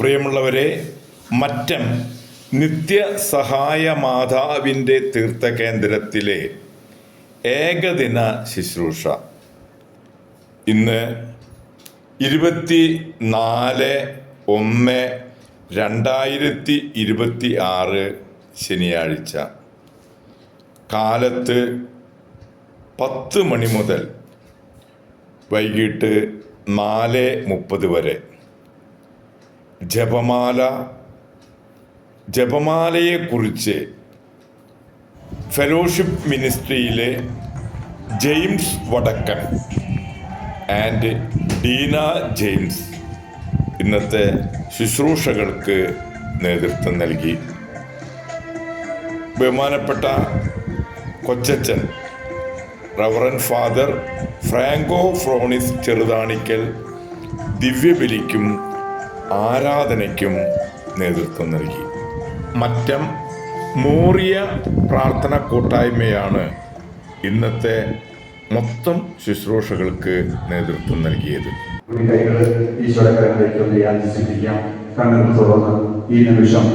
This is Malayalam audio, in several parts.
പ്രിയമുള്ളവരെ, മറ്റം നിത്യസഹായ മാതാവിൻ്റെ തീർത്ഥകേന്ദ്രത്തിലെ ഏകദിന ശുശ്രൂഷ ഇന്ന് 24/1/2026 ശനിയാഴ്ച കാലത്ത് 10 മണി മുതൽ വൈകിട്ട് 4:30 വരെ ജപമാലയെക്കുറിച്ച് ഫെലോഷിപ്പ് മിനിസ്ട്രിയിലെ ജെയിംസ് വടക്കൻ ആൻഡ് ഡീന ജെയിംസ് ഇന്നത്തെ ശുശ്രൂഷകൾക്ക് നേതൃത്വം നൽകി. ബഹുമാനപ്പെട്ട കൊച്ചച്ചൻ റവറൻ ഫാദർ ഫ്രാങ്കോ ഫ്രോണിസ് ചെറുതാണിക്കൽ ദിവ്യബലിക്കും ആരാധനയ്ക്കും നേതൃത്വം നൽകി. മറ്റം മോറിയ പ്രാർത്ഥന കൂട്ടായ്മയാണ് ഇന്നത്തെ മൊത്തം ശുശ്രൂഷകൾക്ക് നേതൃത്വം നൽകിയത്. കണ്ണുകൾ തുറന്ന് ഈ നിമിഷം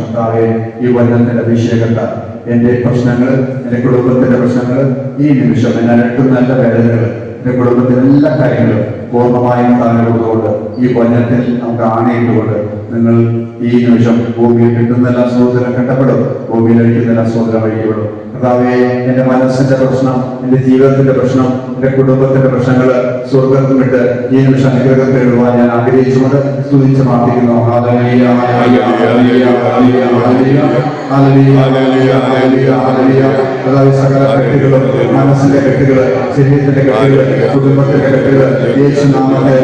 ഈ വചനത്തിന്റെ അഭിഷേകത്താൽ എന്റെ പ്രശ്നങ്ങൾ, എന്റെ കുടുംബത്തിന്റെ പ്രശ്നങ്ങൾ, ഈ നിമിഷം എന്നെ അലട്ടുന്ന നല്ല വേദനകൾ, എന്റെ കുടുംബത്തിലെ എല്ലാ കാര്യങ്ങളും പൂർണ്ണമായും താങ്കളുകൊണ്ട് ഈ വചനത്തിൽ നമുക്ക് ആണയിട്ടുകൊണ്ട് നിങ്ങൾ ഈ നിമിഷം ഭൂമിയിൽ കിട്ടുന്ന എല്ലാ സഹോദരം കെട്ടപ്പെടും, ഭൂമിയിൽ അഴിക്കുന്ന എല്ലാ സഹോദരം അഴിക്കപ്പെടും. കർത്താവേ, എന്റെ മനസ്സിന്റെ പ്രശ്നം, എന്റെ ജീവിതത്തിന്റെ പ്രശ്നം, എന്റെ കുടുംബത്തിന്റെ പ്രശ്നങ്ങൾ സ്വർഗത്തിൽ വിട്ട് ഈ നിമിഷം അനുഗ്രഹത്തിൽ എഴുതുവാൻ ഞാൻ ആഗ്രഹിച്ചുകൊണ്ട് സ്തുതിച്ച് പ്രാർത്ഥിക്കുന്നു. സകല കെട്ടുകളും, മനസ്സിന്റെ കെട്ടുകള്, ശരീരത്തിന്റെ കെട്ടുകള്, കുടുംബത്തിന്റെ കെട്ടുകള് യേശുനാമത്തെ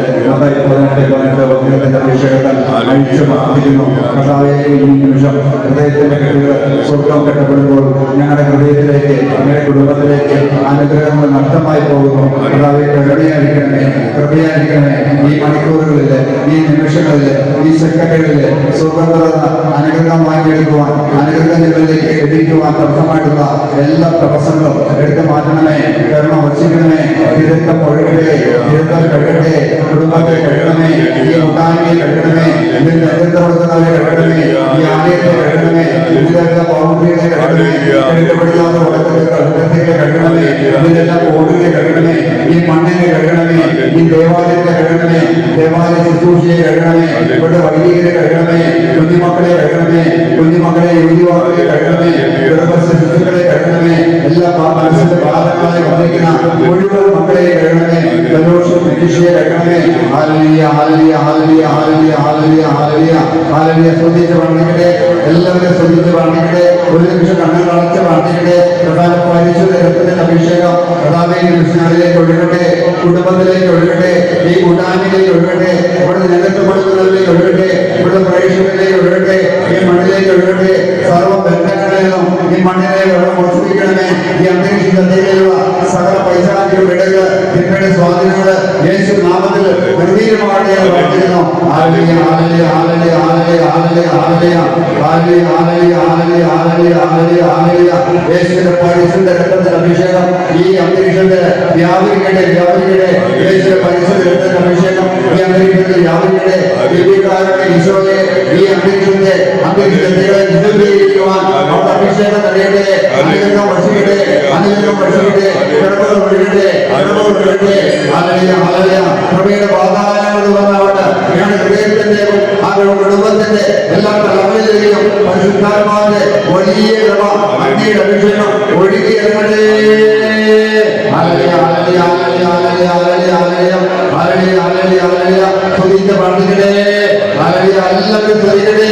അഭിഷേകത്താൽ അഴിച്ചു പ്രാർത്ഥിക്കുന്നു. കർത്താവേ, ഈ നിമിഷം ഹൃദയത്തിന്റെ കെട്ടുകള് സ്വർഗം കെട്ടപ്പെടുമ്പോൾ ഞങ്ങളുടെ ഹൃദയത്തിലേക്ക്, ഞങ്ങളുടെ കുടുംബത്തിലേക്ക് അനുഗ്രഹങ്ങൾ നഷ്ടമായി പോകുന്നു. കർത്താവേ, കൃപയായിരിക്കണമേ. ഈ മണിക്കൂറുകളില്, ഈ നിമിഷങ്ങളില്, ഈ സെക്കൻഡുകളില് സ്വർഗം തുറന്ന് അനുഗ്രഹം വാങ്ങിയെടുക്കുവാൻ, അനുഗ്രഹങ്ങളിലേക്ക് എത്തിക്കുവാൻ തടസ്സമായിട്ടുള്ള എല്ലാ തടസ്സങ്ങളും എടുത്തു മാറ്റണമേ. കരുണ വർഷിക്കണമേ. തിരുത്തം ഒഴുകട്ടെ, തിരുത്തൽ കഴിയട്ടെ, കുടുംബത്തെ കഴിയണമേ, ഈ കൂട്ടായ്മയെ കഴിയണമേ, ഇതിൽ നേതൃത്വപ്പെടുത്തുന്നവരെ കഴിയണമേ, ഈ ആലയത്തെ കഴിയണമേ, ഇതിലുള്ള ബൗണ്ടറികളെ കഴിയണമേ, എഴുതപ്പെടില്ലാത്ത ഉടക്കത്തെ കഴിയണമേ, ഇതിലെല്ലാം ഓടുകളെ കഴിയണമേ, ഈ മണ്ണിനെ കഴിയണമേ, ഈ ദേവാലയത്തെ കഴിയണമേ, ദേവാലയ ശുശ്രൂഷയെ കഴിയണമേ, ഇവിടെ വൈദികരെ കഴിയണമേ, കുഞ്ഞുമക്കളെ കഴിയണമേ, കുഞ്ഞുമക്കളെ യുവതിവാക്കളെ കഴിയണമേ, ശിശുക്കളെ കഴിയണമേ, എല്ലാ മനസ്സിന്റെ പാദങ്ങളെ വന്നിരിക്കുന്ന മുഴുവൻ മക്കളെ കഴിയണമേ, സന്തോഷം പ്രതീക്ഷയെ കഴിയണമേ. ഹല്ലേലൂയ, ഹല്ലേലൂയ, ഹല്ലേലൂയ, ഹല്ലേലൂയ, ഹല്ലേലൂയ, ഹല്ലേലൂയ, ഹല്ലേലൂയ. സ്തുതിച്ച് പ്രാർത്ഥിക്കട്ടെ, എല്ലാവരും സ്തുതിച്ച് പ്രാർത്ഥിക്കട്ടെ. ഒരു നിമിഷം കണ്ണുകൾ അടച്ച് പ്രാർത്ഥിക്കട്ടെ. പ്രധാന പരിശുദ്ധ രക്തത്തിന്റെ അഭിഷേകം കർത്താവിന്റെ കൃഷ്ണനിലേക്ക് ഒഴുകട്ടെ, കുടുംബത്തിലേക്ക് ഒഴുകട്ടെ, ഈ കൂട്ടായ്മയിലേക്ക് ഒഴുകട്ടെ, ഇവിടെ നേതൃത്വപ്പെടുത്തുന്നതിലേക്ക് ഒഴുകട്ടെ, ഇവിടെ പ്രേക്ഷകരിലേക്ക് ഒഴുകട്ടെ, ഈ മണ്ണിലേക്ക് ഒഴുകട്ടെ. സർവ്വ ബന്ധങ്ങളിലും ഈ മണ്ണിനെ വെള്ളം മോചിപ്പിക്കണമേ. ഈ അന്തരീക്ഷത്തിലുള്ള സകല പൈശാചിക വിടകൾ, തിന്മയുടെ സ്വാധീനങ്ങള് യേശു നാമത്തിൽ നിർവീര്യമാകട്ടെ എന്ന് പ്രാർത്ഥിക്കുന്നു. ഹല്ലേലൂയ, ഹല്ലേലൂയ, ഹല്ലേലൂയ, ഹല്ലേലൂയ, ഹല്ലേലൂയ, ഹല്ലേലൂയ, ഹല്ലേലൂയ, ഹല്ലേലൂയ, ഹല്ലേലൂയ, ഹല്ലേലൂയ. യേശുവിന്റെ പരിശുദ്ധ രക്തത്തിന്റെ അഭിഷേകം ഈ അന്തരീക്ഷത്തിൽ വ്യാപരിക്കട്ടെ, വ്യാപരിക്കട്ടെ. യേശുവിന്റെ പരിശുദ്ധ രക്തത്തിന്റെ അഭിഷേകം ഈ അന്തരീക്ഷത്തിൽ വ്യാപരിക്കട്ടെ. ദിവ്യകാരുടെ ഈശോയെ ഈ അന്തരീക്ഷത്തെ വിശുദ്ധീകരിക്കുവാൻ അവിടെ അഭിഷേകം തടയട്ടെ. അനുഗ്രഹം വർഷിക്കട്ടെ, അനുഗ്രഹം വർഷിക്കട്ടെ, കിടപ്പുകൾ ഒഴുകട്ടെ, കിടപ്പുകൾ ഒഴുകട്ടെ. Hallelujah, hallelujah. കൃപയുടെ വാതായനങ്ങൾ വന്നാവട്ടെ. ഞങ്ങളുടെ ഹൃദയത്തിന്റെയും അവരുടെ കുടുംബത്തിന്റെ എല്ലാ തലങ്ങളിലേക്കും പരിശുദ്ധാത്മാവിന്റെ വലിയ കൃപ, അഗ്നിയുടെ അഭിഷേകം ഒഴുകി ഇറങ്ങട്ടെ. ഹല്ലേലൂയ, ഹല്ലേലൂയ, ഹല്ലേലൂയ, ഹല്ലേലൂയ, ഹല്ലേലൂയ, ഹല്ലേലൂയ, ഹല്ലേലൂയ, ഹല്ലേലൂയ. സ്തുതിച്ച് പ്രാർത്ഥിക്കട്ടെ. ഹല്ലേലൂയ, എല്ലാവരും സ്തുതിക്കട്ടെ.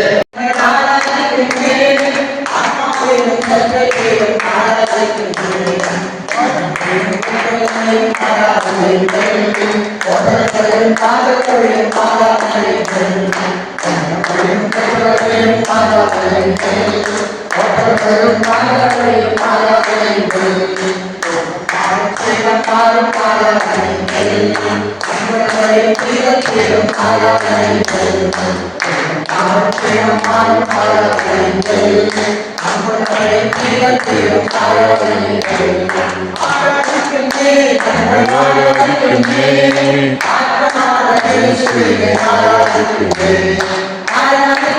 ആരാധിക്കുന്നേ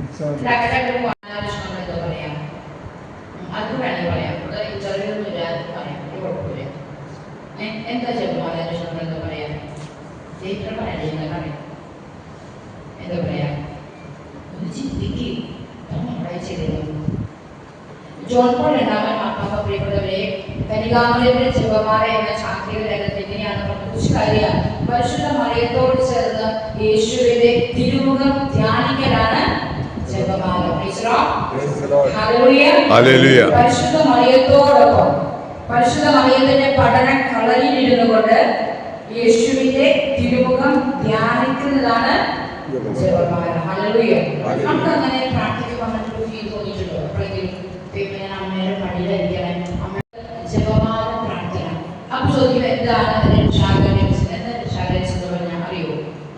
എന്താ പറയാ, അത് വേണമെങ്കിൽ പറയാം. ഇന്റർവ്യൂ ഒന്നും ഇല്ലാതെ പറയാം, കുഴപ്പമില്ല. എന്താ ജപമാലാന്വേഷണം എന്താ പറയാ, ചരിത്രം പറയാം, എന്താ പറയാ, ഒന്ന് ചിന്തിക്കും. ജോൺ പോൾ രണ്ടാമൻ മാർപ്പാപ്പ പ്രിയപ്പെട്ടവരെ കനികാമലയുടെ ജപമാല എന്ന ശാക്തിക രംഗത്ത് എങ്ങനെയാണ് കുറിച്ചുകാരിയ പരിശുദ്ധ മറിയത്തോട് ചേർന്ന് യേശുവിന്റെ തിരുമുഖം ധ്യാനിക്കലാണ് ജപമാല. പരിശുദ്ധ മറിയത്തോടൊപ്പം പരിശുദ്ധ മറിയത്തിന്റെ പഠന കളരിയിലിരുന്നു കൊണ്ട് യേശുവിന്റെ തിരുമുഖം ധ്യാനിക്കുന്നതാണ് ജപമാല. ഹല്ലേലൂയ. നമുക്ക് അങ്ങനെ പ്രാർത്ഥിക്കുമ്പോൾ മറ്റൊരു ഫീൽ തോന്നിയിട്ടുണ്ടോ? എപ്പോഴെങ്കിലും പിന്നെ അമ്മയുടെ പണിയിലായിരിക്കണം അമ്മ ജപമാല പ്രാർത്ഥന. അപ്പൊ ചോദിക്കും എന്താണ് രക്ഷാകരൻസ്? എന്താ രക്ഷാകരൻസ് എന്ന് പറഞ്ഞാൽ അറിയോ?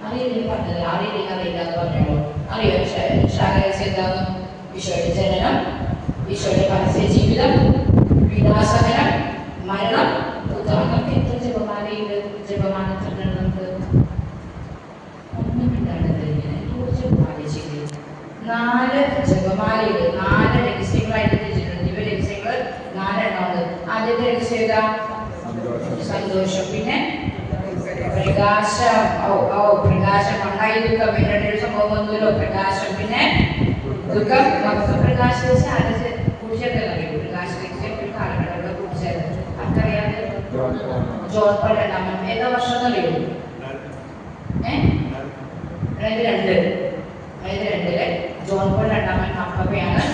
അറിയില്ലെങ്കിൽ പറഞ്ഞത്, അറിയില്ല എന്ന് പറഞ്ഞോളൂ. അറിയോ രക്ഷാകരൻസ് എന്താന്ന്? ഈശോയുടെ ജനനം, ഈശോയുടെ പരസ്യ ജീവിതം, പീഡാസഹനം, മരണം, ഉദ്ധാനം. നമുക്ക് എത്ര ജപമാലയുണ്ട്? ജപമാല നമുക്ക് ഒന്നും കിട്ടാണ്ടത് ഇങ്ങനെ ജപമാല ചെയ്ത് 4 ജപമാലയുണ്ട്. 4 രഹസ്യങ്ങളായിട്ട് തിരിച്ചിട്ടുണ്ട്. ദിവ്യ രഹസ്യങ്ങൾ 4 എണ്ണമുണ്ട്. ആദ്യത്തെ രഹസ്യം ഏതാ? സന്തോഷം. പിന്നെ പ്രകാശം. പ്രകാശം. മണ്ണായി ദുഃഖം. പിന്നീട് ഒരു സംഭവം വന്നല്ലോ, പ്രകാശം. പിന്നെ ദുഃഖം. നമുക്ക് പ്രകാശം കുടിച്ചേർക്കാൻ അറിയും. പ്രകാശ രഹസ്യം ഒരു കാലഘട്ടം കുടിച്ചേർത്ത് അക്കറിയാതെ ജോൺ പോൾ രണ്ടാമൻ ഏതാ വർഷം എന്നറിയോ? 2002 ജോൺ പോൾ രണ്ടാമൻ മാർപ്പാപ്പയാണ്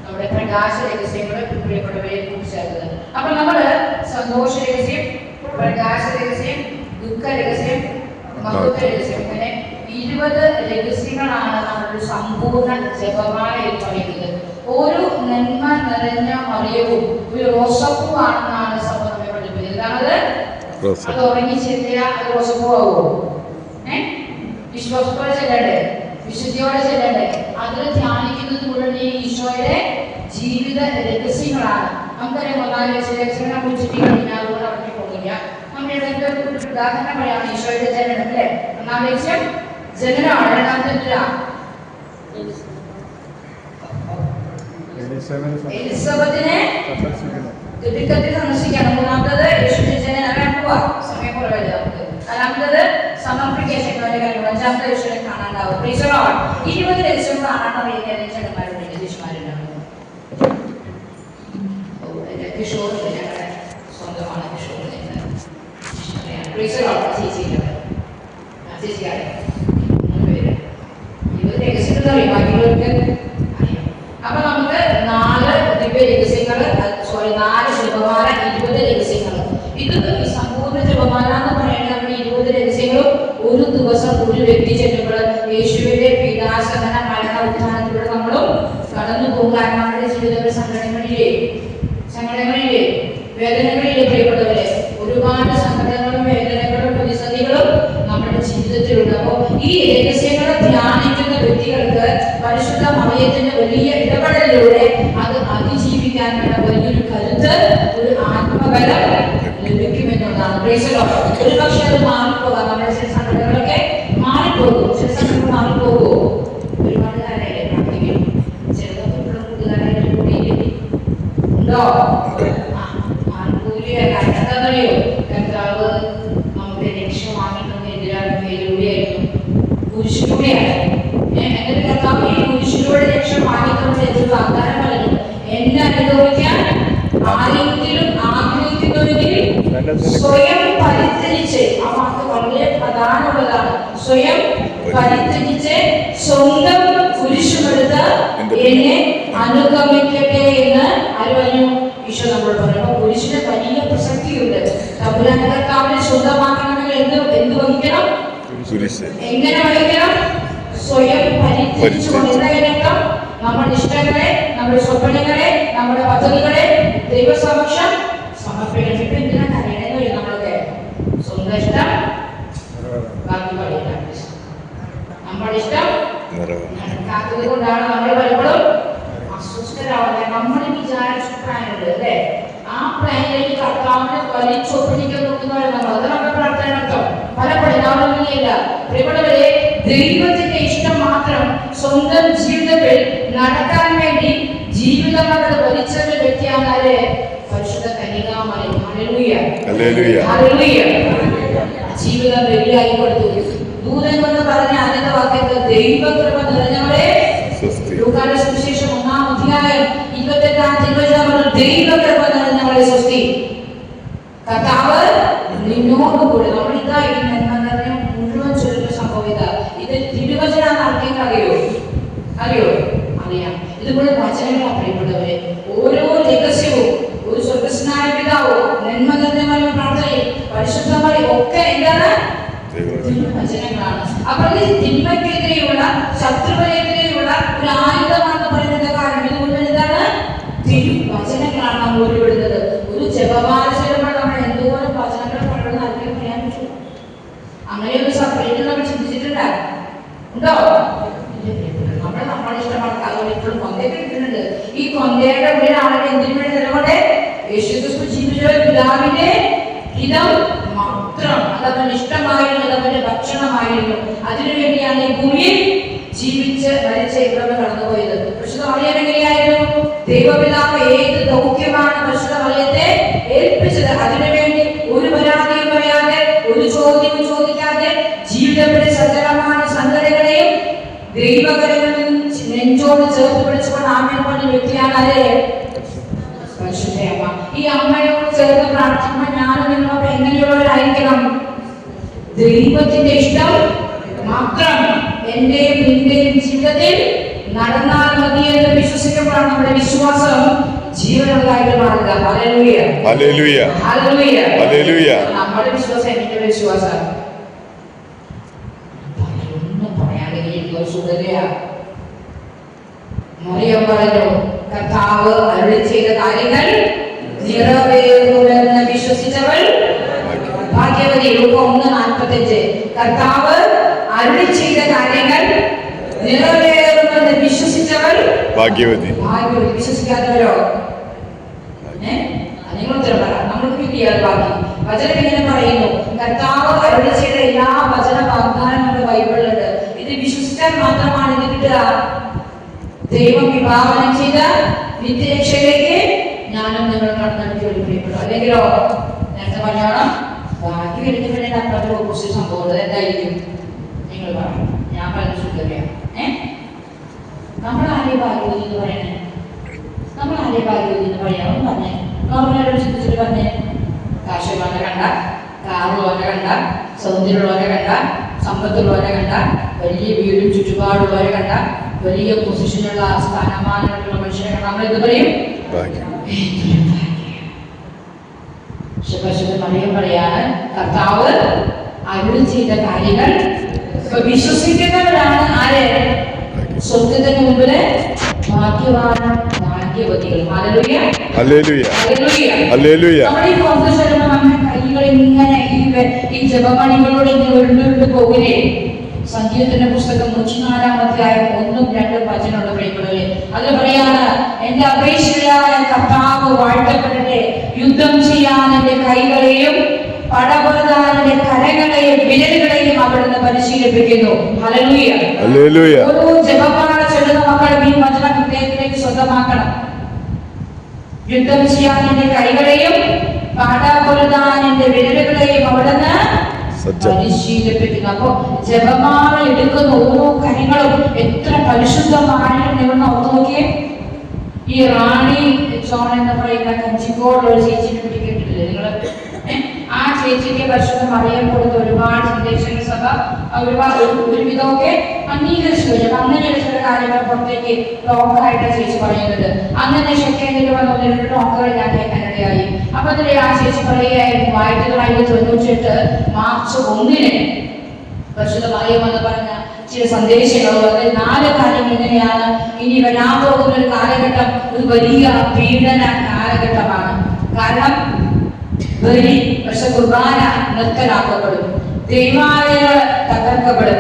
നമ്മുടെ പ്രകാശ രഹസ്യങ്ങളെ പ്രിയപ്പെട്ടവരെ കുറിച്ചത്. അപ്പൊ നമ്മള് സന്തോഷ രഹസ്യം, പ്രകാശ രഹസ്യം, ദുഃഖ രഹസ്യം, മഹത്വ രഹസ്യം, ഇങ്ങനെ 20 രഹസ്യങ്ങളാണ് നമ്മുടെ സമ്പൂർണ്ണ ജപമാല എന്ന് പറയുന്നത്. ഒരു നന്മ നിറഞ്ഞ മറിയവും ഒരു റോസപ്പൂവാണെന്നാണ് സഭ നമ്മെ പഠിപ്പിക്കുന്നത്. എന്താണത്? അത് ഉറങ്ങി ചെല്ലുക, അത് റോസപ്പൂവാവോ? വിശ്വാസത്തോടെ ചെല്ലണ്ടേ, വിശുദ്ധിയോടെ ചെല്ലണ്ടേ. അതിൽ ധ്യാനിക്കുന്നത് മുഴുവൻ ഈ ഈശോയുടെ ജീവിത രഹസ്യങ്ങളാണ്. നമുക്കറിയാം 4 രഹസ്യങ്ങളെ കുറിച്ചിട്ട് കഴിഞ്ഞാൽ അതുകൊണ്ട് അവിടെ പോകുന്നില്ല. നമ്മുടെ ഉദാഹരണം പറയാം, ഈശോയുടെ ജനനം അല്ലേ? 1-ാം രഹസ്യം ജനനമാണ്. 2-ാമത്തെ എലിസബത്തിനെ തിടുക്കത്തിൽ സന്ദർശിക്കണം. 3-ാമത്തത് യേശുവിന്റെ ജനനം പോവാ, സമയം കുറവല്ല നമുക്ക്. 4-ാമത്തത് സമർപ്പിക്കേഷൻ. 5-ാമത്തെ യേശുവിനെ കാണാണ്ടാവും. 20 രഹസ്യം കാണാണ്ടറിയുന്ന ചേട്ടന്മാരുണ്ട്, ശിശുമാരുണ്ടാവും. കിഷോർ ഞങ്ങളുടെ സ്വന്തമാണ്. കിഷോർ ചേച്ചിക്കാരെ 3 പേര് 20 രഹസ്യങ്ങൾ അറിയാം, ബാക്കിയുള്ളവർക്ക് അറിയാം. അപ്പൊ നമുക്ക് 4 ദിവ്യ രഹസ്യങ്ങൾ, 4 ജപമാല, 20 രഹസ്യങ്ങൾ. ഇത് ഈ സമ്പൂർണ്ണ ജപമാല എന്ന് പറയുന്നത് നമ്മുടെ 20 രഹസ്യങ്ങളും ഒരു ദിവസം ഒരു വ്യക്തി ചെല്ലുമ്പോൾ യേശുവിന്റെ പീഡാസഹന മരണ ഉത്ഥാനത്തിലൂടെ നമ്മളും കടന്നു പോകും. കാരണം നമ്മുടെ ജീവിതത്തിൽ സങ്കടങ്ങളില്ലേ, വേദനകളില്ലേ പ്രിയപ്പെട്ടവരെ? ഒരുപാട് സങ്കടങ്ങളും വേദനകളും പ്രതിസന്ധികളും നമ്മുടെ ജീവിതത്തിലുണ്ട്. അപ്പോ ഈ രഹസ്യങ്ങളെ ധ്യാനിക്കുന്ന വ്യക്തികൾക്ക് പരിശുദ്ധ മറിയത്തിന്റെ വലിയ ഇടപെടലിലൂടെ അത് അതിജീവിക്കാൻ വേണ്ട വലിയൊരു കരുത്ത്, ഒരു ആത്മബലം ലഭിക്കുമെന്നുള്ളതാണ്. ഒരു പക്ഷെ അത് മാറിപ്പോകാം, നമ്മുടെ ചില സങ്കടങ്ങളൊക്കെ മാറിപ്പോകും. ചില സങ്കടങ്ങൾ മാറിപ്പോകുമോ? ഒരുപാട് കാലമായില്ലേ പ്രാർത്ഥിക്കും. ചിലതൊക്കെ ഇവിടെ കൂട്ടുകാരായിട്ട് കൂടിയില്ലേ ഉണ്ടോ? എന്താണെന്നറിയോ? കർത്താവ് നമ്മുടെ ലക്ഷ്യമാകുന്നതിന് എതിരാകുന്ന പേരിലൂടെയായിരുന്നു, കുരിശിലൂടെയാണ്. എന്നിട്ട് കർത്താവ് ഈ കുരിശിലൂടെ ലക്ഷ്യം വാങ്ങിക്കൊണ്ട് എന്നൊരു വാഗ്ദാനം പറഞ്ഞു, എന്നെ അനുഭവിക്കാൻ ആരെങ്കിലും ആഗ്രഹിക്കുന്നുവെങ്കിൽ സ്വയം പരിത്യജിച്ച്, ആ വാക്ക് വളരെ പ്രധാനമുള്ളതാണ്, സ്വയം പരിത്യജിച്ച് സ്വന്തം കുരിശുമെടുത്ത് എന്നെ അനുഗമിക്കട്ടെ എന്ന് ആര് പറഞ്ഞു? ഈശോ നമ്മളോട് പറഞ്ഞു. അപ്പൊ കുരിശിന് വലിയ പ്രസക്തിയുണ്ട്. തമ്പുരാൻ കർത്താവിനെ സ്വന്തമാക്കണമെങ്കിൽ എന്ത് വഹിക്കണം? എങ്ങനെ വഹിക്കണം? സ്വയം പരിത്യജിച്ചുകൊണ്ട്. എന്താ? നമ്മുടെ ഇഷ്ടങ്ങളെ, നമ്മുടെ സ്വപ്നങ്ങളെ, നമ്മുടെ പദ്ധതികളെ ദൈവസമക്ഷം സമർപ്പിക്കണം. ഇപ്പൊ എന്തിനാ കരയണെന്ന് പറയും നമ്മളൊക്കെ? സ്വന്തം ഇഷ്ടം ബാക്കി പറയില്ല. നമ്മുടെ ഇഷ്ടം നടക്കാത്തത് കൊണ്ടാണ് നമ്മൾ പലപ്പോഴും അസ്വസ്ഥരാവുന്നത്. നമ്മൾ വിചാരിച്ച പ്ലാനുണ്ട് അല്ലേ? ആ പ്ലാനിലേക്ക് കർത്താവിനെ വലിച്ചൊപ്പിടിക്കാൻ നോക്കുന്നവരെ നമ്മൾ, അത് നമ്മുടെ പ്രാർത്ഥന അർത്ഥം. പലപ്പോഴും നമ്മളൊന്നുമില്ല പ്രിയപ്പെട്ടവരെ. ദൈവത്തിന്റെ ഇഷ്ടം മാത്രം സ്വന്തം ജീവിതത്തിൽ നടക്കാൻ വേണ്ടി ജീവിതങ്ങളുടെ വലിച്ചൊരു വ്യക്തിയാണ് ആര്? പരിശുദ്ധ കന്യകാമറിയം. ഹല്ലേലൂയ, ഹല്ലേലൂയ, ഹല്ലേലൂയ. ജീവിതം വെളിയായി കൊടുത്തു. ദൂതൻ എന്ന് പറഞ്ഞ ആദ്യത്തെ വാക്യത്തിൽ ദൈവകൃപ നിറഞ്ഞവളെ സ്വസ്തി. ലൂക്കായുടെ സുവിശേഷം 1-ാം അധ്യായം 28-ാം തിരുവചനം, ദൈവകൃപ നിറഞ്ഞവളെ സ്വസ്തി, കർത്താവ് നിന്നോട് കൂടെ. നമ്മൾ ഇതാ ഈ നന്മ മുഴുവൻ ചൊല്ലുന്ന സംഭവം ഇതാ. ഇത് തിരുവചനം ആർക്കെങ്കിലും അറിയോ? അറിയാം. ഇതുപോലെ വചനങ്ങൾ പ്രിയപ്പെട്ടവരെ, ഓരോ രഹസ്യവും ഒരു സ്വർഗ്ഗസ്നായ പിതാവോ നന്മ നിറഞ്ഞ പ്രാർത്ഥനയും പരിശുദ്ധമായി ഒക്കെ എന്താണ്? തിരുവചനങ്ങളാണ്. അപ്പോൾ ഈ തിന്മയ്ക്കെതിരെയുള്ള ശത്രുവിനെതിരെയുള്ള ഒരു ആയുധമാണെന്ന് പറയുന്നത് കാരണം ഇത് മുഴുവൻ എന്താണ്? തിരുവചനങ്ങളാണ് നമ്മൾ ഉരുവിടുന്നത്. ഒരു ജപമാല ചൊല്ലുമ്പോൾ നമ്മൾ എന്തോരം വചനങ്ങൾ പലരും നൽകി പറയാൻ പറ്റും. അങ്ങനെ ഒരു സെപ്പറേറ്റ് നമ്മൾ ചിന്തിച്ചിട്ടുണ്ടോ? ഉണ്ടോ? നമ്മുടെ ഇഷ്ടമാണ്. അതുകൊണ്ട് ഇപ്പോഴും കൊന്തയൊക്കെ കിട്ടുന്നുണ്ട്. ഈ കൊന്തയുടെ ഉള്ളിൽ ആളുകൾ എന്തിനു വേണ്ടി നിലകൊണ്ടേ? യേശുക്രിസ്തു ജീവിച്ച പിതാവിന്റെ ഹിതം മാത്രം, അതവന് ഇഷ്ടമായിരുന്നു, അതവന്റെ ഭക്ഷണമായിരുന്നു. അതിനുവേണ്ടിയാണ് ഈ ഭൂമിയിൽ ജീവിച്ച് മരിച്ച ഇവരൊക്കെ കടന്നുപോയത്. പരിശുദ്ധ മറിയം എങ്ങനെയായിരുന്നു? ദൈവപിതാവ് ഏത് ദൗത്യമാണ് പരിശുദ്ധ മറിയത്തെ ഏൽപ്പിച്ചത്, അതിനുവേണ്ടി ഒരു പരാതിയും പറയാതെ, ഒരു ചോദ്യവും ചോദിക്കാതെ ജീവിതത്തിലെ സകലമായ സങ്കടങ്ങളെയും ദൈവകരങ്ങളിൽ നെഞ്ചോട് ചേർത്ത് പിടിച്ചുകൊണ്ട് ആമേൻ പറഞ്ഞ വ്യക്തിയാണ് ആര്? പരിശുദ്ധ അമ്മ. ഈ അമ്മയോട് ചേർന്ന് പ്രാർത്ഥിക്കുമ്പോൾ ഞാനും നിങ്ങളൊക്കെ എങ്ങനെയുള്ളവരായിരിക്കണം? ദൈവത്തിന്റെ ഇഷ്ടം മാത്രം എന്റെയും നിന്റെയും ജീവിതത്തിൽ നടന്നാൽ മതി എന്ന് വിശ്വസിക്കുമ്പോഴാണ് നമ്മുടെ വിശ്വാസം ജീവനുള്ളതായിട്ട് മാറുക. ഹല്ലേലൂയ, ഹല്ലേലൂയ, ഹല്ലേലൂയ, ഹല്ലേലൂയ. നമ്മുടെ വിശ്വാസം എന്റെ വിശ്വാസം ഒന്നും പറയാൻ കഴിയുന്ന സുഖതയാ. മറിയം പറഞ്ഞു, കർത്താവ് അരുളി ചെയ്ത കാര്യങ്ങൾ നിറവേറുമെന്ന് വിശ്വസിച്ചവൾ ഭാഗ്യവതി. ലൂക്ക 1:45. കർത്താവ് അരുളി ചെയ്ത കാര്യങ്ങൾ നിറവേറുമെന്ന് വിശ്വസിച്ചവൾ ഭാഗ്യവതി. വിശ്വസിക്കാത്തവരോ? നിങ്ങൾ ഉത്തരം പറ. നമ്മൾക്ക് കിട്ടിയാൽ ബാക്കി. വചനം ഇങ്ങനെ പറയുന്നു, കർത്താവ് അരുളി ചെയ്ത എല്ലാ വചന വാഗ്ദാനം നമ്മുടെ ബൈബിളിലുണ്ട്. ഇത് വിശ്വസിച്ചാൽ മാത്രമാണ് ഇത് കിട്ടുക. ദൈവം വിഭാവനം ചെയ്ത നിത്യരക്ഷയിലേക്ക് ഞാനും നിങ്ങൾ നടത്തി ഒഴിപ്പിക്കപ്പെടും. അല്ലെങ്കിലോ നേരത്തെ പറഞ്ഞോളാം, ബാക്കി വരുന്നവരുടെ അപ്പുറത്തെ ഓപ്പോസിറ്റ് സംഭവം എന്തായിരിക്കും? നിങ്ങൾ പറയും, ഞാൻ പറഞ്ഞ ശുദ്ധമല്ല. നമ്മൾ ആരെ ഭാഗ്യവതി എന്ന് പറയണേ? നമ്മൾ ആരെ ഭാഗ്യവതി എന്ന് പറയാമെന്ന് പറഞ്ഞേ. നോർമലായിട്ട് ചിന്തിച്ചിട്ട് പറഞ്ഞേ. കാശുള്ളവനെ കണ്ട, കാറുള്ളവനെ കണ്ട, സൗന്ദര്യമുള്ളവനെ കണ്ട, സമ്പത്തുള്ളവനെ കണ്ട, വലിയ വീടും ചുറ്റുപാടുള്ളവരെ കണ്ട, വലിയ പൊസിഷനുള്ള സ്ഥാനമാനങ്ങളുള്ള മനുഷ്യരെ കണ്ട, നമ്മൾ എന്ത് പറയും? പരിശുദ്ധ മറിയം പറയാണ്, കർത്താവ് അരുളി ചെയ്ത കാര്യങ്ങൾ വിശ്വസിക്കുന്നവരാണ് ആര്? സ്വർഗ്ഗത്തിന് മുമ്പില് ഭാഗ്യവാനും ഭാഗ്യവതികൾ. ഹല്ലേലൂയ, ഹല്ലേലൂയ, ഹല്ലേലൂയ. നമ്മുടെ ഈ കൊന്ത ചൊല്ലുമ്പോൾ നമ്മുടെ കൈകൾ ഇങ്ങനെ ഈ ജപമണികളോട് ഇങ്ങനെ ഉരുണ്ടുരുണ്ട് പോകില്ലേ? സംഗീതത്തിന്റെ പുസ്തകം 104-ാം അധ്യായം 1-2 വചനമുള്ള പ്രിയപ്പെട്ടവരെ, അതിൽ പറയാണ്, എന്റെ അപേക്ഷയായ കർത്താവ് വാഴ്ത്തപ്പെടട്ടെ. യുദ്ധം ചെയ്യാൻ എന്റെ കൈകളെയും പടപൊരുതാൻ എന്റെ കരങ്ങളെയും വിരലുകളെയും അവിടുന്ന് പരിശീലിപ്പിക്കുന്നു. Hallelujah, hallelujah. ഓരോ ജപമാല ചൊല്ലുന്ന മക്കളും ഈ വചനം ഹൃദയത്തിലേക്ക് സ്വന്തമാക്കണം. യുദ്ധം ചെയ്യാൻ എന്റെ കൈകളെയും പടപൊരുതാൻ എന്റെ വിരലുകളെയും അവിടുന്ന് പരിശീലിപ്പിക്കുന്നു. അപ്പൊ ജപമാല എടുക്കുന്ന ഓരോ കാര്യങ്ങളും എത്ര പരിശുദ്ധമാണെന്ന് നിങ്ങൾ ഓർത്തു നോക്കിയേ. ഈ റാണി ജോൺ എന്ന് പറയുന്ന കഞ്ചിക്കോടുള്ള ചേച്ചിനെ പറ്റി കേട്ടിട്ടില്ലേ നിങ്ങള്? ആ ചേച്ചിക്ക് പരിശുദ്ധ മറിയം കൊടുത്ത ഒരുപാട് സന്ദേശങ്ങൾ സഭ ഒരുവിധമൊക്കെ അംഗീകരിച്ചു കഴിഞ്ഞു. അങ്ങനെ ചില കാര്യങ്ങൾ പുറത്തേക്ക് ടോക്കായിട്ട് ചേച്ചി പറയുന്നത്. അങ്ങനെ ഷെക്കേണ്ടിൽ വന്ന 2 ടോക്കുകൾ ഞാൻ കേൾക്കാനിടയായി. അപ്പൊ അതിൽ ആ ചേച്ചി പറയുകയായിരുന്നു, 1998 മാർച്ച് 1-ന് പരിശുദ്ധ മറിയം എന്ന് പറഞ്ഞ ചില സന്ദേശങ്ങളും അതിൽ 4 കാര്യങ്ങൾ ഇങ്ങനെയാണ്. ഇനി വരാൻ പോകുന്ന ഒരു കാലഘട്ടം ഒരു വലിയ പീഡന കാലഘട്ടമാണ്. കാരണം പക്ഷെ കുർബാന നിർത്തലാക്കപ്പെടും, ദൈവാലയങ്ങൾ തകർക്കപ്പെടും,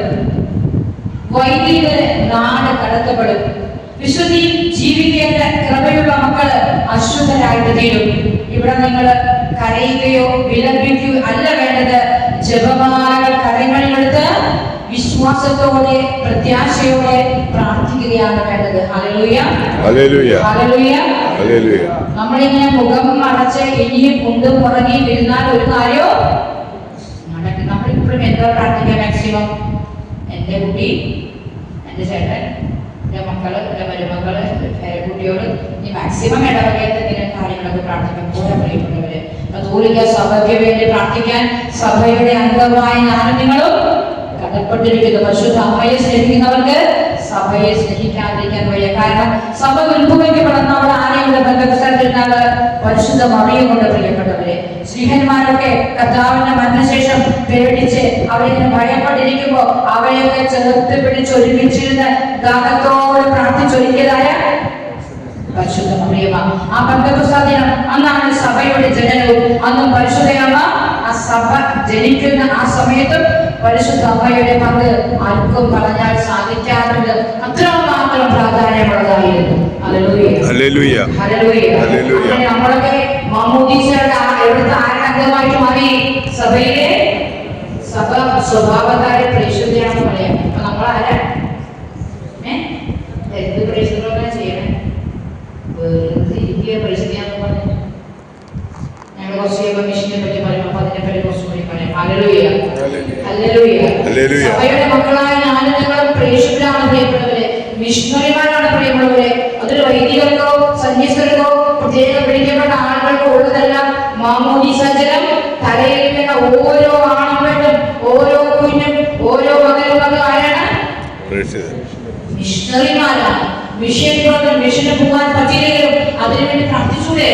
വൈദികര് നാട് കടത്തപ്പെടും, വിശുദ്ധി ജീവിക്കേണ്ട കൃപയുള്ള മക്കള് അശുദ്ധരായിട്ട് തീരും. ഇവിടെ നിങ്ങൾ കരയുകയോ വിലപിക്കുകയോ അല്ല വേണ്ടത്. ജപമാലകൾ കരങ്ങളിലെടുത്ത് വിശ്വാസത്തോടെ പ്രത്യാശയോടെ പ്രാർത്ഥിക്കുകയാണ് വേണ്ടത്. ഹല്ലേലൂയ, ഹല്ലേലൂയ, ഹല്ലേലൂയ, ഹല്ലേലൂയ. നമ്മളിങ്ങനെ മുഖം അടച്ച് ഇനിയും കൊണ്ടും പുറകെ ഇരുന്നാൽ ഒരു കാര്യവും നടക്കും. നമ്മളിപ്പോഴും എന്താ പ്രാർത്ഥിക്കാൻ മാക്സിമം? എൻ്റെ കുട്ടി, എൻ്റെ ചേട്ടൻ, എൻ്റെ മക്കള്, എൻ്റെ മരുമക്കള്, കുട്ടിയോട് ഈ മാക്സിമം ഇടവകയിൽ എന്തെങ്കിലും കാര്യങ്ങളൊക്കെ പ്രാർത്ഥിക്കാൻ പോലെ പ്രിയപ്പെട്ടവര്. അതുപോലെ സഭയ്ക്ക് വേണ്ടി പ്രാർത്ഥിക്കാൻ സഭയുടെ അംഗമായ ഞാനും നിങ്ങളും കടപ്പെട്ടിരിക്കുന്നു. പരിശുദ്ധ അമ്മയെ സ്നേഹിക്കുന്നവർക്ക് സഭയെ സ്നേഹിക്കാതിരിക്കാൻ വയ്യ. കാരണം സഭ ഉത്ഭവിക്കപ്പെടുന്ന അവിടെ ആരെയുടെ ബന്ധപ്പെട്ടിരുന്നാല് പരിശുദ്ധ മറിയുമുണ്ട്. പ്രിയപ്പെട്ടവരെ, സ്ത്രീഹന്മാരൊക്കെ കർത്താവിന്റെ മരണശേഷം പേടിച്ച് അവരിങ്ങനെ ഭയപ്പെട്ടിരിക്കുമ്പോ അവരെയൊക്കെ ചേർത്ത് പിടിച്ചൊരുമിച്ചിരുന്ന് ദാഹത്തോടെ പ്രാർത്ഥിച്ചൊരുക്കിയതായ പരിശുദ്ധ മറിയമ്മ. ആ പെന്തക്കോസ്ത് ദിനം അന്നാണ് സഭയുടെ ജനനവും. അന്നും പരിശുദ്ധയമ്മ ആ സഭ ജനിക്കുന്ന ആ സമയത്തും പരിശുദ്ധ അമ്മയുടെ പങ്ക് ആർക്കും പറഞ്ഞാൽ സാധിക്കാറുണ്ട്. അത്രമാത്രം പ്രാധാന്യമുള്ളതായിരുന്നു. ഹല്ലേലൂയ, ഹല്ലേലൂയ, ഹല്ലേലൂയ, ഹല്ലേലൂയ. നമ്മളൊക്കെ മാമോദീസയുടെ എവിടുത്തെ ആരംഗമായിട്ട് മാറി? സഭയിലെ സഭ സ്വഭാവക്കാരെ പരിശുദ്ധയാണെന്ന് പറയാം. അപ്പൊ നമ്മളാരാ? എന്ത് പരിശുദ്ധമാണ് ചെയ്യണേ? പരിശുദ്ധിയാന്ന് പറഞ്ഞു. ഞങ്ങൾ കുറച്ച് കഴിയുമ്പോൾ മിഷനെ പറ്റി പറയും. അപ്പൊ അതിനെപ്പറ്റി കുറച്ചുകൂടി പറയാം. ഹല്ലേലൂയ, ഹല്ലേലൂയ, ഹല്ലേലൂയ. സഭയുടെ മക്കളായ ആനന്ദങ്ങളും പ്രേക്ഷിതരാണ് പ്രിയപ്പെട്ടവരെ, മിഷണറിമാരാണ് പ്രിയപ്പെട്ടവരെ. അതൊരു വൈദികർക്കോ സന്യസ്തർക്കോ പ്രത്യേകം പിടിക്കപ്പെട്ട ആളുകൾക്കോ ഉള്ളതെല്ലാം മാമോദീസ ജലം തലയിൽ വീണ ഓരോ ആണും പെണ്ണും ഓരോ കുഞ്ഞും ഓരോ മകനും അത് ആരാണ്? മിഷണറിമാരാണ്. മിഷന് പോകാൻ പറ്റിയില്ലെങ്കിലും അതിനുവേണ്ടി പ്രാർത്ഥിച്ചൂടെ?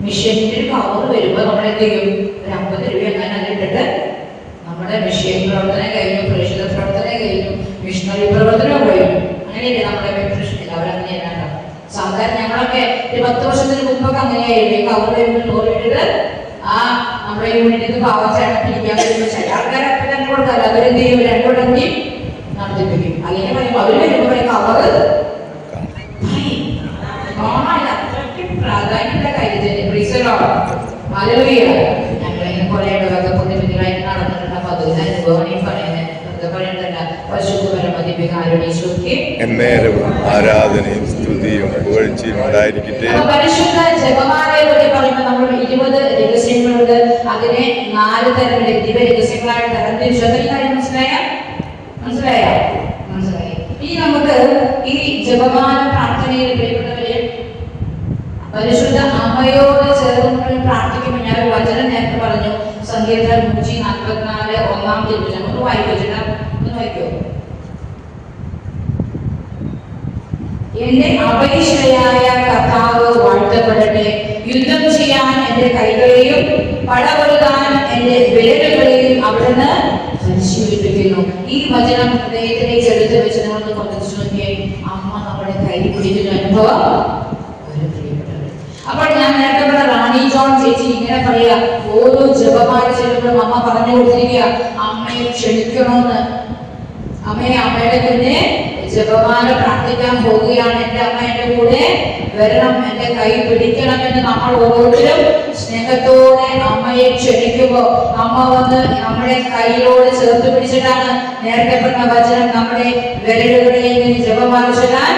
മിഷന്റെ ഒരു കവർ വരുമ്പോ നമ്മൾ എന്ത് ചെയ്യും? ഒരു 50 രൂപ അങ്ങനെ അതിട്ടിട്ട് നമ്മുടെ മിഷൻ പ്രവർത്തനം കഴിഞ്ഞു, പ്രേക്ഷിത പ്രവർത്തനം കഴിഞ്ഞു, മിഷണറി പ്രവർത്തനം കഴിഞ്ഞു. അങ്ങനെയല്ലേ നമ്മുടെ പെട്രിഷൻ? അവരങ്ങനെയല്ല. സാധാരണ ഞങ്ങളൊക്കെ ഒരു 10 വർഷത്തിന് മുമ്പൊക്കെ അങ്ങനെയായിരുന്നു. കവർ വരുമ്പോൾ ഓർമ്മിട്ടിട്ട് ആ നമ്മുടെ യൂണിറ്റിൽ പാവച്ചാണ് പിരിക്കാൻ വരുമ്പോൾ ചില ആൾക്കാരെ തന്നെ കൊടുത്താൽ അവരെന്ത് ചെയ്യും? 2 വട്ടം കൂടി നടത്തിപ്പിക്കും. അല്ലെങ്കിൽ പറയുമ്പോൾ അവര് വരുമ്പോൾ പറയും കവറ് പ്രാധാന്യമുള്ള കാര്യത്തിന് ഞങ്ങളിങ്ങനെ കുറെ ഇടവക പൊതുവിധികളായിട്ട് നടന്നിട്ടുണ്ട്. അപ്പൊ അതിന് അനുഭവം ഈ പറയുന്നത് എന്നേരവും ആരാധനയും സ്തുതിയും പുകഴ്ചയും ഉണ്ടായിരിക്കട്ടെ. പരിശുദ്ധ ജപമാലയെ പറ്റി പറയുമ്പോൾ നമ്മൾ 20 രഹസ്യങ്ങളുണ്ട്. അതിനെ 4 തരം ദിവ്യ രഹസ്യങ്ങളായിട്ട് തരംതിരിച്ചു. അതൊരു കാര്യം മനസ്സിലായി. ഇനി നമുക്ക് ഈ ജപമാല പ്രാർത്ഥനയിൽ പ്രിയപ്പെട്ടവരെ പരിശുദ്ധ അമ്മയോട് ചേർന്ന് പ്രാർത്ഥിക്കുമ്പോൾ ഞാൻ ഒരു വചനം നേരത്തെ പറഞ്ഞു. സങ്കീർത്തനം 144 1-ാം തിരുവചനം ഒന്ന് വായിക്കോ. വായിക്കോ. എന്റെ അപേക്ഷയായ കർത്താവ് വാഴ്ത്തപ്പെടട്ടെ. യുദ്ധം ചെയ്യാൻ എന്റെ കൈകളെയും പടകൊടുക്കാൻ എന്റെ വിരലുകളെയും അവിടുന്ന് പരിശീലിപ്പിക്കുന്നു. ഈ വചനം ഹൃദയത്തിലേക്ക് എടുത്ത് വെച്ച് നമ്മൾ കൊണ്ടുവച്ചു നോക്കിയേ. അമ്മ നമ്മുടെ കൈ പിടിക്കുന്ന അനുഭവം. അപ്പോൾ ഞാൻ നേരത്തെ പറഞ്ഞ റാണി ജോൺ ചേച്ചി ഇങ്ങനെ പറയാ, ഓരോ ജപമാല ചെല്ലുമ്പോഴും അമ്മ പറഞ്ഞു കൊടുത്തിരിക്കുക അമ്മയെ ക്ഷണിക്കണമെന്ന്. അമ്മയുടെ കുഞ്ഞെ ജപമാല പ്രാർത്ഥിക്കാൻ പോവുകയാണ്, എന്റെ അമ്മ എന്റെ കൂടെ വരണം, എന്റെ കൈ പിടിക്കണമെന്ന് നമ്മൾ ഓരോരുത്തരും സ്നേഹത്തോടെ അമ്മയെ ക്ഷണിക്കുമ്പോ അമ്മ വന്ന് നമ്മുടെ കൈയോട് ചേർത്ത് പിടിച്ചിട്ടാണ് നേരത്തെ പറഞ്ഞ വചനം നമ്മുടെ വിരലുകളെ ജപമാല ചൊല്ലാൻ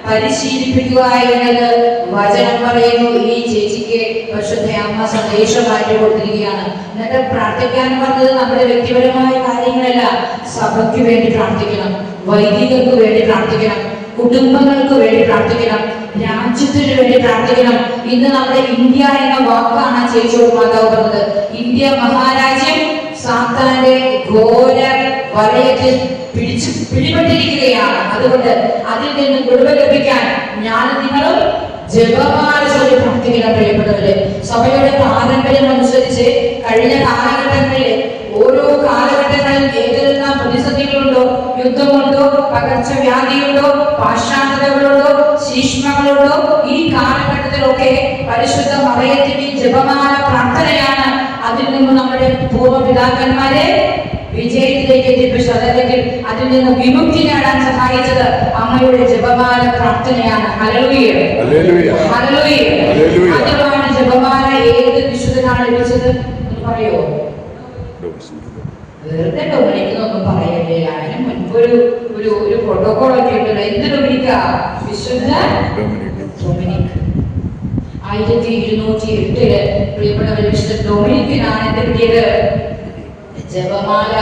പരിശീലിപ്പിക്കുക എന്നത് വചനം പറയുന്നു. ഈ ചേച്ചിക്ക് പരിശുദ്ധ അമ്മ സന്ദേശമായിട്ട് കൊടുത്തിരിക്കുകയാണ്. എന്നിട്ട് പ്രാർത്ഥിക്കാൻ പറഞ്ഞത് നമ്മുടെ വ്യക്തിപരമായ കാര്യങ്ങളല്ല. സഭയ്ക്ക് വേണ്ടി പ്രാർത്ഥിക്കണം, വൈദികർക്ക് വേണ്ടി പ്രാർത്ഥിക്കണം, കുടുംബങ്ങൾക്ക് വേണ്ടി പ്രാർത്ഥിക്കണം, രാജ്യത്തിന് വേണ്ടി പ്രാർത്ഥിക്കണം. ഇന്ന് നമ്മുടെ ഇന്ത്യ എന്ന വാക്കാണ് ചേച്ചിയോട് മാതാവ് പറഞ്ഞത്. ഇന്ത്യ മഹാരാജ്യം സാത്താന്റെ ഘോര വലയത്തിൽ പിടിപെട്ടിരിക്കുകയാണ്. അതുകൊണ്ട് അതിൽ നിന്ന് വിടുതൽ ലഭിക്കാൻ ഞാൻ നിങ്ങളും ജപമാല ചൊല്ലി പ്രാർത്ഥിക്കണം. പ്രിയപ്പെട്ടവരെ, സഭയുടെ പാരമ്പര്യം അനുസരിച്ച് കഴിഞ്ഞ കാലഘട്ടങ്ങളിൽ ഓരോ കാലഘട്ടങ്ങളിൽ ഏതെല്ലാം പ്രതിസന്ധികളുണ്ടോ, യുദ്ധമുണ്ടോ, പകർച്ചവ്യാധിയുണ്ടോ, പാഷാണ്ഡതകളുണ്ടോ, ശീഷ്മകളുണ്ടോ, ഈ കാലഘട്ടത്തിലൊക്കെ പരിശുദ്ധ മറിയത്തിന്റെ ജപമാല പ്രാർത്ഥനയാണ് അതിൽ നിന്ന് നമ്മുടെ പൂർവ്വപിതാക്കന്മാരെ വിജയത്തിലേക്ക് എത്തിപ്പിച്ചത്, അല്ലെങ്കിൽ അതിൽ നിന്ന് വിമുക്തി നേടാൻ സഹായിച്ചത് അമ്മയുടെ ജപമാല പ്രാർത്ഥനയാണ്. Hallelujah, hallelujah. ആദ്യമാണ് ജപമാല ഏത് വിശുദ്ധനാണ് ലഭിച്ചത് എന്ന് പറയോ? വെറുതെ ഡൊമിനിക്കുന്നൊന്നും പറയല്ലേ. അതിന് മുൻപ് ഒരു പ്രോട്ടോകോൾ ഒക്കെ ഉണ്ടല്ലോ. എന്ത് ഡൊമിനിക്കാ? വിശുദ്ധ ഡൊമിനിക്. 1208 പ്രിയപ്പെട്ടവരെ വിശുദ്ധ ഡൊമിനിക്കിനാണ് എന്ത് കിട്ടിയത്? ജപമാല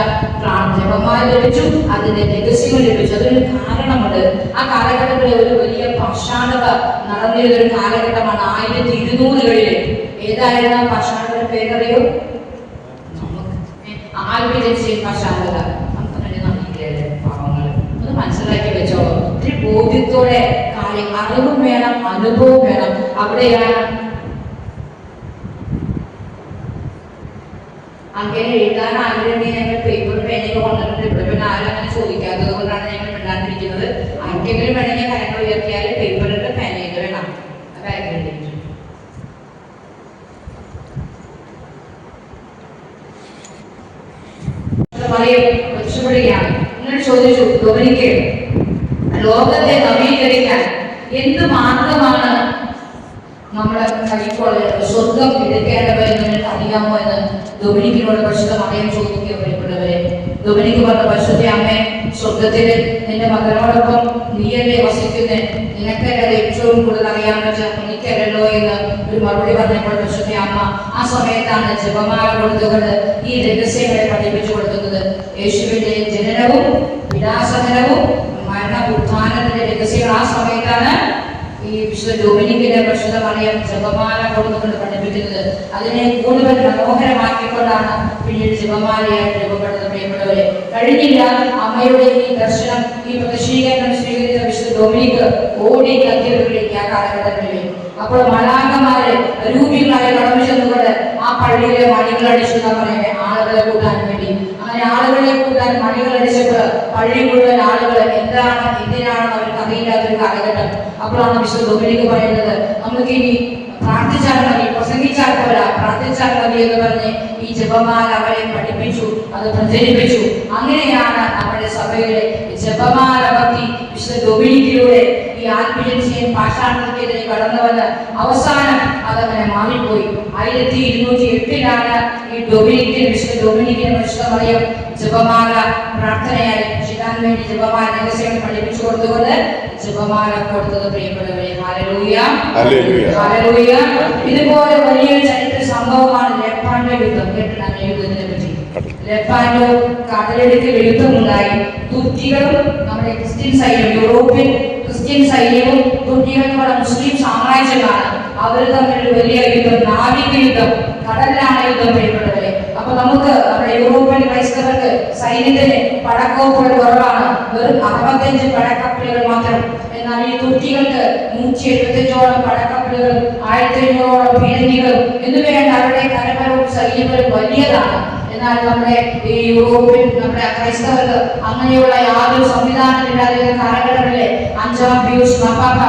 ലഭിച്ചു. അതിന്റെ രഹസ്യങ്ങൾ ലഭിച്ചു. അതിനൊരു കാരണമുണ്ട്. ആ കാലഘട്ടത്തിലെ ഒരു വലിയ പാഷാണത നടന്നിരുന്ന ഒരു കാലഘട്ടമാണ് 1200-കളിൽ. ഏതായിരുന്നു ആ പാഷാണതയുടെ പേരറിയോ? ആൽബിജൻസിയൻ പാഷാണത. പാവങ്ങൾ അത് മനസ്സിലാക്കി വെച്ചോളൂ. ഒത്തിരി ബോധ്യത്തോടെ അറിവും വേണം, അനുഭവം വേണം. അവിടെയാണ് അങ്ങനെ എഴുതാൻ ആഗ്രഹം. ഞങ്ങൾ പേപ്പർ പേനയൊക്കെ കൊണ്ടിട്ടുണ്ട്. ഇവിടെ പിന്നെ ആരും അങ്ങനെ ചോദിക്കാത്തത് കൊണ്ടാണ് ഞങ്ങൾ മിണ്ടാണ്ടിരിക്കുന്നത്. ആർക്കെങ്കിലും വേണമെങ്കിൽ കരങ്ങൾ ഉയർത്തിയാൽ പേപ്പറിന്റെ പേനയൊക്കെ വേണം. രക്ഷപ്പെടുകയാണ്. എന്നോട് ചോദിച്ചു, ഡൊമിനിക്ക് ലോകത്തെ നവീകരിക്കാൻ എന്ത് മാർഗമാണ് നമ്മുടെ കൈക്കൊള്ള സ്വർഗം എടുക്കേണ്ടത് എന്ന് നിങ്ങൾക്ക് അറിയാമോ എന്ന് ഡൊമിനിക്കിനോട് പരിശുദ്ധ മറിയം ചോദിക്കപ്പെട്ടവരെ. ഡൊമിനിക്ക് പറഞ്ഞ പരിശുദ്ധ അമ്മേ, സ്വർഗത്തില് നിന്റെ മകനോടൊപ്പം നീയല്ലേ വസിക്കുന്നേ, നിനക്കല്ലേ അത് ഏറ്റവും കൂടുതൽ അറിയാമെന്ന് വെച്ചാൽ എനിക്കല്ലോ എന്ന് ഒരു മറുപടി പറഞ്ഞപ്പോൾ പരിശുദ്ധ അമ്മ ആ സമയത്താണ് ജപമാല കൊടുത്തുകൊണ്ട് ഈ രഹസ്യങ്ങളെ പഠിപ്പിച്ചു കൊടുക്കുന്നത്. യേശുവിന്റെ ജനനവും വിലാസനവും മരണ ഉത്ഥാനത്തിന്റെ രഹസ്യങ്ങൾ ആ സമയത്താണ് ഈ വിശുദ്ധ ഡൊമിനിക്കിന്റെ പരിശുദ്ധ മറിയം ജപമാല കൊടുത്തുകൊണ്ട് പഠിപ്പിക്കുന്നത്. അതിനെ കൂടുതൽ മനോഹരമാക്കിക്കൊണ്ടാണ് പിന്നീട് ജപമാലയായിട്ട് രൂപപ്പെട്ടത്. പ്രിയപ്പെട്ടവരെ, കഴിഞ്ഞില്ല അമ്മയുടെ ഈ ദർശനം, ഈ പ്രദർശീകരണം സ്വീകരിച്ച വിശുദ്ധ ഡൊമിനിക്ക് ഓടി കത്തിയവരിലേക്ക് ആ കാലഘട്ടങ്ങളിൽ. അപ്പോൾ മലാഖമാരെ രൂപികളായി കടന്നു ചെന്നുകൊണ്ട് ആ പള്ളിയിലെ മണികളടിച്ചു എന്നാ പറയുന്നത്, ആളുകളെ കൂട്ടാൻ വേണ്ടി. അങ്ങനെ ആളുകളെ കൂട്ടാൻ മണികളടിച്ചപ്പോൾ പള്ളി മുഴുവൻ ആളുകൾ എന്തിനാണെന്ന് അവർക്ക് അറിയില്ലാത്തൊരു കാലഘട്ടം. അപ്പോഴാണ് വിശുദ്ധ ഡൊമിനിക്ക് പറയുന്നത്, നമുക്ക് ഇനി പ്രാർത്ഥിച്ചാൽ മതി, പ്രസംഗിച്ചാൽ പോരാ, പ്രാർത്ഥിച്ചാൽ മതി എന്ന് പറഞ്ഞ് ഈ ജപമാല അവരെ പഠിപ്പിച്ചു, അത് പ്രചരിപ്പിച്ചു. അങ്ങനെയാണ് നമ്മുടെ സഭയിലെ ജപമാല ഭക്തി വിശുദ്ധ ഡൊമിനിക്കിലൂടെ ഈ ആത്മജൻസിയൻ പാഷാണത്തിനെതിരെ കടന്നു വന്ന് അവസാനം അതങ്ങനെ മാറിപ്പോയി. 1208 ഈ ഡൊമിനിക്കിന് വിശുദ്ധ ഡൊമിനിക്കിന് വിശുദ്ധ മറിയം ജപമാല പ്രാർത്ഥനയായി ചിതാൻ വേണ്ടി ജപമാല രഹസ്യങ്ങൾ പഠിപ്പിച്ചു കൊടുത്തുകൊണ്ട് ജപമാല കൊടുത്തത്. പ്രിയപ്പെട്ടവരെ, ഹല്ലേലൂയ ഹല്ലേലൂയ. ഇതുപോലെ വലിയൊരു ചരിത്ര സംഭവമാണ് ലെപ്പാൻഡോ യുദ്ധം. കേട്ടിട്ടാണ് യുദ്ധത്തിനെ പറ്റി. ലെപ്പാൻഡോ കടലെടുക്കൽ യുദ്ധമുണ്ടായി. തുർക്കികളും നമ്മുടെ ക്രിസ്ത്യൻ സൈന്യം, യൂറോപ്യൻ ക്രിസ്ത്യൻ സൈന്യവും തുർക്കികളും മുസ്ലിം സാമ്രാജ്യമാണ്. അവർ തമ്മിൽ വലിയ യുദ്ധം, നാവിക യുദ്ധം, കടലിലാണ് യുദ്ധം. പ്രിയപ്പെട്ടവരെ, അപ്പൊ നമുക്ക് നമ്മുടെ യൂറോപ്യൻ ക്രൈസ്തവർക്ക് സൈന്യത്തിന് പടക്കോപ്പുകൾ കുറവാണ്, വെറും 65 പടക്കപ്പലുകൾ മാത്രം. എന്നാൽ ഈ തുർക്കികൾക്ക് 175ഓളം പടക്കപ്പലുകളും 1500ഓളം പീരങ്കികളും എന്നുവേണ്ട അവരുടെ കരബലവും സൈന്യബലവും വലിയതാണ്. എന്നാൽ നമ്മുടെ ഈ യൂറോപ്യൻ നമ്മുടെ ക്രൈസ്തവർക്ക് അങ്ങനെയുള്ള യാതൊരു സംവിധാനമില്ലാതെ കാലഘട്ടങ്ങളിലെ 5-ാം പിയൂസ് മാർപ്പാപ്പ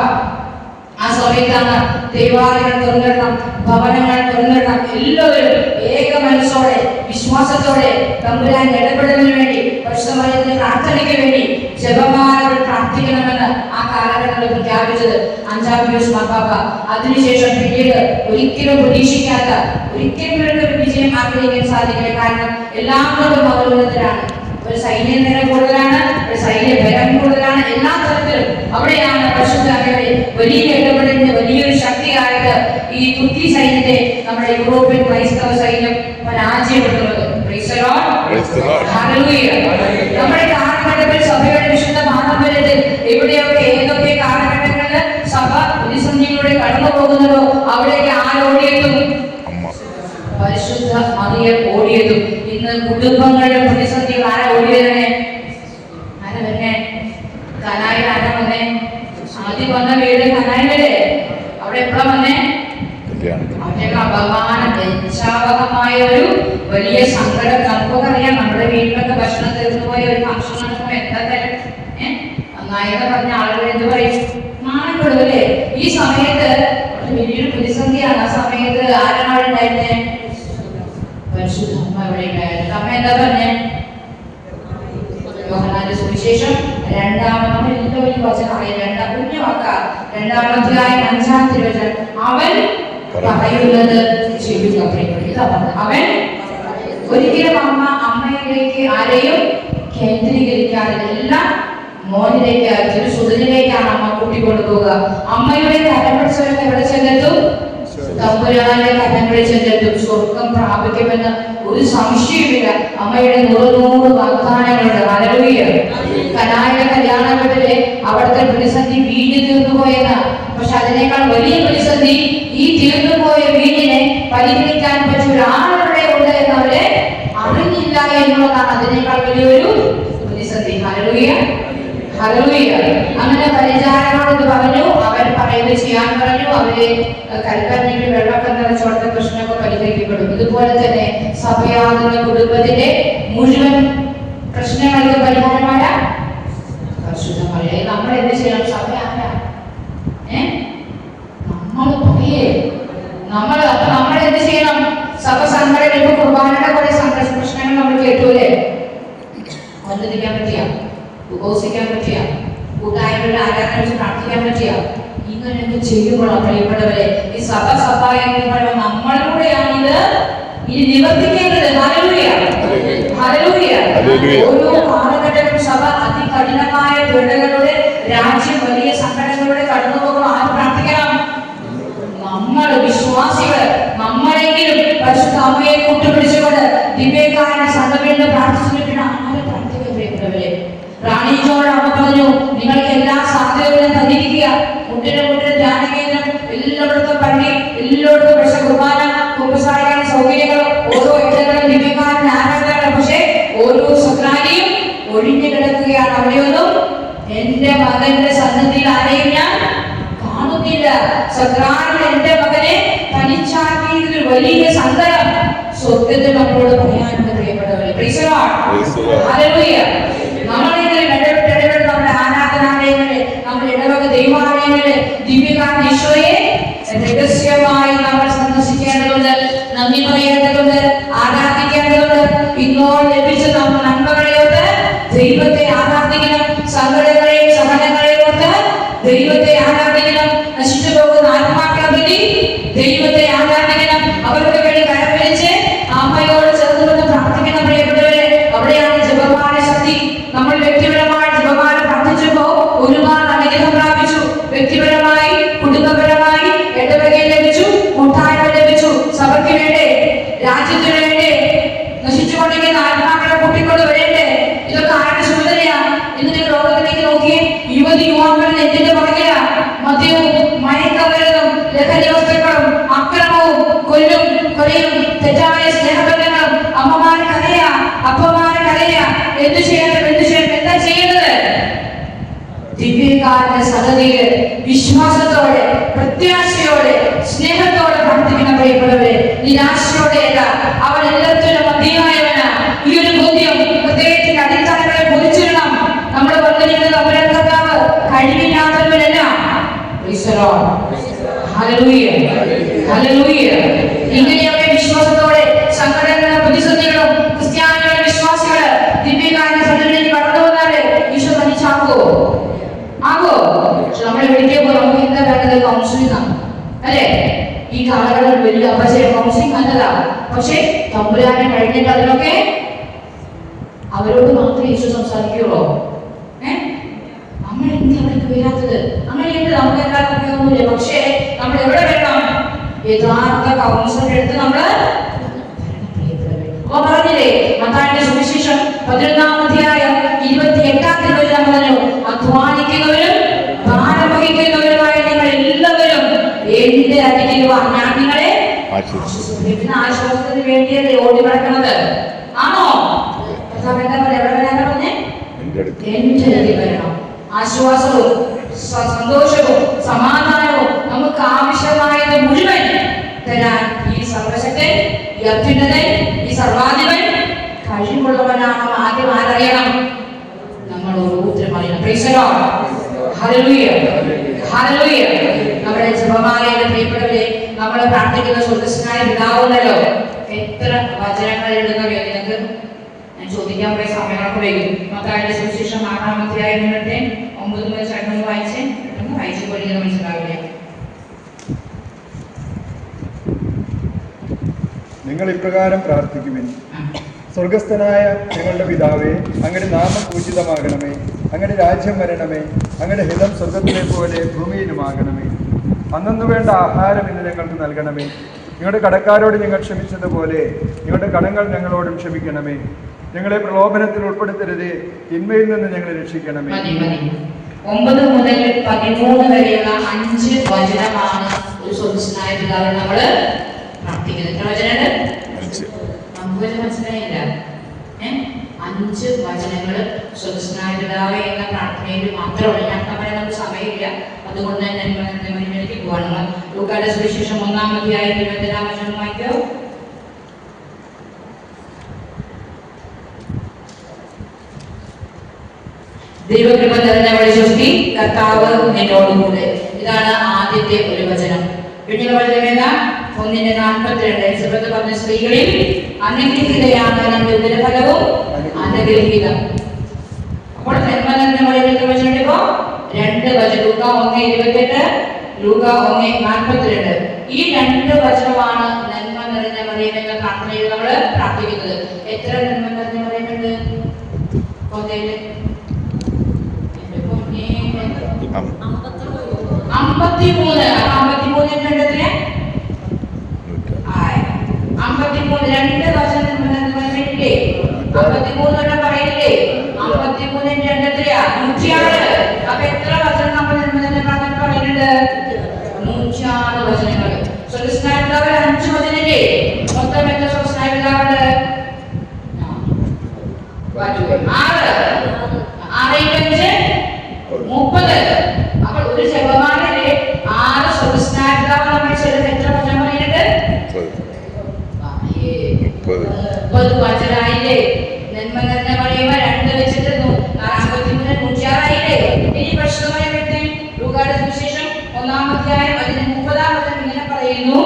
ആ സമയത്താണ് ദേവാലയങ്ങൾ തുറന്നിടണം, ഭവനങ്ങൾ തുറന്നിടണം. എല്ലാവരും ഏക മനസ്സോടെ വിശ്വാസത്തോടെ തമ്പുരാൻ ഇടപെടലിന് വേണ്ടി, പരിശുദ്ധ മറിയത്തിന്റെ പ്രാർത്ഥനയ്ക്ക് വേണ്ടി ജപമാലകൾ പ്രാർത്ഥിക്കണമെന്ന് ആ കാലഘട്ടത്തിൽ പ്രഖ്യാപിച്ചത് 5-ാം പിയൂസ് മാർപ്പാപ്പ. അതിനുശേഷം പിന്നീട് ഒരിക്കലും പ്രതീക്ഷിക്കാത്ത, ഒരിക്കലും ഒരു വിജയം ആഗ്രഹിക്കാൻ സാധിക്കില്ല. കാരണം എല്ലാവരും അവലോകനത്തിലാണ്. ഒരു സൈന്യ നില കൂടുതലാണ്, ഒരു സൈന്യ ബലം കൂടുതലാണ്, എല്ലാ തരത്തിലും. അവിടെയാണ് പരിശുദ്ധയുടെ വലിയ ഇടപെടലിന്റെ വലിയൊരു ശക്തിയായിട്ട് ഈ തുർക്കി സൈന്യത്തെ നമ്മുടെ യൂറോപ്യൻ ക്രൈസ്തവ സൈന്യം പരാജയപ്പെടുന്നത്. നമ്മുടെ കാലഘട്ടത്തിൽ സഭയുടെ വിശുദ്ധ പാരമ്പര്യത്തിൽ എവിടെയൊക്കെ ഏതൊക്കെ കാലഘട്ടങ്ങളിൽ സഭ പ്രതിസന്ധിയിലൂടെ കടന്നു പോകുന്നതോ അവിടേക്ക് ആരോടിയെത്തും? പരിശുദ്ധ മറിയം ഓടിയതും. ഇന്ന് കുടുംബങ്ങളുടെ പ്രതിസന്ധികൾ ആരാ ഓടിയതന്നെ? ആരാ വന്നെ? കനായിൽ ആരാ വന്നേ? ആദ്യം വന്ന വീട് കനായിലല്ലേ? അവിടെ എപ്പോഴാ വന്നേ? അവരുടെ അപമാനം, ലജ്ജാവഹമായ ഒരു വലിയ സങ്കടം. നമുക്കൊക്കെ അറിയാം, നമ്മുടെ വീട്ടിലൊക്കെ ഭക്ഷണം തീർന്നു പോയ ഒരു ഫംഗ്ഷൻ നടക്കുമ്പോ എന്താ തരം നന്നായെന്ന് പറഞ്ഞ ആളുകൾ എന്ത് പറയും? നാണപ്പെടുമല്ലേ? ഈ സമയത്ത് വലിയൊരു പ്രതിസന്ധിയാണ്. ആ സമയത്ത് ആരാണ് അവിടെ ഉണ്ടായിരുന്നേ? പരിശുദ്ധ അമ്മ അവിടെ ഉണ്ടായിരുന്നു. അമ്മ എന്താ പറഞ്ഞേ? യോഹന്നാന്റെ സുവിശേഷം 2-ാമത്തെ വലിയ വചനം അറിയാം, കുഞ്ഞു വാക്ക 2-ാം അധ്യായം 5-ാം തിരുവചനം, അവൻ പറയുന്നത് ചെയ്യുക. ഇതാ പറഞ്ഞത്, അവൻ ഒരിക്കലും അമ്മയിലേക്ക് ആരെയും കേന്ദ്രീകരിക്കാറില്ല. എല്ലാം മോനിലേക്ക്, സുതനിലേക്കാണ് അമ്മ കൂട്ടിക്കൊണ്ടുപോവുക. അമ്മയുടെ കരം പിടിച്ചവരൊക്കെ എവിടെ ചെന്നെത്തും? തമ്പുരാന്റെ കരങ്ങളിൽ ചെന്നെത്തും. സ്വർഗം പ്രാപിക്കുമെന്ന് ഒരു സംശയമില്ല. അമ്മയുടെ 100 വാഗ്ദാനങ്ങളുണ്ട്. ഹല്ലേലൂയ. കനായിലെ കല്യാണ വീട്ടിലെ അവിടുത്തെ പ്രതിസന്ധി വീഞ്ഞ് തീർന്നു പോയെന്ന്. പക്ഷെ അതിനേക്കാൾ വലിയ പ്രതിസന്ധി ഈ തീർന്നുപോയ വീഞ്ഞിനെ പരിഹരിക്കാൻ പറ്റിയ ഒരാളുടെ ഉണ്ട് എന്ന് അവരെ അറിഞ്ഞില്ല എന്നുള്ളതാണ് അതിനേക്കാൾ വലിയൊരു പ്രതിസന്ധി. Hallelujah, hallelujah. അങ്ങനെ പരിചാരകരോട് പറഞ്ഞു, അവർ പറയുന്നത് ചെയ്യാൻ പറഞ്ഞു. അവരെ കൽപ്പനയിൽ വെള്ളമൊക്കെ നിറച്ചോടത്തെ പ്രശ്നമൊക്കെ പരിഹരിക്കപ്പെടും. ഇതുപോലെ തന്നെ സഭയാകുന്ന കുടുംബത്തിന്റെ മുഴുവൻ പ്രശ്നങ്ങൾക്ക് പരിഹാരമായ പരിശുദ്ധമായ നമ്മൾ എന്ത് ചെയ്യണം? സഭയായ നമ്മൾ എന്ത് ചെയ്യണം? സഭ സംഘടന ഇപ്പൊ കുർബാനയുടെ കുറെ സംഘർഷ പ്രശ്നങ്ങൾ നമ്മൾ കേട്ടൂലേ? ഒന്നിരിക്കാൻ പറ്റിയ, ഉപവസിക്കാൻ പറ്റിയ, കൂട്ടായ്മയുടെ ആരാധന വെച്ച് പ്രാർത്ഥിക്കാൻ പറ്റിയ, ഇങ്ങനെയൊക്കെ ചെയ്യുമ്പോൾ പ്രിയപ്പെട്ടവരെ, ഈ സഭ എന്ന് പറയുമ്പോൾ നമ്മളിലൂടെയാണ് ഇത് നിവർത്തിക്കേണ്ടത്. Hallelujah, hallelujah. ഓരോ കാലഘട്ടത്തിലും സഭ അതികഠിനമായ ദുരിതങ്ങളുടെ, രാജ്യം വലിയ സങ്കടങ്ങളുടെ കടന്നു പോകുമ്പോൾ ആര് പ്രാർത്ഥിക്കണം? നമ്മൾ വിശ്വാസികൾ. നമ്മളെങ്കിലും പരിശുദ്ധ അമ്മയെ കൂട്ടുപിടിച്ചുകൊണ്ട് ദിവ്യകാരണ സംഘടന പ്രാർത്ഥിച്ചിട്ടാണ് ആരെ പ്രാർത്ഥിക്കാൻ പ്രിയപ്പെട്ടവരെ. റാണിജോട് അമ്മ പറഞ്ഞു, നിങ്ങൾക്ക് എല്ലാ സാധ്യതകളും തന്നിരിക്കുക. മുട്ടിന് ധ്യാനകേന്ദ്രം, എല്ലായിടത്തും പള്ളി, എല്ലായിടത്തും പക്ഷെ കുർബാന, കുമ്പസാരിക്കാൻ സൗകര്യങ്ങളും, ഓരോ ഇടങ്ങളും ദിവ്യകാരണ ആരാധനകളും. പക്ഷെ ഓരോ സക്രാരിയും ഒഴിഞ്ഞു കിടക്കുകയാണ്. അവിടെയൊന്നും എന്റെ മകന്റെ സന്നദ്ധിയിൽ ആരെയും ഞാൻ കാണുന്നില്ല. സക്രാരിൽ എന്റെ മകനെ തനിച്ചാക്കിയതിൽ വലിയ സങ്കടം സ്വർഗത്തിൽ നമ്മളോട് പറയാനുണ്ട് പ്രിയപ്പെട്ടവരെ. പ്രൈസ് ദി ലോർഡ്, ഹല്ലേലൂയ. നമ്മളെങ്കിലും ഇടപെട്ട് നമ്മുടെ ആരാധനാലയങ്ങളിൽ, നമ്മുടെ ഇടവക ദൈവാലയങ്ങളിൽ ദിവ്യകാരണ ഈശോയെ രഹസ്യമായി നമ്മൾ സന്ദർശിക്കേണ്ടതുണ്ട്, നന്ദി പറയേണ്ടതുണ്ട്, ആരാധിക്കേണ്ടതുണ്ട്. ഇന്നോട് ലഭിച്ച നന്മകളെ ഓർത്ത് ദൈവത്തെ ആരാധിക്കണം. സങ്കടങ്ങളെയും സഹനങ്ങളെയും ഓർത്ത് ദൈവത്തെ ആരാധിക്കണം. നശിച്ചു പോകുന്ന ആത്മാക്കളെ പറ്റി ദൈവത്തെ ആരാധിക്കണം. അവർക്ക് വേണ്ടി കരപിടിച്ച് അമ്മയോട് ചേർന്ന് പ്രാർത്ഥിക്കണം പ്രിയപ്പെട്ടവരെ. അവിടെയാണ് ജപമാല ശക്തി. നമ്മൾ വ്യക്തിപരമായി ജപമാല പ്രാർത്ഥിച്ചപ്പോ ഒരുപാട് അനുഗ്രഹം പ്രാപിച്ചു. വ്യക്തിപരമായി, കുടുംബപരമായി ഇടവകയിൽ ലഭിച്ചു, കൂട്ടായ്മ ലഭിച്ചു. സഭയ്ക്ക് വേണ്ടേ, രാജ്യത്തിന് വേണ്ടേ, നശിച്ചുകൊണ്ടിരിക്കുന്ന ആത്മാക്കളെ കൂട്ടിക്കൊണ്ട് വരേണ്ടേ? ഇതൊക്കെ ആരുടെ ചുമതലയാണ്? ഇന്ന് നിങ്ങൾ ലോകത്തിലേക്ക് നോക്കിയേ, യുവാക്കൾ നെറ്റിന്റെ പുറകില മദ്യവും മയക്കമരുന്നും ലഹരി വസ്തുക്കളും അക്രമവും കൊലയും തെറ്റായ സ്നേഹബന്ധങ്ങളും. അമ്മമാരെ കരയാ, അപ്പമാരെ കരയാ. എന്ത് ചെയ്യണം? എന്താ ചെയ്യുന്നത്? ദിവ്യകാരണ സഹതിയില് വിശ്വാസത്തോടെ, പ്രത്യാശയോടെ, സ്നേഹത്തോടെ പ്രാർത്ഥിക്കണം പ്രിയപ്പെട്ടവരെ. നിരാശയോടെയല്ല. അവൻ എല്ലാത്തിനും മതിയായവനാ. ഈ ഒരു ബോധ്യം പ്രത്യേകിച്ച് അടിത്തറകളെ പൊരിച്ചിടണം. നമ്മൾ പറഞ്ഞിരിക്കുന്നത് അവരുടെ കർത്താവ് കഴിവില്ലാത്തവരല്ല. പ്രൈസ് ദി ലോർഡ്, ഹല്ലേലൂയ, ഹല്ലേലൂയ. ഇങ്ങനെയൊക്കെ വിശ്വാസത്തോടെ സങ്കടങ്ങളും പ്രതിസന്ധികളും ക്രിസ്ത്യാനികളുടെ വിശ്വാസികള് ദിവ്യകാരണ സഹതിയിൽ കടന്നു വന്നാല് ഈശോ തനിച്ചാക്കോ? ആകോ? നമ്മൾ വിളിക്കുമ്പോൾ നമുക്ക് എന്താ വേണ്ടത്? കൗൺസിലിംഗ് ആണ്, അല്ലെ? ഈ കാലഘട്ടത്തിൽ വലിയ അപചയം. കൗൺസിലിംഗ് നല്ലതാ, പക്ഷെ തമ്പുരാനെ കഴിഞ്ഞിട്ട് അതിനൊക്കെ അവരോട് മാത്രമേ ഈശോ സംസാരിക്കുള്ളൂ. നമ്മൾ എന്ത് അവർക്ക് വരാത്തത്? അങ്ങനെയുണ്ട്, നമുക്ക് എല്ലാവർക്കും ഉപയോഗമൊന്നുമില്ല. പക്ഷേ നമ്മൾ എവിടെ വരണം? യഥാർത്ഥ കൗൺസിലർ എടുത്ത് നമ്മള് അപ്പൊ പറഞ്ഞില്ലേ, മത്തായിയുടെ സുവിശേഷം 11-ാം അധ്യായം 28-ാം തിരുവചനം പറഞ്ഞു, അധ്വാനിക്കുന്നവരും ഭാരം വഹിക്കുന്നവരുമായ നിങ്ങൾ എല്ലാവരും എന്റെ അരികിൽ വാ, ഞാൻ നിങ്ങളെ ആശ്വാസത്തിന് വേണ്ടിയല്ലേ ഓടി നടക്കുന്നത്? ആണോ? എവിടെ വരാനാ പറഞ്ഞേ? എന്റെ അരികിൽ വരണം. ആശ്വാസവും സന്തോഷവും സമാധാനവും നമുക്ക് ആവശ്യമായത് മുഴുവൻ തരാൻ ഈ സർവശക്തൻ, ഈ അത്യുന്നതൻ, ഈ സർവാധിപൻ കഴിവുള്ളവനാണ്. ആദ്യം ആരറിയണം? നമ്മൾ ഓരോരുത്തരും അറിയണം. പ്രൈസ് ദി ലോർഡ്, ഹല്ലേലൂയ, ഹല്ലേലൂയ. നമ്മുടെ ജപമാലയിലെ പ്രിയപ്പെട്ടവരെ, നമ്മൾ പ്രാർത്ഥിക്കുന്ന സ്വർഗ്ഗസ്ഥനായ പിതാവുണ്ടല്ലോ. എത്ര വചനങ്ങൾ എഴുതുന്നവയോ നിങ്ങൾക്ക് ഞാൻ ചോദിക്കാൻ പോയ സമയങ്ങളൊക്കെ വരും. മത്തായിയുടെ സുവിശേഷം 6-ാം അധ്യായം 9 മുതൽ 2 വായിച്ച് പോലും മനസ്സിലാവില്ല. നിങ്ങൾ ഇപ്രകാരം പ്രാർത്ഥിക്കുവിൻ: സ്വർഗസ്ഥനായ ഞങ്ങളുടെ പിതാവേ, അങ്ങയുടെ നാമം പൂജിതമാകണമേ. അങ്ങയുടെ രാജ്യം വരണമേ. അങ്ങയുടെ ഹിതം സ്വർഗത്തിലെ പോലെ ഭൂമിയിലുമാകണമേ. അന്നു വേണ്ട ആഹാരം ഇന്ന് ഞങ്ങൾക്ക് നൽകണമേ. ഞങ്ങളുടെ കടക്കാരോട് ഞങ്ങൾ ക്ഷമിച്ചതുപോലെ ഞങ്ങളുടെ കടങ്ങൾ ഞങ്ങളോടും ക്ഷമിക്കണമേ. ഞങ്ങളെ പ്രലോഭനത്തിൽ ഉൾപ്പെടുത്തരുതേ, തിന്മയിൽ നിന്ന് ഞങ്ങളെ രക്ഷിക്കണമേ. 9 മുതൽ 13 വരെയുള്ള 5 വചനമാണ് ഒരു സ്വർഗ്ഗസ്ഥനായ പിതാവിനെ നമ്മൾ പ്രാർത്ഥിക്കുന്നത്. എത്ര വചനമുണ്ട്? നമുക്ക് മനസ്സിലായില്ല. 5 വചനങ്ങൾ സ്വർഗ്ഗസ്ഥനായ പിതാവേ എന്ന പ്രാർത്ഥനയിൽ മാത്രമല്ല. ഞാൻ പറയാൻ നമുക്ക് സമയമില്ല, അതുകൊണ്ട് തന്നെ മുന്നിലേക്ക് പോവാണ്. ലൂക്കായുടെ സുവിശേഷം 1-ാം അധ്യായം 22-ാം വചനം വായിക്കോ. ദൈവകൃപ നിറഞ്ഞവളെ സ്വസ്തി, കർത്താവ് നിന്നോടുകൂടെ. ഇതാണ് ആദ്യത്തെ ഒരു വചനം. പിന്നീട് വചനമേതാ? 1:42. എലിസബത്ത് പറഞ്ഞ സ്ത്രീകളിൽ അനുഗ്രഹീതയാണ് നിന്റെ ഉദരഫലവും അനുഗ്രഹീതം. അപ്പോൾ നന്മ നിറഞ്ഞ മറിയത്തെ വചനം ഇപ്പോ 2 വചനം. ലൂക്ക 1:28, ലൂക്ക 1:42. ഈ 2 വചനമാണ് നന്മ നിറഞ്ഞ മറിയം എന്ന പ്രാർത്ഥനയിൽ നമ്മൾ പ്രാർത്ഥിക്കുന്നത്. എത്ര നന്മ നിറഞ്ഞ മറിയമുണ്ട്? 53. 2 വർഷം പറയില്ലേ? 53 പറയില്ലേ? 53 എത്രയാ? 106. അപ്പൊ എത്ര വചനം നമ്മൾ പറയുന്നുണ്ട്? 106 വചനങ്ങൾ. സ്വർഗ്ഗസ്ഥനായ പിതാവ് 5 വചനല്ലേ? മൊത്തം എത്ര സ്വർഗ്ഗസ്ഥനായ പിതാവുണ്ട്? 6 അപ്പോൾ ഒരു ജപമാലയിലെ 6 സ്വർഗ്ഗസ്ഥനായ പിതാവ് നമ്മൾ ചേർന്ന് എത്ര വചനം പറയുന്നുണ്ട്? 30 വചനമായില്ലേ? നന്മ നിറഞ്ഞ മറിയമ്മ 2 വെച്ചിട്ട് 53 106 ഇനി പ്രശ്നമായ വ്യക്തി ലൂക്കായുടെ സുവിശേഷം 1-ാം അധ്യായം 30-ാം വചനം ഇങ്ങനെ പറയുന്നു: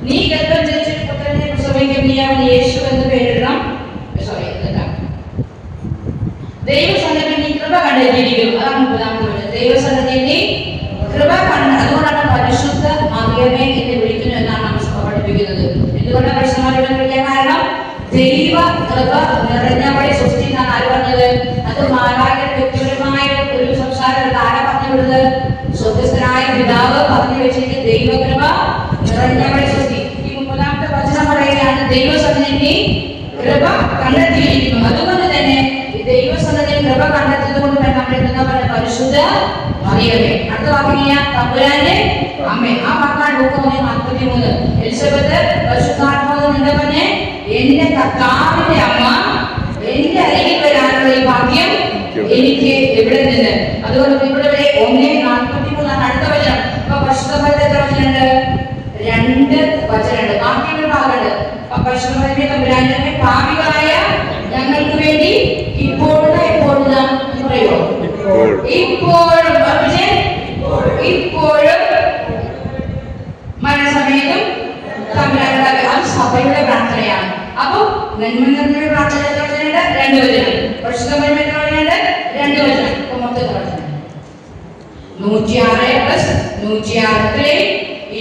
നീ ഗർഭം ധരിച്ചിട്ട് പുത്രനെ പ്രസവിക്കും, നീ അവന് യേശു എന്ന് പേരിടണം. ദൈവസന്നിധിയിൽ നീ കൃപ കണ്ടെത്തിയിരിക്കും. അതാണ് 30-ാമത്തെ വചനം. ദൈവസന്നിധിയിൽ നീ കൃപ കണ്ട. അതുകൊണ്ടാണ് പരിശുദ്ധ മറിയമേ എന്ന് വിളിക്കുന്നു എന്നാണ് നമ്മൾ സഭ പഠിപ്പിക്കുന്നത്. എന്തുകൊണ്ടാണ് പരിശുദ്ധ മറിയം വിളിക്കാൻ കാരണം? ദൈവ കൃപ നിറഞ്ഞവളെ സ്വസ്തി എന്നാണ് ആര് പറഞ്ഞത്? അത് മാലാഖയുടെ വ്യക്തിപരമായ ഒരു സംസാരം ആരാ പറഞ്ഞു വിടുന്നത്? സ്വർഗ്ഗസ്ഥനായ പിതാവ് പറഞ്ഞു വെച്ചിരിക്കുന്ന ദൈവകൃപ നിറഞ്ഞവളെ സ്വസ്തി. ഈ 30-ാമത്തെ വചനം പറയുകയാണ് ദൈവസന്നിധിയിൽ കൃപ കണ്ടെത്തിയിരിക്കുന്നു. അതുകൊണ്ട് തന്നെ ദൈവസന്നിധിയിൽ കൃപ കണ്ടെത്തിയത് കൊണ്ട് തന്നെ നമ്മൾ എന്താ പറയുക? പരിശുദ്ധ മറിയമേ. അടുത്ത വാക്കിയ തമ്പുരാന്റെ അമ്മേ. ആ വാക്കാണ് ലൂക്ക 1:43. എലിസബത്ത് പരിശുദ്ധാത്മാവ് നിന്റെ പറഞ്ഞേ, എന്റെ കർത്താവിന്റെ അമ്മ എന്റെ അരികിൽ വരാനുള്ള ഈ ഭാഗ്യം എനിക്ക് എവിടെ നിന്ന്? അതുകൊണ്ട് ഇവിടെ 1:43 അടുത്ത വചനം. അപ്പൊ പരിശുദ്ധ എത്ര വചനമുണ്ട്? 2 വചനമുണ്ട്. ബാക്കിയുള്ള ഭാഗമുണ്ട്. അപ്പൊ പരിശുദ്ധ മറിയമേ തമ്പുരാന്റെ പാപികളായ ഞങ്ങൾക്ക് വേണ്ടി ഇപ്പോഴും എപ്പോഴും പറയോ? ഇപ്പോഴും മരണസമയത്തും തമ്പുരാനുടെ. അത് സഭയുടെ പ്രാർത്ഥനയാണ്. അപ്പൊ നന്മ നിറഞ്ഞ പ്രാർത്ഥന എത്ര വചനമുണ്ട്? 2 വചനം. പരിശുദ്ധ മറിയം എത്ര വചനമുണ്ട്? 2 വചനം. അപ്പൊ മൊത്തം എത്ര വചനം? 106 + 106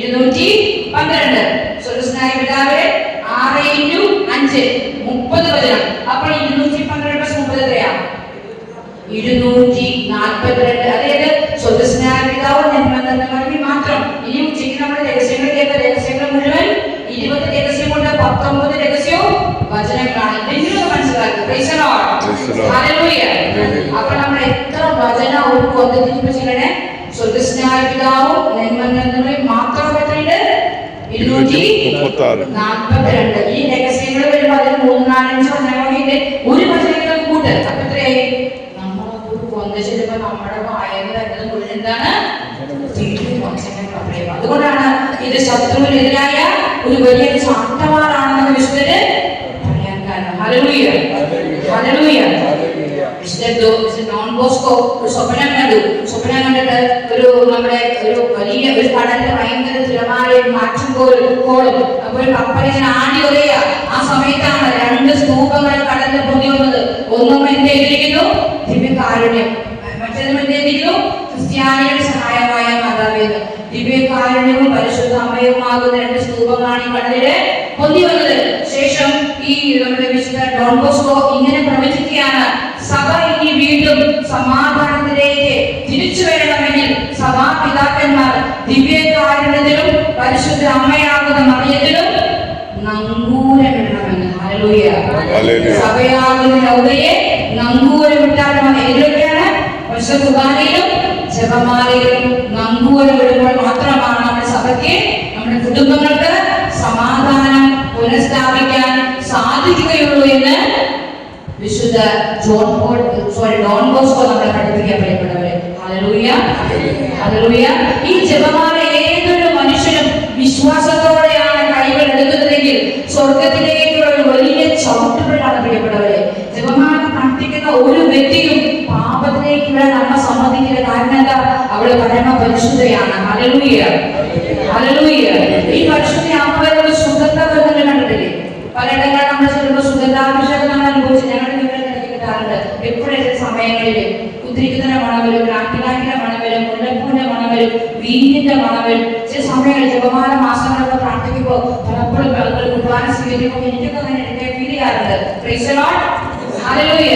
212. സ്വർഗ്ഗസ്ഥനായ പിതാവേ 6 × 5 30 വചനം. അപ്പോൾ 212 + 30 എത്രയാ? 242. അതായത് സ്വർഗ്ഗസ്ഥനായ പിതാവ് നന്മ നിറഞ്ഞ മറിയം മാത്രം. ഇനി ഉച്ചയ്ക്ക് നമ്മൾ രഹസ്യങ്ങൾ കേട്ട രഹസ്യങ്ങൾ മുഴുവൻ 20 രഹസ്യം കൊണ്ട് 19 രഹസ്യവും വചനങ്ങളാണ്. നിങ്ങൾ മനസ്സിലാക്കുക. Price the Lord. ഹല്ലേലൂയ. അപ്പോൾ നമ്മൾ എത്ര വചനം ഒരു കൊല്ലത്തിന് ചെയ്യണേ? സ്വർഗ്ഗസ്ഥനായ പിതാവും നന്മ നിറഞ്ഞ മറിയം മാത്രം എത്രയുണ്ട്? 242. ഈ രഹസ്യങ്ങൾ വരുമ്പോൾ അതിന് 3, 4, 5 വചനങ്ങളുണ്ട്. ഒരു വചനങ്ങൾ കൂട്ട്. അപ്പൊ എത്രയായി? നമ്മളൊരു കൊന്ത ചെല്ലുമ്പോ നമ്മുടെ വായന തന്നെ മുഴുവൻ എന്താണ്? അതുകൊണ്ടാണ് ഇത് ശത്രുവിനെതിരായ ഒരു വലിയ ചാട്ടവാറാണെന്ന് വിശുദ്ധര് പറയാൻ കാരണം. Hallelujah, hallelujah. ഡോൺ ബോസ്കോ ഒരു സ്വപ്നം കണ്ടു. സ്വപ്നം കണ്ടിട്ട് നമ്മുടെ ഒരു വലിയ ഒരു കടലിന്റെ ഭയങ്കര തിരമാലയും മാറ്റും കോളും. അപ്പോൾ കപ്പലിങ്ങനെ ആടി ഒരേയ. ആ സമയത്താണ് 2 സ്തൂപങ്ങൾ കടലിൽ പൊന്തി വന്നത്. ഒന്നും എന്തെയ്തിരിക്കുന്നു? ദിവ്യകാരുണ്യം. മറ്റേതും എന്തെയ്തിരിക്കുന്നു? ക്രിസ്ത്യാനിയുടെ സഹായമായ മാതാവേന്ന്. ദിവ്യകാരുണ്യവും പരിശുദ്ധ അമ്മ അവയവമാകുന്ന 2 സ്തൂപങ്ങളാണ് ഈ കടലില് പൊന്തി വന്നത്. ശേഷം ഈ നമ്മുടെ വിശുദ്ധ ഡോൺ ബോസ്കോ ഇങ്ങനെ പ്രവചിക്കുകയാണ്, സഭ ഇനി വീണ്ടും സമാധാനത്തിലേക്ക് തിരിച്ചു വരണമെങ്കിൽ സഭാപിതാക്കന്മാർ ദിവ്യകാരുണ്യത്തിലും പരിശുദ്ധ അമ്മയാകുന്ന മറിയത്തിലും നങ്കൂരമിടണമെന്ന്. ഹല്ലേലൂയ. സഭയാകുന്ന നൗകയെ നങ്കൂരമിട്ടാൽ ഇതിലൊക്കെയാണ് പരിശുദ്ധ കുർബാനയിലും ജപമാലയിലും നങ്കൂരമിടുമ്പോൾ മാത്രമാണ് നമ്മുടെ സഭയ്ക്ക്, നമ്മുടെ കുടുംബങ്ങൾക്ക് സമാധാനം പുനഃസ്ഥാപിക്കാൻ സാധിക്കുകയുള്ളൂ എന്ന് വിശുദ്ധ ഡോൺ ബോസ്കോ നമ്മളെ പഠിപ്പിക്കപ്പെടുന്നവരെ. Hallelujah, hallelujah. ഈ ജപമാല ഏതൊരു മനുഷ്യനും വിശ്വാസത്തോടെയാണ് കൈകൾ എടുക്കുന്നതെങ്കിൽ സ്വർഗത്തിലേക്കുള്ള ഒരു വലിയ ചവിട്ടുകളാണ് പ്രിയപ്പെട്ടവരെ. ജപമാല പ്രാർത്ഥിക്കുന്ന ഒരു വ്യക്തിയും പാപത്തിലേക്ക് വരാൻ അമ്മ സമ്മതിക്കില്ല. കാരണം എന്താ? അവള് പരമ പരിശുദ്ധയാണ്. Hallelujah, hallelujah. ഈ പരിശുദ്ധ അമ്മയുടെ ശുദ്ധത ബന്ധങ്ങൾ കണ്ടിട്ടില്ലേ? പലയിടങ്ങളിൽ നമ്മൾ ചെല്ലുമ്പോൾ ശുദ്ധതാഭിഷേകം നമ്മൾ അനുഭവിച്ച് ഞങ്ങളുടെ വീടുകളിൽ കിട്ടാറുണ്ട്. എപ്പോഴത്തെ സമയങ്ങളിൽ കുത്തിരിക്കുന്ന മണം വരും, ഗ്രാക്കിലാക്കിന്റെ മണം വരും, മുല്ലപ്പൂവിന്റെ മണം വരും, വീഞ്ഞിന്റെ മണം വരും. ചില സമയങ്ങളിൽ ജപമാല മാസങ്ങളൊക്കെ പ്രാർത്ഥിക്കുമ്പോൾ പലപ്പോഴും ആളുകൾ കുർബാന സ്വീകരിക്കുമ്പോൾ എനിക്കൊക്കെ അങ്ങനെ എനിക്ക് ഫീൽ ചെയ്യാറുണ്ട്. Price the Lord, hallelujah.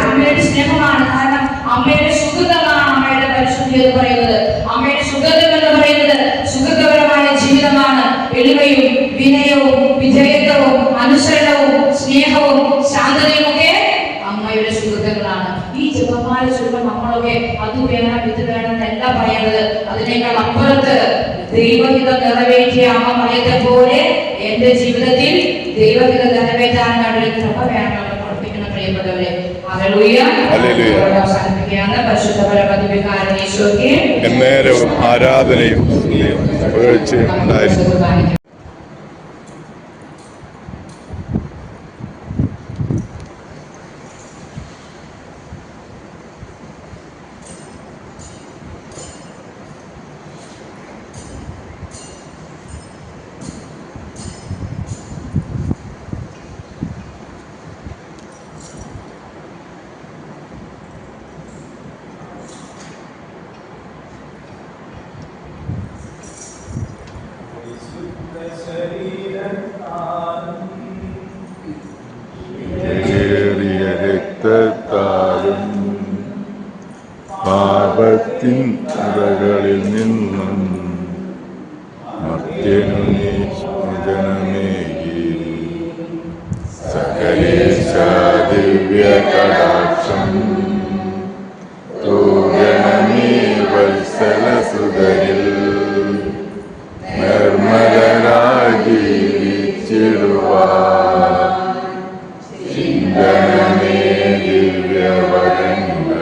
അമ്മയുടെ സ്നേഹമാണ്. കാരണം അമ്മയുടെ സുഗന്ധമാണ് അമ്മയുടെ പരിശുദ്ധി എന്ന് പറയുന്നത്. അമ്മയുടെ സുഗന്ധം എന്ന് പറയുന്നത് സുഖകരമായ ജീവിതമാണ്. എളിമയും വിനയവും വിധേയത്വവും അനുസരണവും സ്നേഹവും ശാന്തതയും ഒക്കെ അമ്മയുടെ സുഹൃത്തുക്കളാണ്. ഈ ജപമാല ചൊല്ലുമ്പോൾ നമ്മളൊക്കെ അത് വേണം ഇത് വേണം എന്നല്ല പറയുന്നത്. അതിനേക്കാൾ അപ്പുറത്ത് ദൈവഹിതം നിറവേറ്റിയ അമ്മ മറിയത്തെ പോലെ എന്റെ ജീവിതത്തിൽ ദൈവഹിതം നിറവേറ്റാൻ ഒരു കൃപ വേണം പഠിപ്പിക്കണം പ്രിയപ്പെട്ടവരെ. ഹല്ലേലൂയ, അവസാനിപ്പിക്കുകയാണ്. പരിശുദ്ധ പരമദിവ്യകാരുണ്യ ഈശോയ്ക്ക് എന്നേരവും ആരാധനയും പുകഴ്ചയും ഉണ്ടായിരിക്കും. രക്തത്താലും പാപത്തിൻ അറകളിൽ നിന്നും മർത്യനു നീ മോചനമേകി. സകലേശ ദിവ്യ കടാക്ഷം തൂകണമേ വത്സല സുതരിൽ നിർമ്മലരായി ജീവിച്ചിടുവാൻ ചിന്തനമേ ദിവ്യവരങ്ങൾ.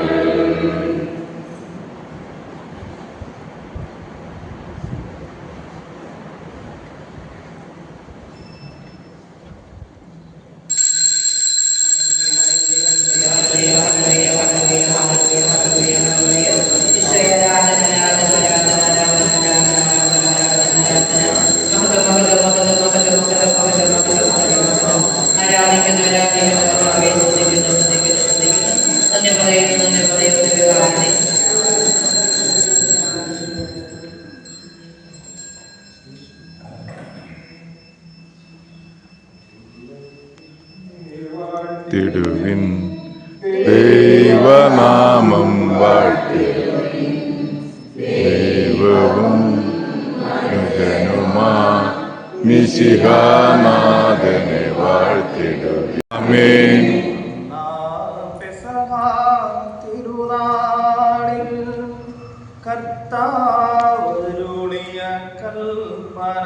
തിടുവിൻ ദൈവനാമം വാഴ്ത്തി ദൈവവും ജനുമാ മിശിഹാനാഥനെ വാഴ്ത്തിടുവിൻ. ആമേൻ. തിരുനാളിൽ കർത്താവരുളിയ കൽപ്പന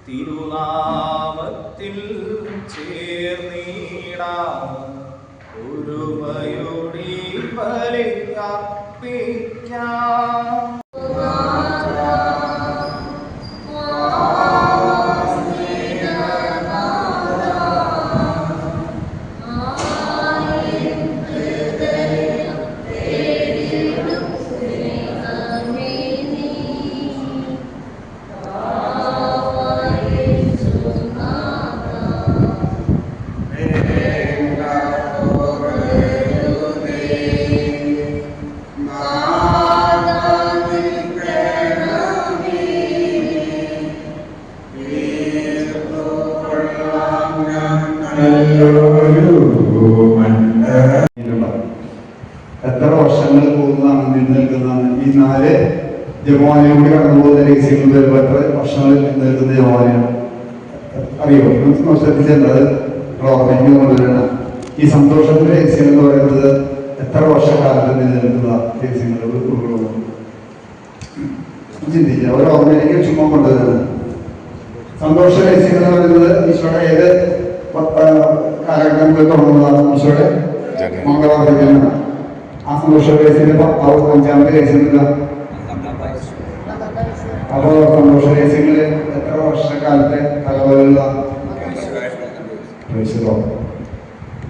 തിരുനാമത്തിൽ ചേർന്നിടാം ഒരുമയോടി ബലിയർപ്പിക്കാം. Nada ജപമാലയിലൂടെ കടന്നു പോകുന്ന രഹസ്യങ്ങൾ വരുമ്പോൾ എത്ര വർഷങ്ങളിൽ നിൽക്കുന്ന ജപമാലയാണ് അറിയോ? നമുക്ക് ശ്രദ്ധിച്ചത് ഓർമ്മയ്ക്ക് കൊണ്ടുവരണം. ഈ സന്തോഷത്തിന്റെ രഹസ്യം എന്ന് പറയുന്നത് എത്ര വർഷക്കാലത്ത് നിലനിൽക്കുന്ന രഹസ്യങ്ങൾ ഉൾക്കൊള്ളുന്നു ചിന്തിക്കുക. ഒരു ഓർമ്മയിലേക്ക് ചുമ്മാ കൊണ്ടുവരുന്നത് സന്തോഷ രഹസ്യം എന്ന് പറയുന്നത് ഈശോയുടെ ഏത് കാലഘട്ടത്തിൽ തുടങ്ങുന്നതാണ്? ഈശോയുടെ മംഗളവാർദ്ധക്യമാണ്. ആ സന്തോഷ രഹസ്യത്തിന്റെ 5ാമത്തെ രഹസ്യം എന്താ? അപ്പോൾ സന്തോഷ രഹസ്യങ്ങള് എത്ര വർഷക്കാലത്തെ കലവകളുള്ള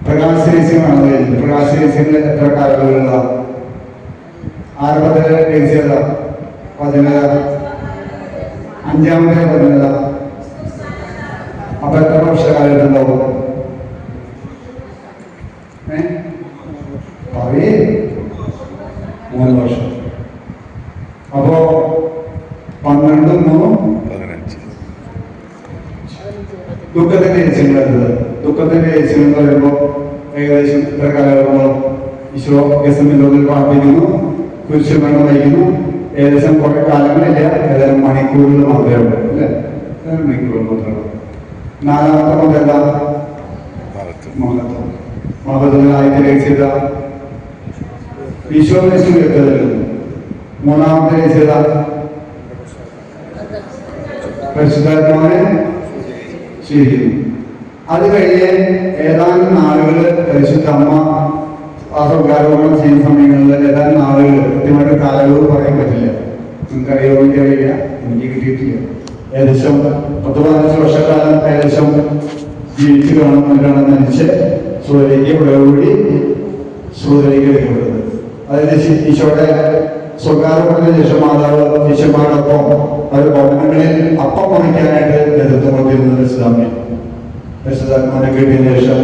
പ്രകാശ രഹസ്യമാണ് കഴിഞ്ഞത്. പ്രകാശ രഹസ്യങ്ങൾ എത്ര കാലങ്ങളുള്ള? ആരംഭത്തിലെ രഹസ്യത വചനത, 5ാമത്തെ വചനത. അപ്പൊ എത്ര വർഷക്കാലത്തുണ്ടാവും? പറയേ 3 വർഷം. അപ്പോ 12 3 15. ദുഃഖത്തിന്റെ രഹസ്യങ്ങൾ. ദുഃഖത്തിന്റെ രഹസ്യം എന്ന് പറയുമ്പോൾ ഏകദേശം എത്ര കാലഘട്ടങ്ങളും ഈശോ ഗസമേനിൽ പ്രാർത്ഥിക്കുന്നു, കുരിശുമരണം വഹിക്കുന്നു. ഏകദേശം കുറെ കാലങ്ങളില്ല, ഏതാനും മണിക്കൂറുകൾ മാത്രമേ ഉള്ളൂ അല്ലേ? മണിക്കൂറുകൾ മാത്രമേ ഉള്ളൂ. 4ാമത്തെ കൊണ്ട് എന്താ? മഹത്വത്തിനായിട്ട് രഹസ്യത ഈശോ ഉയർത്തരുന്നു. 3ാമത്തെ രഹസ്യത പരിശുദ്ധാത്മാവിനെ സ്വീകരിക്കുന്നു. അത് കഴിഞ്ഞ് ഏതാനും നാളുകൾ പരിശുദ്ധ അമ്മ ആ സ്വകാരോപണം ചെയ്യുന്ന സമയങ്ങളിൽ ഏതാനും നാളുകൾ, കൃത്യമായിട്ട് കാലയളവ് പറയാൻ പറ്റില്ല. നിങ്ങൾക്കറിയോ? എനിക്കറിയില്ല, എനിക്ക് കിട്ടിയിട്ടില്ല. ഏകദേശം 10-15 വർഷക്കാലം ഏകദേശം ജീവിച്ച് കാണുന്നവരാണ് മരിച്ച് സൂര്യയിലേക്ക് വിടവുകൂടി സൂര്യയിലേക്ക് എടുക്കപ്പെടുന്നത്. അതായത് ഈശോയുടെ സ്വകാരോപണത്തിന് ശേഷം മാതാവ് ശിഷ്യന്മാരോടൊപ്പം അവർ ഭവനങ്ങളിൽ അപ്പം മുറിക്കാനായിട്ട് നേതൃത്വം കൊടുത്തിരുന്നത് പരിശുദ്ധാത്മാവിനെ കിട്ടിയതിനു ശേഷം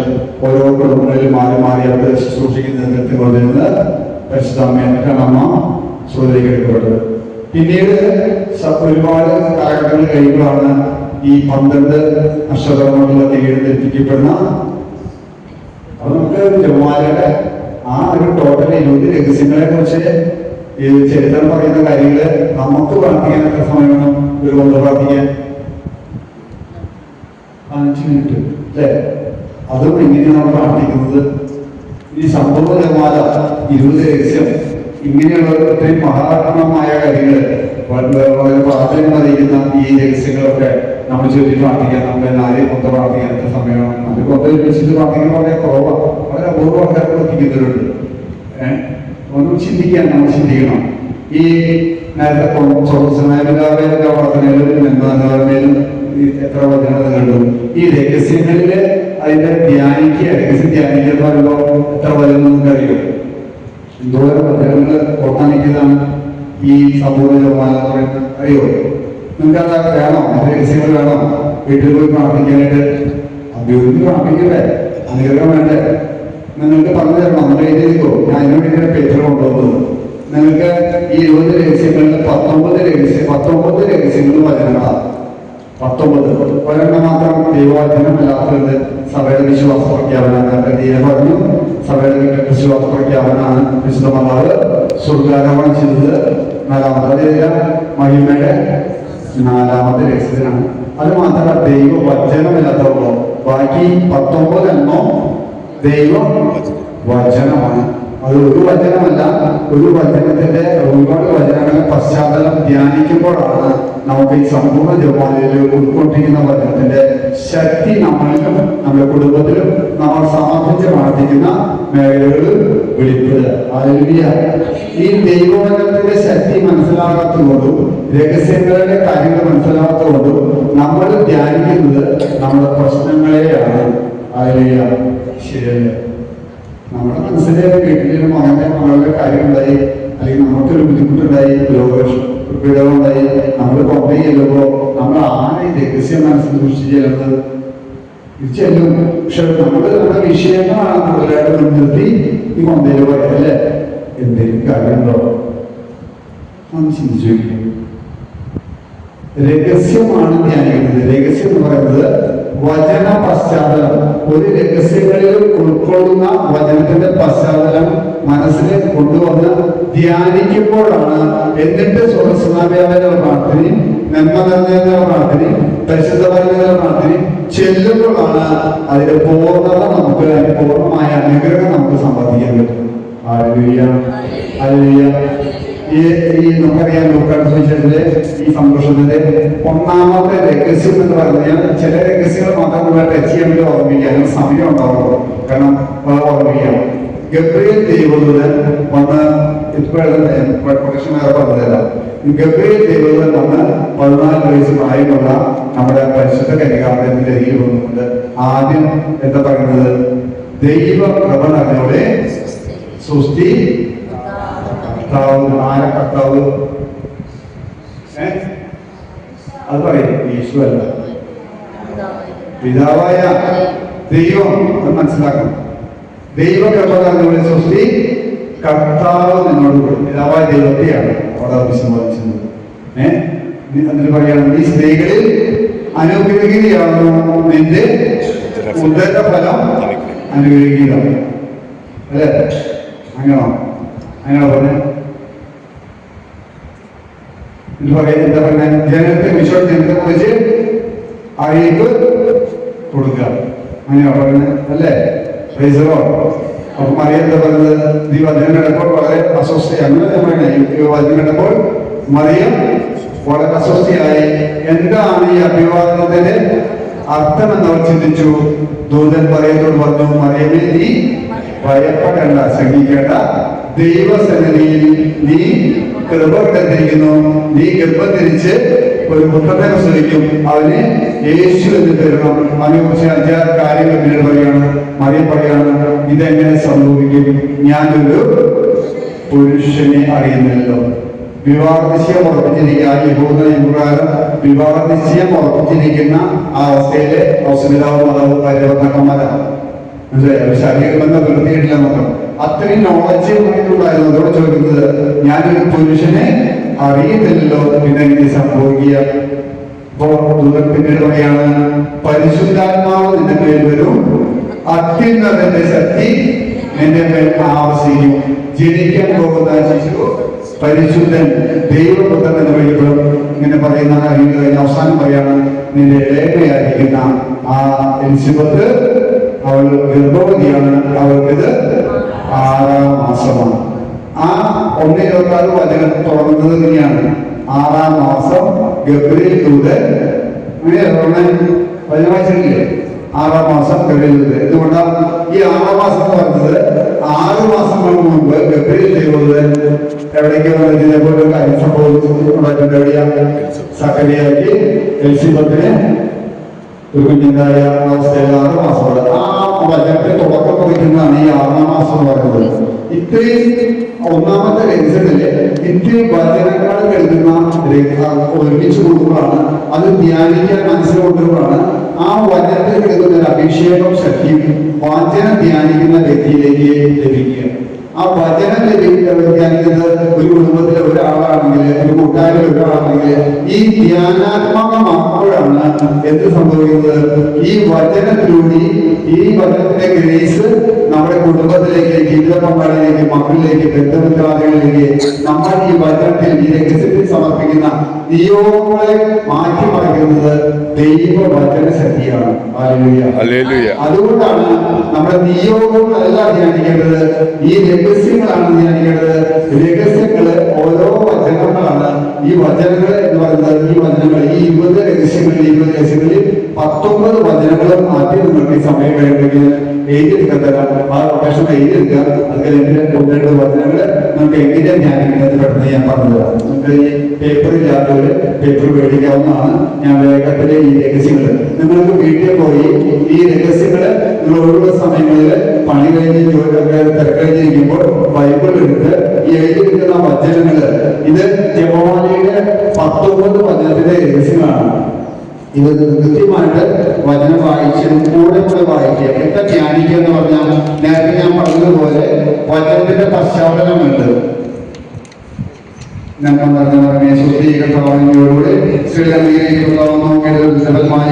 ഓരോ കുടുംബങ്ങളിൽ മാറി മാറി അവർ ശുശ്രൂഷിക്കുന്ന നേതൃത്വം കൊടുത്തിരുന്നത് പരിശുദ്ധാമ്മയാണ്. അമ്മ സൂര്യയിലേക്ക് എടുക്കപ്പെട്ടത്. പിന്നീട് ഒരുപാട് കാലഘട്ടങ്ങൾ കഴിയുമ്പോഴാണ് ഈ 12 നക്ഷത്രങ്ങളുള്ള എഴുന്നേൽപ്പിക്കപ്പെടുന്ന. അപ്പൊ നമുക്ക് ജപമാലയുടെ ആ ഒരു ടോട്ടൽ 20 രഹസ്യങ്ങളെ കുറിച്ച് ഈ ചരിത്രം പറയുന്ന കാര്യങ്ങള് നമുക്ക് പ്രാർത്ഥിക്കാൻ എത്ര സമയം വേണം? ഒരു കൊണ്ട് പ്രാർത്ഥിക്കാൻ 5 മിനിറ്റ് അല്ലേ? അതും എങ്ങനെയാണ് പ്രാർത്ഥിക്കുന്നത്? ഈ സംഭവ ജപമാല 20 രഹസ്യം ഇങ്ങനെയുള്ള ഇത്രയും മഹാത്മമായ കാര്യങ്ങള് വളരെ പ്രാധാന്യം അറിയിക്കുന്ന ഈ രഹസ്യങ്ങളൊക്കെ നമ്മൾ ചൊല്ലി പ്രാർത്ഥിക്കാൻ നമുക്ക് എല്ലാവരെയും കൊണ്ട് പ്രാർത്ഥിക്കാൻ എത്ര സമയമാണ്? അത് കൊണ്ട് വെച്ചിട്ട് പ്രാർത്ഥിക്കാൻ വളരെ കുറവാണ്. വളരെ അപൂർവ ആൾക്കാർ പ്രാർത്ഥിക്കുന്നവരുണ്ട്. ഒന്നും ചിന്തിക്കാൻ നമ്മൾ ചിന്തിക്കണം. ഈ നേരത്തെ സ്വർഗസ്നായ പ്രാർത്ഥനയിലും എന്തായാലും എത്ര വചനങ്ങൾ കണ്ടു. ഈ രഹസ്യങ്ങളില് അതിന്റെ രഹസ്യം ധ്യാനിക്കുക എന്ന് പറയുമ്പോൾ എത്ര വചനം നിങ്ങൾക്ക് അറിയും? എന്തോരം വചനങ്ങൾ ഓർക്കാനിക്കുന്നതാണ് ഈ സമൂഹ ജപമാല എന്ന് പറയുന്നത്. അറിയോ? നിങ്ങൾക്ക് അത് വേണോ? രഹസ്യങ്ങൾ വേണോ? വീട്ടിൽ പോയി പ്രാർത്ഥിക്കാനായിട്ട് അഭ്യർത്ഥിച്ച് പ്രാർത്ഥിക്കണ്ടേ? അനുഗ്രഹം വേണ്ടേ? നിങ്ങൾക്ക് പറഞ്ഞു തരണം. നമ്മൾ എഴുതിയിരിക്കോ? ഞാൻ അതിനു വേണ്ടി പേപ്പർ കൊണ്ടുവന്നത്. നിങ്ങൾക്ക് ഈ 20 രഹസ്യങ്ങളിൽ 19 രഹസ്യങ്ങൾ വചനങ്ങളാണ്. 19 ഒരെണ്ണം മാത്രം ദൈവവചനം അല്ലാത്തത് സഭയുടെ വിശ്വാസ പ്രഖ്യാപനമാണ്. ദൈവം പറഞ്ഞു സഭയുടെ വിശ്വാസ പ്രഖ്യാപനമാണ് വിശുദ്ധ മാതാവ് സ്വർഗ്ഗാരോഹണം ചെയ്തത് 4ാമത്തെ മഹിമയുടെ 4ാമത്തെ രഹസ്യത്തിനാണ്. അത് മാത്രമല്ല ദൈവവചനമില്ലാത്തവരോ ബാക്കി 19 എണ്ണോ ദൈവ വചനമാണ്. അത് ഒരു വചനമല്ല, ഒരു വചനത്തിന്റെ ഒരുപാട് വചനങ്ങളുടെ പശ്ചാത്തലം ധ്യാനിക്കുമ്പോഴാണ് നമുക്ക് ഈ സമ്പൂർണ്ണ ജപമാലയിൽ ഉൾക്കൊണ്ടിരിക്കുന്ന വചനത്തിന്റെ ശക്തി നമ്മളിലും നമ്മുടെ കുടുംബത്തിലും നമ്മൾ സമർപ്പിച്ച് പ്രാർത്ഥിക്കുന്ന മേഖലകളിൽ വെളിപ്പെടുക. ഈ ദൈവവചനത്തിന്റെ ശക്തി മനസ്സിലാകാത്തതുകൊണ്ടും രഹസ്യങ്ങളുടെ കാര്യങ്ങൾ മനസ്സിലാകാത്തതുകൊണ്ടും നമ്മൾ ധ്യാനിക്കുന്നത് നമ്മുടെ പ്രശ്നങ്ങളെയാണ്. ശരിയല്ല. നമ്മുടെ മനസ്സിലെ വീട്ടിലും മകളുടെ കാര്യമുണ്ടായി, അല്ലെങ്കിൽ നമുക്കൊരു ബുദ്ധിമുട്ടുണ്ടായി, രോഗപീഠമുണ്ടായി, നമ്മൾ കൊമ്പയി ചെല്ലുമ്പോ നമ്മൾ ആരെ രഹസ്യം മനസ്സിൽ സൂക്ഷിച്ച് ചെല്ലുന്നത്? ഇത് ചെല്ലും. പക്ഷെ നമ്മുടെ വിഷയങ്ങളാണ് കൂടുതലായിട്ട് മുൻനിർത്തി ഈ കൊമ്പയിൽ പറയല്ലേ. എന്തെങ്കിലും കാര്യമുണ്ടോ? നാം ചിന്തിച്ചു വയ്ക്കും. രഹസ്യമാണ് ധ്യാനിക്കുന്നത്. രഹസ്യം എന്ന് പറയുന്നത് വചന പശ്ചാത്തലം. ഒരു രഹസ്യങ്ങളിലും ഉൾക്കൊള്ളുന്ന വചനത്തിന്റെ പശ്ചാത്തലം മനസ്സിൽ കൊണ്ടുവന്ന് ധ്യാനിക്കുമ്പോഴാണ്, എന്നിട്ട് സ്വതസ്നാവ്യാപന പ്രാർത്ഥനയും നന്മ പ്രാർത്ഥനയും പരിശുദ്ധമായ പ്രാർത്ഥനയും ചെല്ലുമ്പോഴാണ് അതിന്റെ പൂർണ്ണത നമുക്ക്, പൂർണ്ണമായ അനുഗ്രഹം നമുക്ക് സമ്പാദിക്കാൻ പറ്റും. Hallelujah, hallelujah. ഈ നമുക്കറിയാം ലൂക്കായുടെ സുവിശേഷത്തിലെ ഈ സന്തോഷത്തിന്റെ ഒന്നാമത്തെ രഹസ്യം എന്ന് പറഞ്ഞാൽ, ചില രഹസ്യങ്ങൾ മാത്രം നമ്മൾ ടച്ച് ചെയ്യാൻ വേണ്ടി ഓർമ്മിക്കുക, അതിന് സമയം ഉണ്ടാവുള്ളൂ. കാരണം ഓർമ്മിക്കാം, ഗബ്രിയേൽ ദൈവദൂതൻ വന്ന് പ്രൊട്ടക്ഷനൊക്കെ പറഞ്ഞതല്ല, ഗബ്രിയേൽ ദൈവദൂതൻ വന്ന് 14 വയസ്സ് പ്രായമുള്ള നമ്മുടെ പരിശുദ്ധ കന്യകാമറിയത്തിന്റെ അരികിൽ വന്നുകൊണ്ട് ആദ്യം എന്താ പറയുന്നത്? ദൈവ കൃപ നിറഞ്ഞവളെ സുസ്തി, ആര കർത്താവ്? അത് പറയും, യേശു അല്ല, പിതാവായ ദൈവം. അത് മനസ്സിലാക്കണം. ദൈവ കൃപ നിറഞ്ഞവളെ സുസ്തി, കർത്താവ് നിന്നോട് കൂടി. പിതാവായ ദൈവത്തെയാണ് അവിടെ അഭിസംബോധിച്ചത്. എന്നിട്ട് പറയാണ്, ഈ സ്ത്രീകളിൽ അനുഗ്രഹീതയാകുന്നു നിന്റെ ഉദരഫലം അനുഗ്രഹീതമാണ്. അല്ലേ? അങ്ങനെയാണോ? അങ്ങനെ പറഞ്ഞ എന്താ പറഞ്ഞ ജനത്തെ വിശ്വജനത്തെ കുറിച്ച് അറിയിപ്പ് കൊടുക്കുക. അങ്ങനെയാ പറയുന്നത് അല്ലേ? അപ്പൊ മറിയം എന്താ പറയുന്നത്? ഈ വചനം കണ്ടപ്പോൾ വളരെ അസ്വസ്ഥയാണ്. ഈ വചനം കണ്ടപ്പോൾ മറിയം വളരെ അസ്വസ്ഥയായി. എന്താണ് ഈ അഭിവാദനത്തിന്റെ അർത്ഥം എന്നവർ ചിന്തിച്ചു. ദൂതൻ മറിയത്തോട് പറഞ്ഞു, മറിയമേ നീ ഭയപ്പെടേണ്ട, ശങ്കിക്കേണ്ട, ദൈവസന്നിധിയിൽ നീ കൃപ കണ്ടിരിക്കുന്നു. നീ ഗർഭം ധരിച്ച് ഒരു പുത്രനെ പ്രസവിക്കും, അവന് യേശു എന്ന് തരണം. അതിനെക്കുറിച്ച് 5 കാര്യങ്ങൾ പിന്നീട് പറയാണ്. മറിയം പറയാണ്, ഇതെങ്ങനെ സംഭവിക്കും? ഞാനൊരു പുരുഷനെ അറിയുന്നല്ലോ. വിവാഹ നിശ്ചയം ഉറപ്പിച്ചിരിക്കുക, യഹൂദപ്രകാരം വിവാഹ നിശ്ചയം ഉറപ്പിച്ചിരിക്കുന്ന ആ അവസ്ഥയിലെ ഔസപിതാവും മാതാവും ഭാര്യഭർത്താക്കന്മാരാണ്. ശാരീരിക ബന്ധം നിർത്തിയിട്ടില്ല മാത്രം, അത്രയും നോളജ് ഉണ്ടായിരുന്നു. അതോടെ ചോദിക്കുന്നത്, ഞാനൊരു പുരുഷനെ അറിയുന്നില്ലല്ലോ, പിന്നെ എങ്ങനെ സംഭവിക്കുക? അപ്പോ ദൂതൻ പിന്നീട് പറയാണ്, പരിശുദ്ധാത്മാവ് നിന്റെ മേൽ വരും, അത്യുന്നതന്റെ ശക്തി നിന്റെ മേൽ ആവസിക്കും. ജനിക്കാൻ പോകുന്ന ശിശു പരിശുദ്ധൻ ദൈവപുത്രൻ എന്ന് വിളിക്കപ്പെടും. ഇങ്ങനെ പറയുന്ന കാര്യം കഴിഞ്ഞ അവസാനം പറയാണ്, നിന്റെ ഇളയമ്മയായിരിക്കുന്ന ആ എലിസബത്ത് അവൾ ഗർഭവതിയാണ്. അവൾക്കിത് 6ാം മാസമാണ്. ആ 1:26 വചനം തുടങ്ങുന്നത് ഇങ്ങനെയാണ്, 6ാം മാസം ഗബ്രിയേൽ ദൂതൻ. വചനം വായിച്ചിട്ടില്ലേ? 6ാം മാസം ഗബ്രിയേൽ ദൂതൻ. എന്തുകൊണ്ടാണ് ഈ 6ാം മാസം എന്ന് പറഞ്ഞത്? 6 മാസങ്ങൾക്ക് മുമ്പ് ഗബ്രിയേൽ ദൈവദൂതൻ എവിടേക്ക് ഇതേപോലെ ഒരു കാര്യം സംഭവിച്ചിട്ടുണ്ട്. എവിടെയാണ്? സക്കറിയാക്കി എലിസബത്തിനെ ഒരു കുഞ്ഞിൻ്റെതായ അവസ്ഥയിൽ 6 മാസമുള്ള ആ വചനത്തെ തുടക്കം കുറിക്കുന്നതാണ് ഈ 6ാം മാസം എന്ന് പറയുന്നത്. ഇത്രയും ഒന്നാമത്തെ രഹസ്യത്തില് ഇത്രയും വചനങ്ങൾ എഴുതുന്ന ഒരുമിച്ച് കൊടുക്കുമ്പോഴാണ്, അത് ധ്യാനിക്കാൻ മനസ്സിൽ കൊണ്ടുവരുമ്പോഴാണ് ആ വചനത്തിൽ കിടക്കുന്ന ഒരു അഭിഷേകം ശക്തിയും വചനം ധ്യാനിക്കുന്ന വ്യക്തിയിലേക്ക് ലഭിക്കുക. ആ വചനം ധ്യാനിക്കുന്നത് ഒരു കുടുംബത്തിലെ ഒരാളാണെങ്കിൽ, ഒരു കൂട്ടാരിലെ ഒരാളാണെങ്കിൽ, ഈ ധ്യാനാത്മകമാകുമ്പോഴാണ് എന്ത് സംഭവിക്കുന്നത്? ഈ വചനത്തിലൂടെ ഈ വചനത്തിന്റെ ഗ്രേസ് നമ്മുടെ കുടുംബത്തിലേക്ക്, ജീവിത പങ്കാളിയിലേക്ക്, മക്കളിലേക്ക്, ബന്ധുമിത്രാദികളിലേക്ക് നമ്മൾ ഈ വചനത്തിൽ, ഈ രഹസ്യത്തിൽ സമർപ്പിക്കുന്ന നിയോഗങ്ങളെ മാറ്റിമറിക്കുന്നത് ദൈവവചന ശക്തിയാണ്. ഹല്ലേലൂയ. അതുകൊണ്ടാണ് നമ്മുടെ നിയോഗങ്ങളല്ല ധ്യാനിക്കേണ്ടത്, ഈ രഹസ്യങ്ങളാണ് ധ്യാനിക്കേണ്ടത്. രഹസ്യങ്ങള് ഓരോ വചനങ്ങളാണ്. ഈ വചനങ്ങൾ എന്ന് പറയുന്നത്, ഈ വചനങ്ങൾ, ഈ 20 രഹസ്യങ്ങളിൽ 19 വചനങ്ങളും മാറ്റി നിങ്ങൾക്ക് ഈ സമയം കഴിയുമെങ്കിൽ എഴുതിയെടുക്കാൻ തരാം. ആ പ്രൊഫഷൻ എഴുതിയെടുക്കുക. അത് 2 വചനങ്ങൾ നമുക്ക് എങ്ങനെ ധ്യാനിക്കുന്നത് പെട്ടെന്ന് ഞാൻ പറഞ്ഞുതരാം. നമുക്ക് ഈ പേപ്പറില്ലാത്തവര് പേപ്പർ മേടിക്കാവുന്നതാണ്. ഞാൻ വേഗത്തിലെ ഈ രഹസ്യങ്ങൾ നിങ്ങൾക്ക് വീട്ടിൽ പോയി ഈ രഹസ്യങ്ങള് നിങ്ങൾ ഒഴിവുള്ള സമയങ്ങളിൽ പണി കഴിഞ്ഞ് തിരക്കഴിഞ്ഞിരിക്കുമ്പോൾ ബൈബിൾ എടുത്ത് ഈ എഴുതിയിരിക്കുന്ന വചനങ്ങള്, ഇത് ജപമാലയുടെ 19 വചനത്തിന്റെ രഹസ്യങ്ങളാണ്. ഇത് കൃത്യമായിട്ട് വചനം വായിച്ച് കൂടെ വായിക്കുക. എന്താ ധ്യാനിക്കുക എന്ന് പറഞ്ഞാൽ, നേരത്തെ ഞാൻ പറഞ്ഞതുപോലെ വചനത്തിന്റെ പശ്ചാത്തലമുണ്ട്. ഞങ്ങൾ പറഞ്ഞ ശുദ്ധീകരണത്തോടെ ശ്രീലങ്കയിലേക്കുണ്ടാവുന്നു,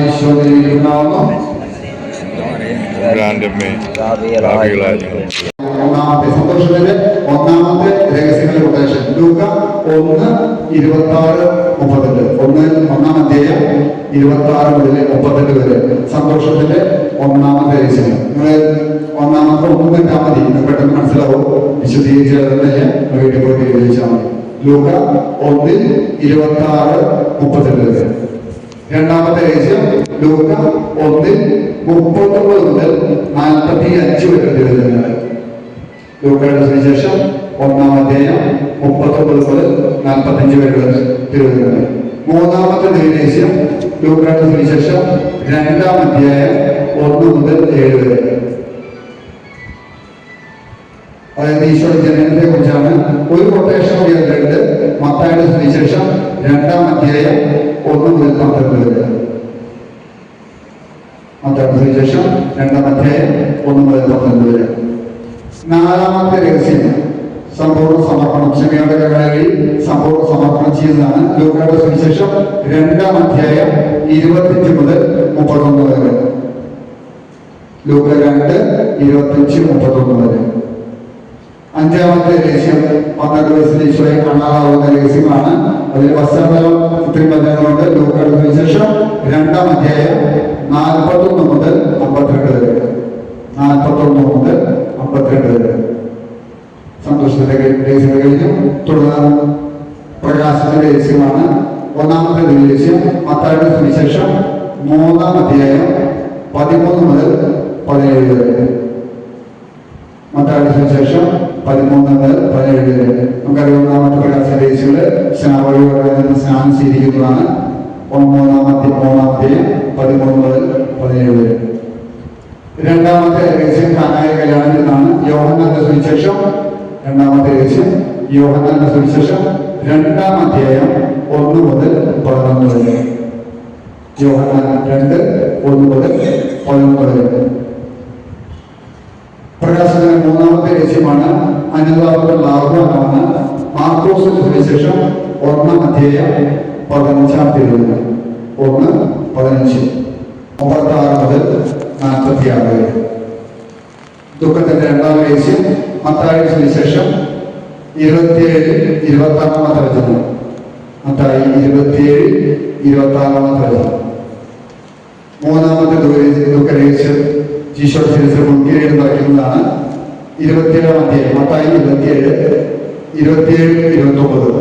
ഈശ്വരയിലേക്കുണ്ടാവുന്നു. തമ്പുരാന്റെ അമ്മേ, പാപികളായ ഞങ്ങൾക്ക് ഒന്നാമത്തെ സന്തോഷത്തിന്റെ ഒന്നാമത്തെ രഹസ്യങ്ങളുടെ കൊട്ടേഷൻ ലൂക്ക 1:26-32. ഒന്നാം അധ്യായം 26 മുതൽ 38 വരെ സന്തോഷത്തിന്റെ ഒന്നാമത്തെ രഹസ്യം. നിങ്ങൾ ഒന്നാമത്തെ ഒന്ന് ഇട്ടാൽ മതി, പെട്ടെന്ന് മനസ്സിലാവും. വിശദീകരിച്ചതല്ല, വീട്ടിൽ പോയി വിവരിച്ചാൽ മതി. ലൂക്ക 1:26-32 വരെ. രണ്ടാമത്തെ രഹസ്യം ലൂക്ക 1:39 മുതൽ 45 വരെ തിരുവചനങ്ങൾ. ലൂക്കയുടെ സുവിശേഷം 1-ാം അധ്യായം 39 മുതൽ 45 വരെയുള്ള തിരുവചനങ്ങൾ. മൂന്നാമത്തെ രഹസ്യം ലൂക്കയുടെ സുവിശേഷം 2-ാം അധ്യായം 1 മുതൽ 7 വരെ. അതായത് ഈശോ ജനനത്തെ കുറിച്ചാണ്. ഒരു കൊട്ടേഷൻ ഉയർന്നിട്ടുണ്ട്. മത്തായിയുടെ സുവിശേഷം 2-ാം അധ്യായം 1 മുതൽ 12 വരെ. മത്തായിയുടെ സുവിശേഷം 2-ാം അധ്യായം 1 മുതൽ 12 വരെ. നാലാമത്തെ രഹസ്യം സമ്പൂർണ്ണ സമർപ്പണം. ക്ഷമയുടെ കരങ്ങളിൽ സമ്പൂർണ്ണ സമർപ്പണം ചെയ്യുന്നതാണ്. ലൂക്കയുടെ സുവിശേഷം 2-ാം അധ്യായം 25 മുതൽ 31 വരെ. ലൂക്ക 2:25-31 വരെ. അഞ്ചാമത്തെ രഹസ്യം 12 വയസ്സിൽ ഈശോയെ കാണാതാവുന്ന രഹസ്യമാണ്. അതിൽ പശ്ചാത്തലം ഇത്രയും വചനങ്ങളുണ്ട്. ലൂക്കയുടെ സുവിശേഷം 2-ാം അധ്യായം 41 മുതൽ 52 വരെ. 41 മുതൽ 52 വരെ സന്തോഷത്തിന്റെ രഹസ്യങ്ങൾ കഴിഞ്ഞു. തുടർന്ന് പ്രകാശത്തിന്റെ രഹസ്യമാണ്. ഒന്നാമത്തെ രഹസ്യം മത്തായിയുടെ സുവിശേഷം 3-ാം അധ്യായം 13 മുതൽ 17 വരെ. മത്തായിയുടെ സുവിശേഷം 13 മുതൽ 17 വരെ. നമുക്കറിയാം ഒന്നാമത്തെ പ്രകാശ രഹസ്യങ്ങള് സ്നാവഴി സ്നാനം സ്വീകരിക്കുന്നതാണ്. 3-ാം അധ്യായം 13 മുതൽ 17 വരെ. രണ്ടാമത്തെ രഹസ്യം കാനായ കല്യാണത്തിൽ നിന്നാണ്. യോഹന്നാന്റെ സുവിശേഷം 2-ാമത്തെ രഹസ്യം യോഹന്നാന്റെ സുവിശേഷം 2-ാം അധ്യായം 1 മുതൽ 11 വരെ. യോഹന്നാൻ 2:1 മുതൽ 11 വരെ. പ്രകാശത്തിന്റെ മൂന്നാമത്തെ രഹസ്യമാണ് അനുതാപത്തിലുള്ള ആഹ്വാനമാണ്. മാർക്കോസിന്റെ സുവിശേഷം 1-ാം അധ്യായം 15-ാം തിരുവചനം. 1:15 36 മുതൽ 46 വരെ. ദുഃഖത്തിന്റെ രണ്ടാം രഹസ്യം മത്തായിയുടെ സുവിശേഷം 27-26 വചനം. മത്തായി 27-26 വചനം. മൂന്നാമത്തെ ദുഃഖരഹസ്യം ഈശോയുടെ ശിരസിൽ മുൻകിരീടം നിറയ്ക്കുന്നതാണ്. 27-ാം അധ്യായം മത്തായി 27-29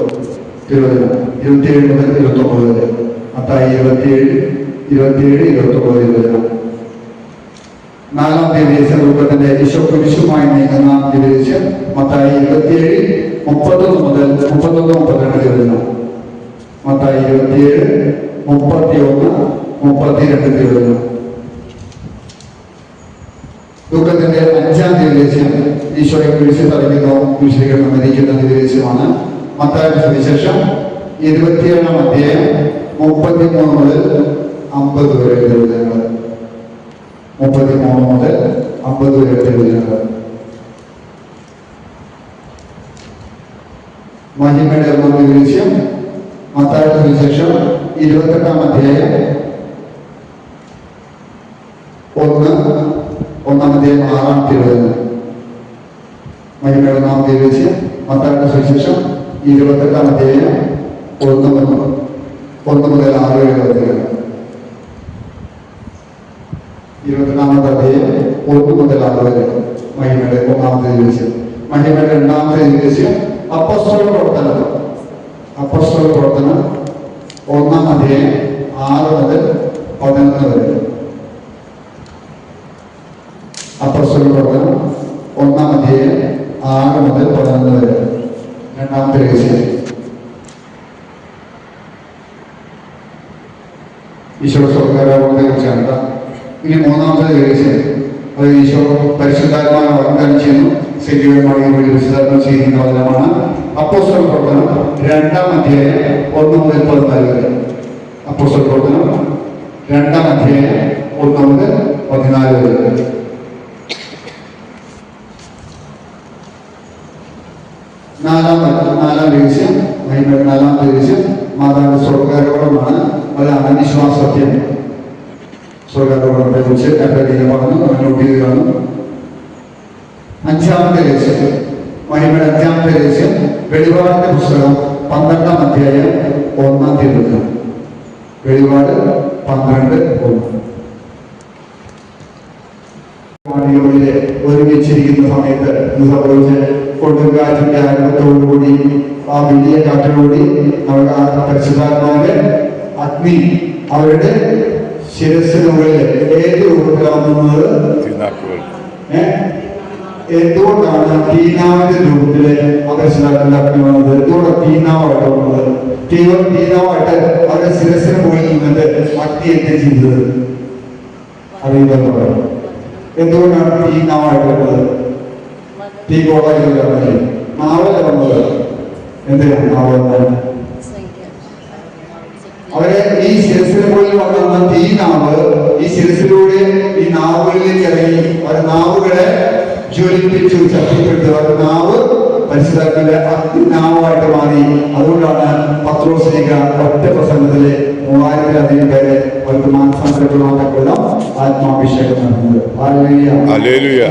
തിരുവചനം. 27 മുതൽ 29 വരെ. മത്തായി 27-29 തിരുവചനം. നാലാം ദിവസം രൂപത്തിന്റെ ഈശോ കുരിശുമായി നീങ്ങുന്ന ദിവസം മത്തായി 27-31 മുതൽ 31-32 തിരുവചനം. മത്തായി 27-31-32 തിരുവചനം. ദുഃഖത്തിന്റെ അഞ്ചാം ദിവസം ഈശോയെ കുരിശിൽ തടയുന്നു, കുരിശിലേക്ക് മരിക്കുന്ന ദിവസമാണ്. മത്തായിയുടെ സുവിശേഷം 27-ാം അധ്യായം 33 മുതൽ 50 വരെ തിരുവചനങ്ങൾ. 33 മുതൽ 50 വരെ തിരുവചനങ്ങൾ. മഹിമയുടെ ദിവസം മത്തായിയുടെ സുവിശേഷം 28-ാം അധ്യായം 1-ാം അധ്യായം 6-ാം തിരുവചനം. മഹിമയുടെ ദിവസം മത്തായിയുടെ സുവിശേഷം 28-ാം അധ്യായം 1 മുതൽ 6 വരെ തിരുവചനം. 28-ാമത്തെ അധ്യായം 1 മുതൽ 6 വരെ മഹിമയുടെ 1-ാമത്തെ ദിവസം. മഹിമയുടെ 2-ാമത്തെ ദിവസം അപ്പോസ്തല പ്രവർത്തനം. 1-ാം അധ്യായം 6 മുതൽ 11 വരെ. അപ്പോസ്തല പ്രവർത്തനം 1-ാം അധ്യായം 6 മുതൽ 11 വരെ. 2-ാമത്തെ രഹസ്യം ഈശോ സ്വർഗ്ഗാരോഹണത്തെ കുറിച്ചാണ്. ഇനി 3-ാമത്തെ രഹസ്യം അത് ഈശോ പരിശുദ്ധാത്മാവിനെ വാഗ്ദാനം ചെയ്യുന്നു. ശരീരമായി വിശുദ്ധാത്മ ചെയ്യുന്ന വചനമാണ്. അപ്പോസ്തല പ്രവർത്തനം 2-ാം അധ്യായം 1 മുതൽ 14 വരെ. അപ്പോസ്തല പ്രവർത്തനം 2-ാം അധ്യായം 1 മുതൽ 14 വരെ. നാലാം രഹസ്യം മഹിമയുടെ 4-ാമത്തെ രഹസ്യം മാതാവിന്റെ സ്വർഗ്ഗാരോഹണമാണ്. അതാണ് വിശ്വാസത്യം. സ്വർഗാരോപണത്തെ കുറിച്ച് എപ്പോഴെങ്കിലും പറഞ്ഞു നോട്ട് ചെയ്ത് കാണും. 5-ാമത്തെ രഹസ്യം, മഹിമയുടെ 5-ാമത്തെ രഹസ്യം വെളിപാടിന്റെ പുസ്തകം 12-ാം അധ്യായം 1-ാം തിരുവചനം. വെളിപാട് 12:1. ഒരുമിച്ചിരിക്കുന്ന സമയത്ത് സംഭവിച്ച് കൊടുങ്കാറ്റിന്റെ ആരംഭത്തോടുകൂടി ആ വലിയ കാറ്റോടുകൂടി അവർ ആ പരിശുദ്ധാത്മാവിന്റെ അഗ്നി അവരുടെ ശിരസിന് മുകളിൽ ഏത് രൂപത്തിലാവുന്നത്? എന്തുകൊണ്ടാണ് തീനാവിന്റെ രൂപത്തില് അപരിശുദ്ധാത്മാവിന്റെ അഗ്നി വന്നത്? എന്തുകൊണ്ടാണ് തീനാവായിട്ട് വന്നത്? തീനാവായിട്ട് അവരുടെ ശിരസിന് മുകളിൽ നിന്നിട്ട് അഗ്നി എന്ത് ചെയ്തത്? അറിയില്ലെന്ന് പറയാം. എന്തുകൊണ്ടാണ് തീനാവായിട്ട് വന്നത്? തീ കോളായില്ല നാവല്ല വന്നത്. എന്തിനാണ് നാവ്? അവരെ ഈ ശിരസിന് മുകളിൽ വന്ന തീനാവ് ഈ ശിരസിലൂടെ ഈ നാവുകളിലേക്ക് ഇറങ്ങി അവരുടെ നാവുകളെ ജ്വലിപ്പിച്ചു, ശക്തിപ്പെടുത്തി. അവരുടെ നാവ് പരിശുദ്ധാത്മാവിന്റെ അഗ്നിനാവായിട്ട് മാറി. അതുകൊണ്ടാണ് പത്രോസ്ലീഹ ഒറ്റ പ്രസംഗത്തിലെ 3000-ലധികം പേരെ അവർക്ക് മാനസാന്തരപ്പെടുവാനുള്ള ആത്മാഭിഷേകം നടത്തുന്നത്.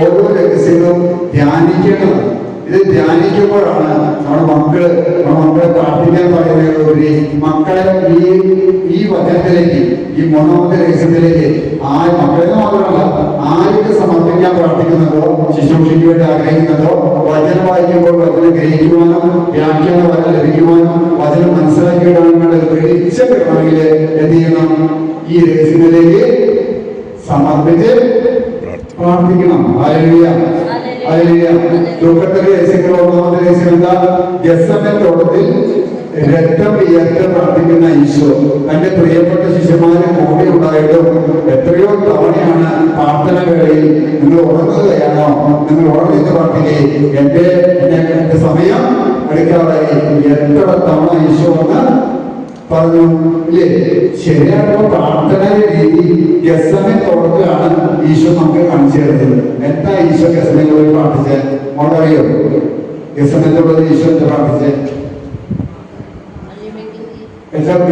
ഓരോ രഹസ്യങ്ങളും ധ്യാനിക്കേണ്ടത്. ഇത് ധ്യാനിക്കുമ്പോഴാണ് നമ്മുടെ മക്കളെ പ്രാർത്ഥിക്കാൻ പറയുന്നതിലുപരി മക്കളെ ഈ വചനത്തിലേക്ക്, ഈ 3-ാമത്തെ രഹസ്യത്തിലേക്ക് മക്കളെ മാത്രമല്ല ആർക്ക് സമർപ്പിക്കാൻ പ്രാർത്ഥിക്കുന്നതോ ശുശ്രൂഷയ്ക്ക് വേണ്ടി ആഗ്രഹിക്കുന്നതോ വചനം വായിക്കുമ്പോൾ വചനം ഗ്രഹിക്കുവാനും വ്യാഖ്യാന വചനം ലഭിക്കുവാനും വചനം മനസ്സിലാക്കിയിടാനുള്ള വെളിച്ചപ്പെടണമെങ്കിൽ എന്ത് ചെയ്യണം? ഈ രഹസ്യത്തിലേക്ക് സമർപ്പിച്ച് പ്രാർത്ഥിക്കണം. ദുഃഖത്തിന്റെ രഹസ്യങ്ങൾ 1-ാമത്തെ രഹസ്യം എന്താ? ഗെത്സമനെ തോട്ടത്തിൽ രക്തം വിയർത്ത് പ്രാർത്ഥിക്കുന്ന ഈശോ തന്റെ പ്രിയപ്പെട്ട ശിഷ്യന്മാരെ കൂടെ ഉണ്ടായിട്ടും എത്രയോ തവണയാണ് പ്രാർത്ഥന വേളയിൽ നിങ്ങൾ ഉറങ്ങുകയാണോ, നിങ്ങൾ ഉറങ്ങിച്ച് പ്രാർത്ഥിക്കുകയും എന്റെ സമയം എടുക്കാറായി എത്ര തവണ ഈശോ എന്ന് പറഞ്ഞു ഇല്ലേ? ശരിയായിട്ടുള്ള പ്രാർത്ഥനയുടെ രീതി ഗെത്സമനെ തോട്ടത്തിലാണ് ഈശോ നമുക്ക് കാണിച്ചു തരുന്നത്. എന്താ ഈശോ ഗെത്സമനെ പോയി പ്രാർത്ഥിച്ചത്? മോളറിയോ? ഗെത്സമനെ തോട്ടത്തിൽ ഈശോ എന്താ പ്രാർത്ഥിച്ചത്?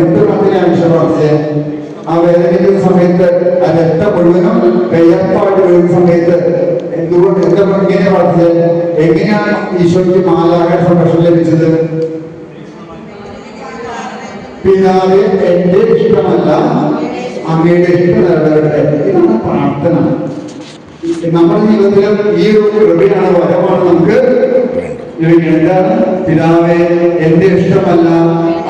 എന്ത് പ്രാർത്ഥനയാണ് ഈശോ പ്രാർത്ഥിച്ചത്? ആ വേദനിക്കുന്ന സമയത്ത് ആ രക്തം മുഴുവനും വിയർപ്പായിട്ട് വരുന്ന സമയത്ത് എങ്ങനെ പ്രാർത്ഥിച്ചത്? എങ്ങനെയാണ് ഈശോയ്ക്ക് മാലാഖയുടെ സംരക്ഷണം ലഭിച്ചത്? പിതാവേ, എന്റെ ഇഷ്ടമല്ല അങ്ങയുടെ ഇഷ്ടം നിറവേറട്ടെ. ഇതാണ് പ്രാർത്ഥന. നമ്മുടെ ജീവിതത്തിലും ഈ ഒരു കൃപയാണ്, വരമാണ് നമുക്ക് എന്താണ്? പിതാവേ, എന്റെ ഇഷ്ടമല്ല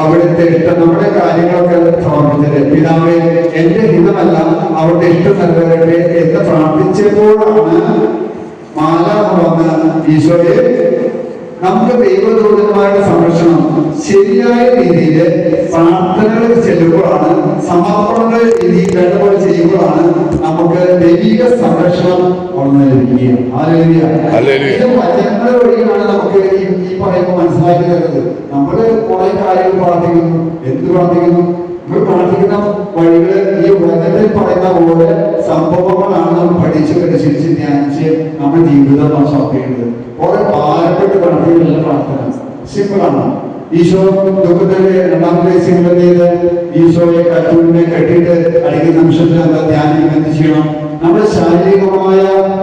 അവിടുത്തെ ഇഷ്ടം. നമ്മുടെ കാര്യങ്ങളൊക്കെ സമർപ്പിച്ചത് പിതാവേ, എന്റെ ഹിതമല്ല അവിടുത്തെ ഇഷ്ടം നിറവേറട്ടെ എന്ന് പ്രാർത്ഥിച്ചപ്പോഴാണ് മാലാഖ വന്ന് ഈശോയെ നമുക്ക് ദൈവദൂതന്മാരുടെ സംരക്ഷണം ശരിയായ രീതിയിൽ പ്രാർത്ഥനകൾ ചെല്ലുമ്പോഴാണ്, സമർപ്പണങ്ങൾ രീതിയിൽ വേണ്ടപോലെ ചെയ്യുമ്പോഴാണ് നമുക്ക് ദൈവിക സംരക്ഷണം ഉണർന്നു ലഭിക്കുക. ഇത് വചനങ്ങൾ വഴിയാണ് നമുക്ക് ഈ പറയുമ്പോൾ മനസ്സിലാക്കി തരുന്നത്. നമ്മള് കുറെ കാര്യങ്ങൾ പ്രാർത്ഥിക്കുന്നു. എന്ത് പ്രാർത്ഥിക്കുന്നു? നമ്മൾ പ്രാർത്ഥിക്കുന്ന വഴികള് ഈ വചനത്തിൽ പറയുന്ന പോലെ സംഭവങ്ങളാണ് നമ്മൾ പഠിച്ച് പരിശീലിച്ച് ധ്യാനിച്ച് നമ്മുടെ ജീവിതം സമർപ്പിക്കുന്നത്. കുറെ ഭാരപ്പെട്ട് പ്രാർത്ഥിക്കുന്ന പ്രാർത്ഥന സിമ്പിളാണ്. ഈശോ ദുഃഖത്തിന്റെ 2-ാമത്തെ രഹസ്യങ്ങൾ ചെയ്ത് ഈശോയെ കറ്റൂരിനെ കെട്ടിയിട്ട് അടിക്കുന്ന നിമിഷത്തിൽ എന്താ ധ്യാനിക്കും? എന്ത് ചെയ്യണം? നമ്മുടെ ശാരീരികമായ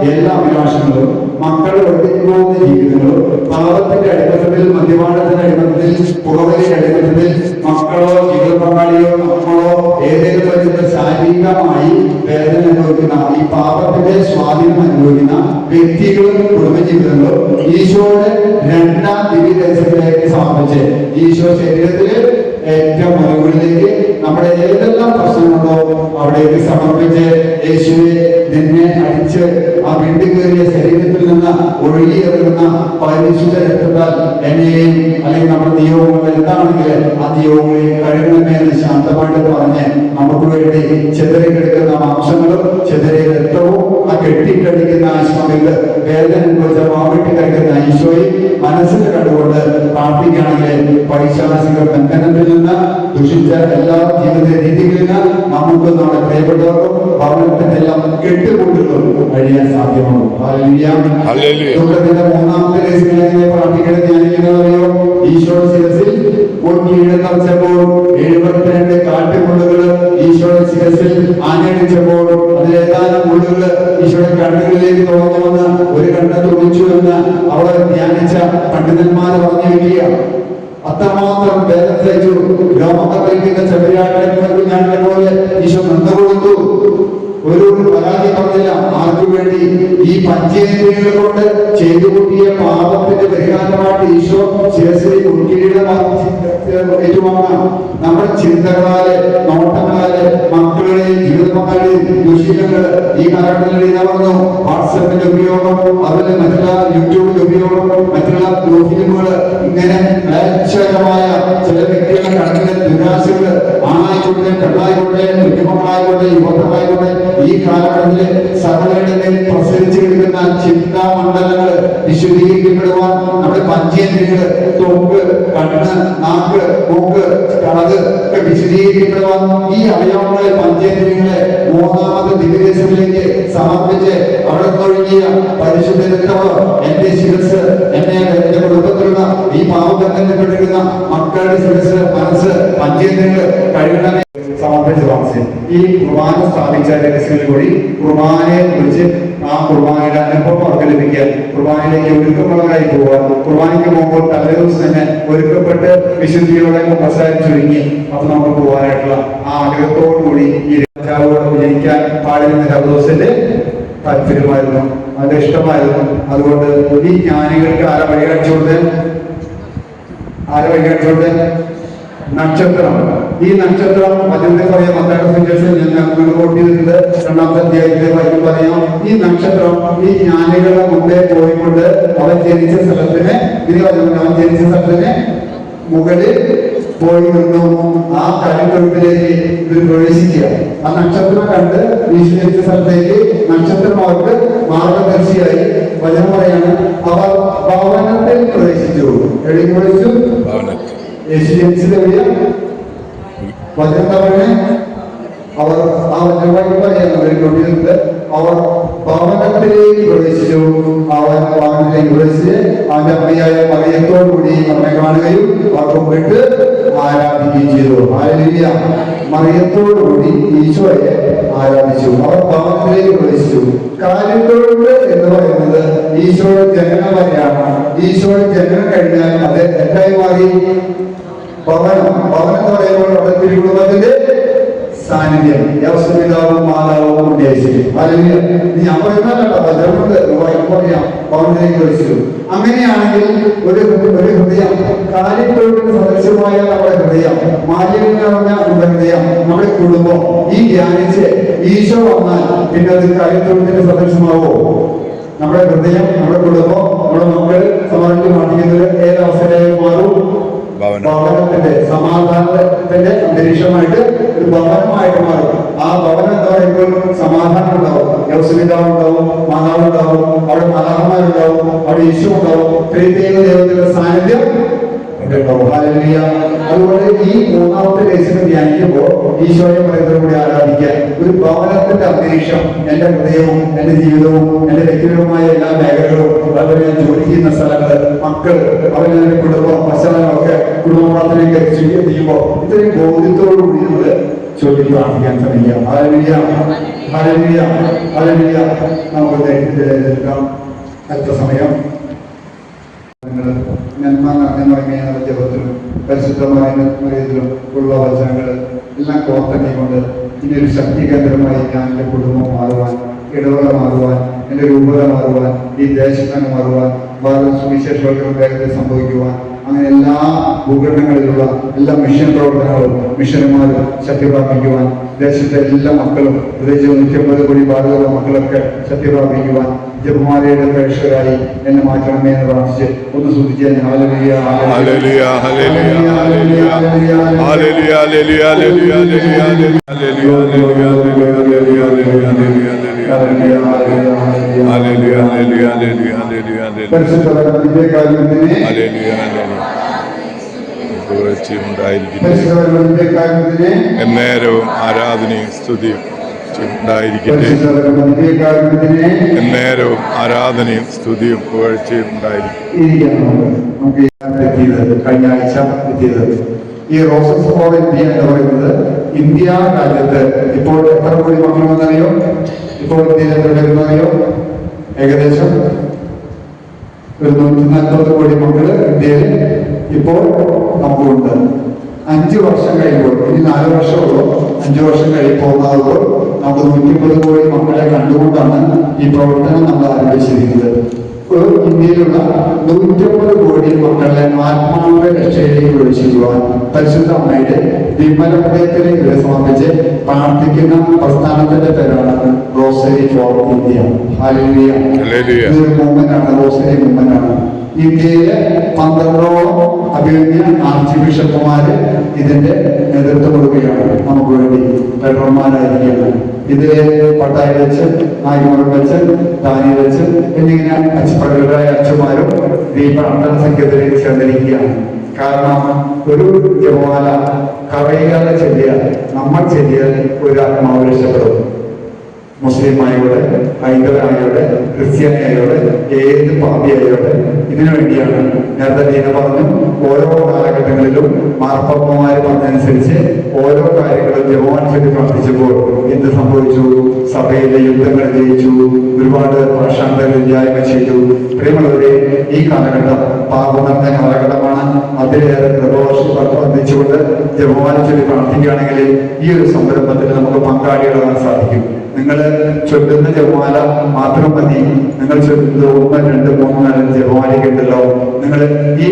എല്ലാ അഭിലാഷങ്ങളും, മക്കളെ ഒഴിഞ്ഞുപോകുന്ന ജീവിതങ്ങളും, പാപത്തിന്റെ അടിമത്തത്തിൽ, മദ്യപാനത്തിന്റെ അടിമത്തത്തിൽ, പുറവിന്റെ അടിമത്തത്തിൽ മക്കളോ ജീവിത പങ്കാളിയോ നമ്മളോ ഏതെങ്കിലും തരത്തിലുള്ള ശാരീരികമായി വേദന അനുഭവിക്കുന്ന, ഈ പാപത്തിന്റെ സ്വാധീനം അനുഭവിക്കുന്ന വ്യക്തികളും കുടുംബജീവിതങ്ങളും ഈശോയുടെ 2-ാം ദിവ്യരഹസ്യത്തിലേക്ക് സമർപ്പിച്ച് ഈശോ ശരീരത്തില് ഏറ്റവും മുകളിലേക്ക് നമ്മുടെ ഏതെല്ലാം പ്രശ്നങ്ങളുണ്ടോ അവിടേക്ക് സമർപ്പിച്ച് യേശുവെ, നിന്നെ അടിച്ച് ആ വിണ്ടു കയറിയ ശരീരത്തിൽ നിന്ന് ഒഴുകിയിറങ്ങുന്ന പരിശുദ്ധ രക്തത്താൽ എന്നെയും അല്ലെങ്കിൽ നമ്മുടെ നിയോഗങ്ങൾ എന്താണെങ്കിൽ ആ നിയോഗങ്ങളെ കഴുകണമെന്ന് ശാന്തമായിട്ട് പറഞ്ഞ് നമുക്ക് വേണ്ടി ചെതറിക്കെടുക്കുന്ന മാംസങ്ങളും ചെതറിയ രക്തവും ആ കെട്ടിക്കടിക്കുന്ന സമയത്ത് വേദന അനുഭവിച്ച വാവിട്ട് കഴിക്കുന്ന ഈശോയെ മനസ്സിൽ കണ്ടുകൊണ്ട് പ്രാർത്ഥിക്കുകയാണെങ്കിൽ പൈശാചിക ബന്ധനത്തിൽ നിന്ന്, ദുഷിച്ച എല്ലാ ജീവിത രീതികളിൽ നിന്ന് നമുക്ക് നമ്മുടെ പ്രിയപ്പെട്ടവർക്കും ഭവനത്തിനെല്ലാം കെട്ടുകൊണ്ടുകളും കഴിയാൻ സാധ്യമാകും. ദുഃഖത്തിന്റെ 3-ാമത്തെ രഹസ്യങ്ങളെ പ്രാർത്ഥിക്കണം. ധ്യാനിക്കുന്നതറിയോ? ഈശോ ശിരസിൽ നിറച്ചപ്പോൾ 72 കാട്ടുമുള്ളുകൾ ഈശോയുടെ ശിരസിൽ ആഞ്ഞടിച്ചപ്പോൾ ചെവി തുറന്നുവന്ന് ഒരു കണ്ണ് തുറച്ചു എന്ന് അവർ ധ്യാനിച്ച പണ്ഡിതന്മാർ പറഞ്ഞു വയ്ക്കുക. അത്രമാത്രം വേദന സഹിച്ചു. രോമകത്തിരിക്കുന്ന ചെവിയാട്ടങ്ങൾക്ക് ഞാൻ പോലെ ഈശോ നന്ദ കൊടുത്തു. ഒരു പരാതി പറഞ്ഞില്ല. ആർക്കു വേണ്ടി? ഈ പഞ്ചേന്ദ്രിയങ്ങൾ കൊണ്ട് ചെയ്തു കൂട്ടിയ പാപത്തിന്റെ പരിഹാരമായിട്ട് ഈശോ ശിരസിൽ മുൻകിരീടം ഏറ്റുവാങ്ങാം. നമ്മുടെ ചിന്തകളാല്, നോട്ടങ്ങളാല്, മക്കളുടെയും ജീവിത പങ്കാളിയും ദുശീലങ്ങള് ഈ കാലഘട്ടത്തിൽ ഇതാവുന്നു. വാട്സപ്പിന്റെ ഉപയോഗം, അതുപോലെ മറ്റുള്ള യൂട്യൂബിന്റെ ഉപയോഗം, മറ്റുള്ള ഫിലിമുകള്, ഇങ്ങനെ മായ ചില വ്യക്തികളുടെ കണ്ണിലെ ദുരാശകള്, ആണായിക്കോട്ടെ, പെണ്ണായിക്കോട്ടെ, കുഞ്ഞുമക്കളായിക്കോട്ടെ, യുവത്വമായിക്കോട്ടെ, ഈ കാലഘട്ടത്തില് സകലയുടെ മേൽ പ്രസരിച്ചു കിടക്കുന്ന ചിന്താമണ്ഡലങ്ങള് വിശുദ്ധീകരിക്കപ്പെടുവാൻ നമ്മുടെ പഞ്ചേന്ദ്രിയങ്ങള്, തൊക്ക്, കണ്ണ്, നാക്ക്, മൂക്ക്, അത് ഒക്കെ വിശദീകരിക്കപ്പെടുവാൻ ഈ അവയവങ്ങളെ, പഞ്ചേന്ദ്രിയങ്ങളെ മൂന്നാമത് ദിവ്യദേശത്തിലേക്ക് സമർപ്പിച്ച് അവിടെ ഒഴുകിയ പരിശുദ്ധ രക്തമോ എന്റെ ശിരസ്, എന്റെ കുടുംബത്തിലുള്ള ഈ പാവബന്ധപ്പെട്ടിരിക്കുന്ന മക്കളുടെ ശിരസ്, മനസ്സ്, പഞ്ചേന്ദ്രിയങ്ങൾ കഴിയണമേ സമർപ്പിച്ച് താമസിക്കും. ഈ കുർബാന സ്ഥാപിച്ച രഹസ്യങ്ങളിൽ കൂടി കുർബാനയെ കുറിച്ച് ആ കുർബാനയുടെ അനുഭവം അവർക്ക് ലഭിക്കാൻ, കുർബാനയിലേക്ക് ഒരുക്കമുള്ളവരായി പോകാൻ, കുർബാനയ്ക്ക് പോകുമ്പോൾ തലേ ദിവസം തന്നെ ഒരുക്കപ്പെട്ട് വിശുദ്ധിയോടെ സംസാരിച്ചൊരുങ്ങി അപ്പൊ നമുക്ക് പോകാനായിട്ടുള്ള ആ ആഗ്രഹത്തോടുകൂടി ഈ രാജാവോട് ജനിക്കാൻ പാടിരുന്ന ദിവസത്തിന്റെ താല്പര്യമായിരുന്നു, അത് ഇഷ്ടമായിരുന്നു. അതുകൊണ്ട് ഈ ജ്ഞാനികൾക്ക് ആരെ വഴികാണിച്ചുകൊണ്ട് നക്ഷത്രം, ഈ നക്ഷത്രം വചനത്തിൽ പറയാം. മത്തായിയുടെ സുവിശേഷം ഞാൻ കോട്ട് ചെയ്തിട്ടുണ്ട്. 2-ാം അധ്യായത്തിലെ വചനം പറയാം. ഈ നക്ഷത്രം ഈ ജ്ഞാനികളുടെ മുമ്പേ പോയിക്കൊണ്ട് അവൻ ജനിച്ച സ്ഥലത്തിന് മുകളിൽ പോയി നിന്നു. ആ കരിത്തൊഴുത്തിലേക്ക് ഇവർ പ്രവേശിക്കുക. ആ നക്ഷത്രം കണ്ട് വീശിച്ച സ്ഥലത്തേക്ക് നക്ഷത്രം അവർക്ക് മാർഗദർശിയായി. വചനം പറയാണ്, അവർ ഭവനത്തിൽ പ്രവേശിച്ചു. എവിടേക്ക് പ്രവേശിച്ചു? യേശു ജനിച്ചത് എവിടെയാ? വചനം പറഞ്ഞേ അവർ ആ വചനമായി പറയാനുണ്ട്. അവർ ഭവനത്തിലേക്ക് പ്രവേശിച്ചു. അവൻ ഭവനത്തിലേക്ക് പ്രവേശിച്ച് അവന്റെ അമ്മയായ മറിയത്തോടുകൂടി അവനെ കാണുകയും അവർക്ക് മുമ്പിട്ട് ആരാധിക്കുകയും ചെയ്തു. ഹല്ലേലൂയ. മറിയത്തോടുകൂടി ഈശോയെ ആരാധിച്ചു. അവർ ഭവനത്തിലേക്ക് പ്രവേശിച്ചു. കാര്യത്തോട് എന്ന് പറയുന്നത് ഈശോയുടെ ജനനം വരെയാണ്. ഈശോയുടെ ജനനം കഴിഞ്ഞാൽ അത് എന്തായി മാറി? ഭവനം. ഭവനം എന്ന് പറയുമ്പോൾ അവിടെ തിരുകുടുംബത്തിന്റെ സാന്നിധ്യം, യവസ്പിതാവും മാതാവും ഉദ്ദേശിച്ചു. അല്ലെങ്കിൽ ഞാൻ പറയുന്നതല്ല, ഭവനത്തിലേക്ക് വെച്ചു. അങ്ങനെയാണെങ്കിൽ ഒരു ഹൃദയം, കാര്യത്തോട് സദൃശമായ നമ്മുടെ ഹൃദയം, മാലിന്യം നിറഞ്ഞ നമ്മുടെ ഹൃദയം, നമ്മുടെ കുടുംബം ഈ ധ്യാനിച്ച് ഈശോ വന്നാൽ പിന്നെ അത് കാര്യത്തോടത്തിന്റെ സദൃശമാവോ? നമ്മുടെ ഹൃദയം, നമ്മുടെ കുടുംബം, നമ്മുടെ മക്കൾ സമർപ്പിച്ച് മാറ്റിക്കുന്നത് ഏതവസരമായി മാറും? ഭവനത്തിന്റെ സമാധാനത്തിന്റെ അന്തരീക്ഷമായിട്ട് ഒരു ഭവനമായിട്ട് മാറും. ആ ഭവനം എന്താ പറയുമ്പോൾ സമാധാനം ഉണ്ടാവും, യവസ്പിതാവ് ഉണ്ടാവും, മാതാവ് ഉണ്ടാവും, അവിടെ മലാഹന്മാരുണ്ടാവും, അവിടെ ഈശോ ഉണ്ടാവും, ത്രിത്വൈക ദൈവത്തിന്റെ സാന്നിധ്യം ഉണ്ടാവും. ഹല്ലേലൂയ. അതുപോലെ ഈ മൂന്നാമത്തെ കേസിനെ ധ്യാനിക്കുമ്പോൾ ഈശോയെ പറയുന്നത് കൂടി ആരാധിക്കാൻ ഒരു ഭവനത്തിന്റെ അന്തരീക്ഷം, എന്റെ ഹൃദയവും എന്റെ ജീവിതവും എന്റെ വ്യക്തിപരമായ എല്ലാ മേഖലകളും, അതുപോലെ ഞാൻ ജോലി ചെയ്യുന്ന സ്ഥലങ്ങള്, മക്കൾ, അവരുടെ കുടുംബം, പശ്ചാത്തലങ്ങളൊക്കെ കുടുംബ പ്രാർത്ഥനയൊക്കെ ചെയ്യുമ്പോൾ ഇത്രയും ബോധ്യത്തോടുകൂടി നമ്മള് ചൊല്ലി പ്രാർത്ഥിക്കാൻ ശ്രമിക്കാം. ഹല്ലേലൂയ, ഹല്ലേലൂയ, ഹല്ലേലൂയ. നമുക്ക് എടുക്കാം അല്പസമയം. നന്മ നിറഞ്ഞ ജപത്തിലും പരിശുദ്ധമായ മറിയത്തിലും ഉള്ള വചനങ്ങൾ എല്ലാം കോർത്തണിക്കൊണ്ട് ഇനി ഒരു ശക്തി കേന്ദ്രമായി ഞാൻ എൻ്റെ കുടുംബം മാറുവാൻ, ഇടവക മാറുവാൻ, എൻ്റെ രൂപത മാറുവാൻ, ഈ ദേശത്തിന് മാറുവാൻ, ഭാരത സുവിശേഷവൽക്കരണം വേഗത്തിൽ സംഭവിക്കുവാൻ, അങ്ങനെ എല്ലാ ഭൂഖണ്ഡങ്ങളിലുള്ള എല്ലാ മിഷൻ പ്രവർത്തനങ്ങളും മിഷനുമാരും ശക്തി പ്രാപിക്കുവാൻ, ദേശത്തെ എല്ലാ മക്കളും പ്രത്യേകിച്ച് 150 കോടി ഭാരതീയ മക്കളൊക്കെ ശക്തി പ്രാപിക്കുവാൻ ജപമാലയുടെ പ്രേക്ഷകരായി എന്നെ മാറ്റണമേ എന്ന് പ്രാർത്ഥിച്ച് ഒന്ന് സ്തുതിച്ച് ഞാൻ ഹല്ലേലൂയ, ഹല്ലേലൂയ, ഹല്ലേലൂയ, ഹല്ലേലൂയ, ഹല്ലേലൂയ, ഹല്ലേലൂയ, ഹല്ലേലൂയ, എന്നേരവും ആരാധനയും സ്തുതിയും ഉണ്ടായിരിക്കട്ടെ. എന്നേരവും ആരാധനയും സ്തുതിയും പുകഴ്ചയും ഉണ്ടായിരിക്കും. കഴിഞ്ഞ ആഴ്ച എത്തിയത് ഈ റോസസ് ഫോർ ഇന്ത്യ എന്ന് പറയുന്നത് ഇന്ത്യ രാജ്യത്ത് ഇപ്പോൾ എത്ര കോടി മക്കളുമെന്നറിയോ? ഇപ്പോൾ ഇന്ത്യയിൽ എത്ര വരുന്നറിയോ? ഏകദേശം ഒരു 140 കോടി മക്കള് ഇന്ത്യയിൽ ഇപ്പോൾ നമുക്കുണ്ട്. 5 വർഷം കഴിയുമ്പോൾ, ഇനി 4 വർഷമുള്ളൂ, 5 വർഷം കഴിയുമ്പോൾ നമുക്ക് 150 കോടി മക്കളെ കണ്ടുകൊണ്ടാണ് ഈ പ്രവർത്തനം നമ്മൾ ആരംഭിച്ചിരിക്കുന്നത്. ഇന്ത്യയിലുള്ള 150 കോടി മക്കളെ ആത്മാവിന്റെ രക്ഷയിലേക്ക് വിളിച്ചിരുവാൻ പരിശുദ്ധ അമ്മയുടെ വിമല ഹൃദയത്തിലേക്ക് സമർപ്പിച്ച് പ്രാർത്ഥിക്കുന്ന പ്രസ്ഥാനത്തിന്റെ പേരാണ് റോസറി ഫോർ ഇന്ത്യ. ഹല്ലേലൂയ. ഇതൊരു മൂവ്മെന്റാണ്, റോസറി മൂവ്മെന്റാണ്. ഇന്ത്യയിലെ 12ഓളം അഭിമന്യ ആർച്ച് ബിഷപ്പുമാര് ഇതിന്റെ നേതൃത്വം കൊടുക്കുകയാണ്. നമുക്ക് വേണ്ടി ഡോക്ടർമാരായിരിക്കുകയാണ്. ഇതിലെ പട്ടായി വെച്ച്, നായ്മരം വെച്ച്, ദാനി വെച്ച് എന്നിങ്ങനെ പ്രഗതരായ അച്ഛന്മാരും ഈ പ്രാർത്ഥന സംഖ്യത്തിലേക്ക് ചേർന്നിരിക്കുകയാണ്. കാരണം ഒരു ജപമാല കറയാതെ ചെല്ലിയാൽ, നമ്മൾ ചെല്ലിയാൽ ഒരു ആത്മാവ് രക്ഷപ്പെടും. മുസ്ലിം ആയോടെ, ഹൈന്ദവനായോടെ, ക്രിസ്ത്യാനിയായോടെ, ഏത് പാപിയായോടെ ഇതിനു വേണ്ടിയാണ്. നേരത്തെ ദീന പറഞ്ഞു, ഓരോ കാലഘട്ടങ്ങളിലും മാർപ്പാപ്പമാര് പറഞ്ഞതനുസരിച്ച് ഓരോ കാര്യങ്ങളും ജപമാല ചൊല്ലി പ്രാർത്ഥിച്ചപ്പോൾ എന്ത് സംഭവിച്ചു? സഭയിലെ യുദ്ധങ്ങൾ ജയിച്ചു, ഒരുപാട് ഭാഷാന്തരങ്ങൾ ഇല്ലായ്മ ചെയ്തു. പ്രിയമുള്ളവരെ, ഈ കാലഘട്ടം പാപം നിറഞ്ഞ കാലഘട്ടമാണ്. അതിലേറെ നിർവഹിച്ചുകൊണ്ട് ജപമാല ചൊല്ലി പ്രാർത്ഥിക്കുകയാണെങ്കിൽ ഈ ഒരു സംരംഭത്തിൽ നമുക്ക് പങ്കാളികളാകാൻ സാധിക്കും. നിങ്ങൾ ചൊല്ലുന്ന ജപമാല മാത്രം മതി. നിങ്ങൾ ചൊല്ലുന്നത് 1, 2, 3, 4 ജപമാലയ്ക്കുണ്ടല്ലോ. നിങ്ങൾ ഈ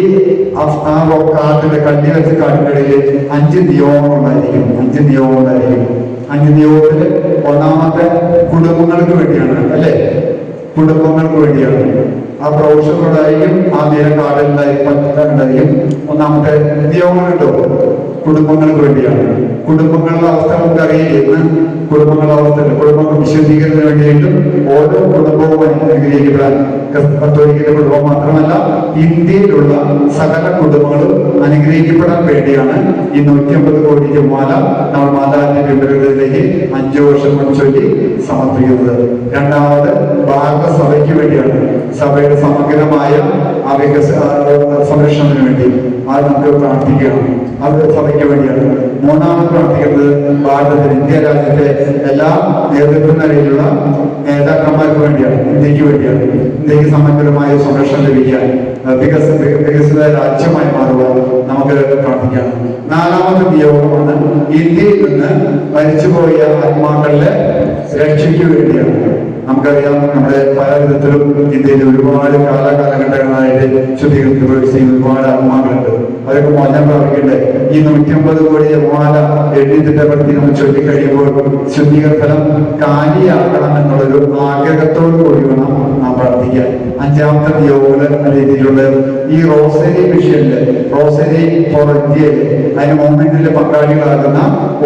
കാട്ടിലെ കണ്ണി വെച്ച കാട്ടിനിടയിൽ 5 നിയോഗങ്ങളുണ്ടായിരിക്കും. 5 നിയോഗങ്ങളുണ്ടായിരിക്കും. 5 നിയോഗത്തില് ഒന്നാമത്തെ കുടുംബങ്ങൾക്ക് വേണ്ടിയാണ്, അല്ലെ? കുടുംബങ്ങൾക്ക് വേണ്ടിയാണ്. ആ പ്രൊഫഷനുണ്ടായിരിക്കും, ആ നീല കാടുണ്ടായിരിക്കും. ഒന്നാമത്തെ നിയോഗങ്ങളുണ്ടോ? കുടുംബങ്ങൾക്ക് വേണ്ടിയാണ്. കുടുംബങ്ങളുടെ അവസ്ഥ നമുക്ക് അറിയില്ല. കുടുംബങ്ങളുടെ അവസ്ഥ, കുടുംബങ്ങൾ വിശദീകരണത്തിന് വേണ്ടിയിട്ടും ഓരോ കുടുംബവും അനുഗ്രഹിക്കപ്പെടാൻ, കത്തോലിക്കന്റെ കുടുംബം മാത്രമല്ല ഇന്ത്യയിലുള്ള സകല കുടുംബങ്ങളും അനുഗ്രഹിക്കപ്പെടാൻ വേണ്ടിയാണ് ഈ 150 കോടി ജപമാല നമ്മൾ മാതാവിന്റെ വിവരങ്ങളിലേക്ക് 5 വർഷം കൊണ്ട് ചൊല്ലി സമർപ്പിക്കുന്നത്. രണ്ടാമത് ഭാഗസഭയ്ക്ക് വേണ്ടിയാണ്. സഭയുടെ സമഗ്രമായ ആ സംരക്ഷണത്തിന് വേണ്ടി അത് നമുക്ക് പ്രാർത്ഥിക്കണം. അത് സഭയ്ക്ക് വേണ്ടിയാണ്. മൂന്നാമത് പ്രാർത്ഥിക്കുന്നത് ഭാരതത്തിൽ, ഇന്ത്യ രാജ്യത്തെ എല്ലാ നേതൃത്വ നിലയിലുള്ള നേതാക്കന്മാർക്ക് വേണ്ടിയാണ്, ഇന്ത്യക്ക് വേണ്ടിയാണ്. ഇന്ത്യക്ക് സമഗ്രമായ സംരക്ഷണം ലഭിക്കാൻ, വികസിത രാജ്യമായി മാറുവാൻ നമുക്ക് പ്രാർത്ഥിക്കാം. നാലാമത്തെ നിയോഗമാണ് ഇന്ത്യയിൽ നിന്ന് മരിച്ചുപോയ ആത്മാക്കളുടെ രക്ഷയ്ക്ക് വേണ്ടിയാണ്. നമുക്കറിയാം, നമ്മുടെ പല വിധത്തിലും ഇന്ത്യയിൽ ഒരുപാട് കാലഘട്ടങ്ങളായിട്ട് ശുദ്ധീകരണത്തിൽ പ്രവേശിക്കുന്ന ഒരുപാട് ആത്മാക്കളുണ്ട്. അതൊക്കെ മോചനം പ്രാപിക്കണ്ടേ? ഈ 150 കോടി ജപമാല എഴുതി തിട്ടപ്പെടുത്തി നമ്മൾ ചൊല്ലിക്കഴിയുമ്പോൾ ശുദ്ധീകരണം കാലിയാക്കണം എന്നുള്ളൊരു ആഗ്രഹത്തോടു കൂടി വേണം നാം പ്രാർത്ഥിക്കാൻ. അഞ്ചാമത്തെ നിയോഗങ്ങള് രീതിയിലുള്ള ഈ റോസറി മിഷനില്, റോസറി ഫോർ ഇന്ത്യയില്, അതിന് മൂവ്മെന്റിലെ പങ്കാളികളാകുന്ന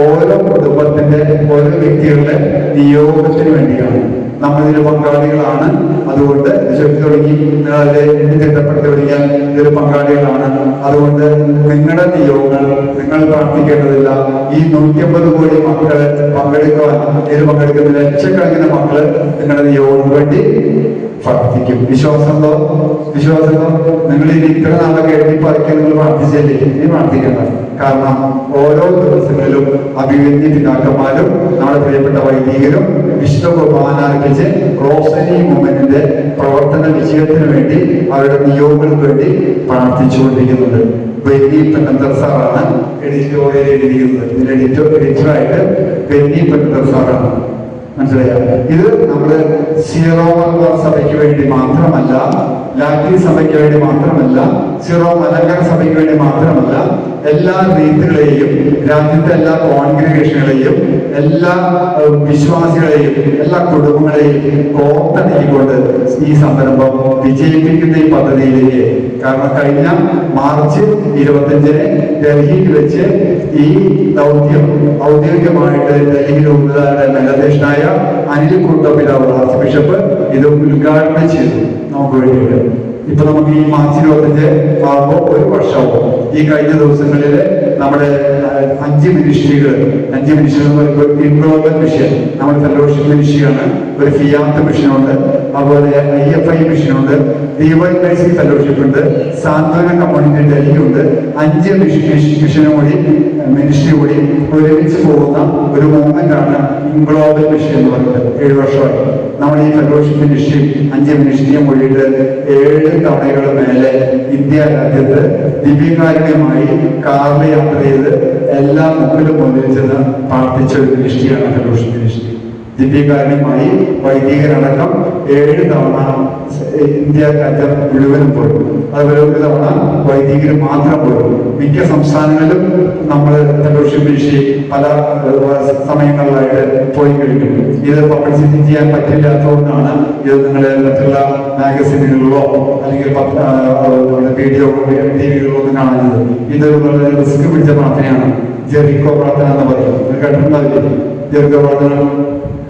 ഓരോ കുടുംബത്തിന്റെ, ഓരോ വ്യക്തികളുടെ നിയോഗത്തിന് വേണ്ടിയാണ്. നമ്മളിതിൽ പങ്കാളികളാണ്. അതുകൊണ്ട് ചൊല്ലി തുടങ്ങി, നിങ്ങളെ തിട്ടപ്പെടുത്തി തുടങ്ങിയാൽ ഇതിൽ പങ്കാളികളാണ്. അതുകൊണ്ട് നിങ്ങളുടെ നിയോഗങ്ങൾ നിങ്ങൾ പ്രാർത്ഥിക്കേണ്ടതില്ല. ഈ 150 കോടി മക്കള് പങ്കെടുക്കുവാൻ, ഇതിൽ പങ്കെടുക്കുന്ന ലക്ഷക്കണക്കിന് മക്കള് നിങ്ങളുടെ നിയോഗങ്ങൾക്ക് വേണ്ടി പ്രാർത്ഥിക്കും. വിശ്വാസമുണ്ടോ? വിശ്വാസമുണ്ടോ? നിങ്ങൾ ഇനി ഇത്ര നാളൊക്കെ എഴുതിപ്പറിക്കാൻ നിങ്ങൾ പ്രാർത്ഥിച്ചല്ലേ? ഇനി പ്രാർത്ഥിക്കണം. കാരണം ഓരോ ദിവസങ്ങളിലും അഭിവന്യ പിതാക്കന്മാരും നമ്മുടെ പ്രിയപ്പെട്ട വൈദികരും വിശുദ്ധ കുർബാന അർപ്പിച്ച് റോസറി മൂവ്മെന്റിന്റെ പ്രവർത്തന വിജയത്തിന് വേണ്ടി അവരുടെ നിയോഗങ്ങൾക്ക് വേണ്ടി പ്രാർത്ഥിച്ചുകൊണ്ടിരിക്കുന്നുണ്ട്. ബെന്നി പെണ്ണന്തർ സാറാണ് എഡിറ്റോറിയൽ എഴുതിയിരിക്കുന്നത്. ഇതിന്റെ എഡിറ്ററായിട്ട് ബെന്നി പെണ്ണന്തർ സാറാണ്. മനസ്സിലായ? ഇത് നമ്മള് സീറോ മലബാർ സഭയ്ക്ക് വേണ്ടി മാത്രമല്ല, ലാറ്റി സഭയ്ക്ക് വേണ്ടി മാത്രമല്ല, സീറോ മലങ്കര സഭയ്ക്ക് വേണ്ടി മാത്രമല്ല, എല്ലാ റീത്തുകളെയും, രാജ്യത്തെ എല്ലാ കോൺഗ്രിഗേഷനുകളെയും, എല്ലാ വിശ്വാസികളെയും, എല്ലാ കുടുംബങ്ങളെയും കോർത്തിണക്കിക്കൊണ്ട് ഈ സംരംഭം വിജയിപ്പിക്കുന്ന ഈ പദ്ധതിയിലേക്ക്. കാരണം കഴിഞ്ഞ മാർച്ച് 25-ന് ഡൽഹിയിൽ വെച്ച് ഈ ദൗത്യം ഔദ്യോഗികമായിട്ട് ഡൽഹിയിൽ അധ്യക്ഷനായ അനിൽ കുട്ടപ്പിലാവ് ആർച്ച് ബിഷപ്പ് ഇത് ഉദ്ഘാടനം ചെയ്തു നമുക്ക് വേണ്ടിയിട്ട്. ഇപ്പൊ നമുക്ക് ഈ മാർച്ച് 25 ആകുമ്പോൾ 1 വർഷവും. ഈ കഴിഞ്ഞ ദിവസങ്ങളിൽ നമ്മുടെ 5 മിനിസ്ട്രികൾ എന്ന് പറയുമ്പോൾ ഇൻഗ്ലോബൽ മിഷൻ നമ്മുടെ ഫെലോഷിപ്പ് മിനിസ്ട്രിയാണ്, ഒരു ഫിയാത്ത് മിഷനുണ്ട്, അതുപോലെ IFI മിഷനുണ്ട്, DYC ഫെലോഷിപ്പ് ഉണ്ട്, സാന്ത്വന കമ്മ്യൂണിറ്റി ഡൽഹി ഉണ്ട്. 5 മിഷനും കൂടി മിനിസ്ട്രി കൂടി ഒരുമിച്ച് പോകുന്ന ഒരു മൂവ്മെന്റ് ആണ് ഇൻഗ്ലോബൽ മിഷൻ എന്ന് പറയുന്നത്. 7 വർഷമായി നമ്മൾ ഈ ഫെലോഷിപ്പ് മിനിസ്ട്രി 5 മിനിസ്ട്രിയും കൂടിയിട്ട് 7 തവണകൾ മേലെ ഇന്ത്യ രാജ്യത്ത് ദിവ്യകാരുണ്യമായി കാറിൽ യാത്ര ചെയ്ത് എല്ലാ മുക്കിലും ഒന്നിച്ചെന്ന് പ്രാർത്ഥിച്ച ഒരു മിനിസ്ട്രിയാണ് ഫെലോഷിപ്പ് മിനിസ്ട്രി. ദിവ്യകാരുണ്യമായി വൈദികരടക്കം 7 തവണ ഇന്ത്യ രാജ്യം മുഴുവനും പോയി. അതുപോലെ ഒരു തവണ വൈദികർ മാത്രം പോയി. മിക്ക സംസ്ഥാനങ്ങളിലും നമ്മൾ ഫെലോഷിപ്പ് മിനിസ്ട്രി പല സമയങ്ങളിലായിട്ട് പോയി കഴിഞ്ഞു. ഇത് പബ്ലിസിറ്റി ചെയ്യാൻ പറ്റില്ലാത്തതുകൊണ്ടാണ് ഇത് നിങ്ങൾ മറ്റുള്ള മാഗസിനുകളിലോ അല്ലെങ്കിൽ വീഡിയോ TV-കളിലോ ഒന്നും കാണുന്നത്. ഇത് വളരെ റിസ്ക് പിടിച്ച പ്രാർത്ഥനയാണ്. ജെറിക്കോ പ്രാർത്ഥന എന്ന് പറയും. കേട്ടിട്ടുണ്ടാവില്ലേ? ജെറിക്കോ പ്രാർത്ഥന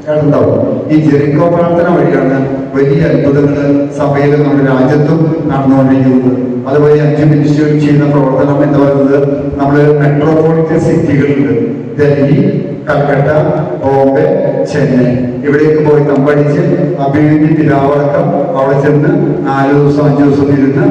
കേട്ടിട്ടുണ്ടാവും. ഈ ജെറിക്കോ പ്രാർത്ഥന വഴിയാണ് വലിയ അത്ഭുതങ്ങൾ സഭയിലും നമ്മുടെ രാജ്യത്തും നടന്നുകൊണ്ടിരിക്കുന്നത്. അതുപോലെ 5 മിനിസ്ട്രികൾ ചെയ്യുന്ന പ്രവർത്തനം എന്ന് പറയുന്നത് നമ്മൾ മെട്രോപൊളിറ്റൻ സിറ്റികളുണ്ട്, ഡൽഹി, കൽക്കട്ട, ബോംബെ, ചെന്നൈ. ഇവിടേക്ക് പോയി തമ്പടിച്ച് അഭിനന്ദി പിതാവടക്കം അവിടെ ചെന്ന് 4 ദിവസം 5 ദിവസം ഇരുന്ന്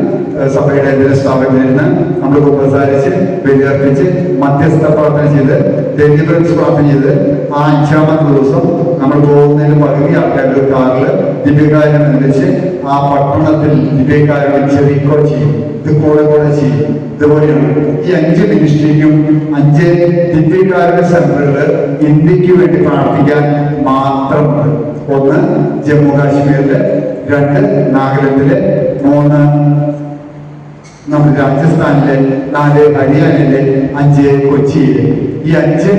സഭയുടെ എതിരെ സ്ഥാപനത്തിലിരുന്ന് നമ്മൾ ഉപസാരിച്ച് വിദ്യാർത്ഥിച്ച് മധ്യസ്ഥ പ്രാർത്ഥന ചെയ്ത് ഡെലിവറൻസ് പ്രാർത്ഥന ചെയ്ത് ആ 5ാമത്തെ ദിവസം നമ്മൾ പോകുന്നതിന് പകുതി ആൾക്കാരുടെ കാറില് ദിവ്യകാര്യം അനുസരിച്ച് ആ പട്ടണത്തിൽ ദിവ്യകാര്യം ചെറിക്കോ ചെയ്യും. ഇത് കൂടെ ചെയ്യും. ഇതുപോലെയാണ് ഈ 5 മിനിസ്ട്രിക്കും 5 ദിവ്യകാരുണ്യ സെന്ററുകൾ ഇന്ത്യക്ക് വേണ്ടി പ്രാർത്ഥിക്കാൻ മാത്രമുണ്ട്. 1 ജമ്മു കാശ്മീരില്, 2 നാഗാലാൻഡില്, 3 നമ്മുടെ രാജസ്ഥാനിലെ, 4 ഹരിയാനയിലെ, 5 കൊച്ചിയിലെ. ഈ 5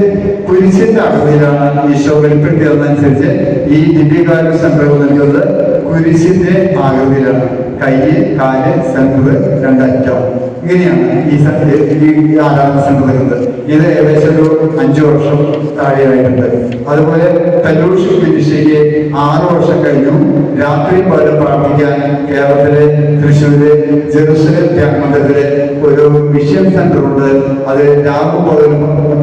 കുരിശിന്റെ ആകൃതിയിലാണ് ഈശോ വെളിപ്പെടുത്തിയതനുസരിച്ച് ഈ ദിവ്യകാരുണ്യ സെന്ററുകൾ നൽകുന്നത് കുരിശിന്റെ ആകൃതിയിലാണ്. കൈ, കാല്, സെന്റർ, 2 അറ്റം. ഇങ്ങനെയാണ് ഈ ആരാധന സെന്റർ നൽകുന്നത്. ഇത് ഏകദേശം ഒരു 5 വർഷം താഴെയായിട്ടുണ്ട്. അതുപോലെ ഫെലോഷിപ്പ് മിനിസ്ട്രിക്ക് 6 വർഷം കഴിഞ്ഞു. രാത്രി പോലും പ്രാർത്ഥിക്കാൻ കേരളത്തിലെ തൃശ്ശൂര് ജെറുസലേം ത്യാഗമണ്ഡലത്തിലെ ഒരു മിഷൻ സെന്റർ ഉണ്ട്. അത് രാമപോലും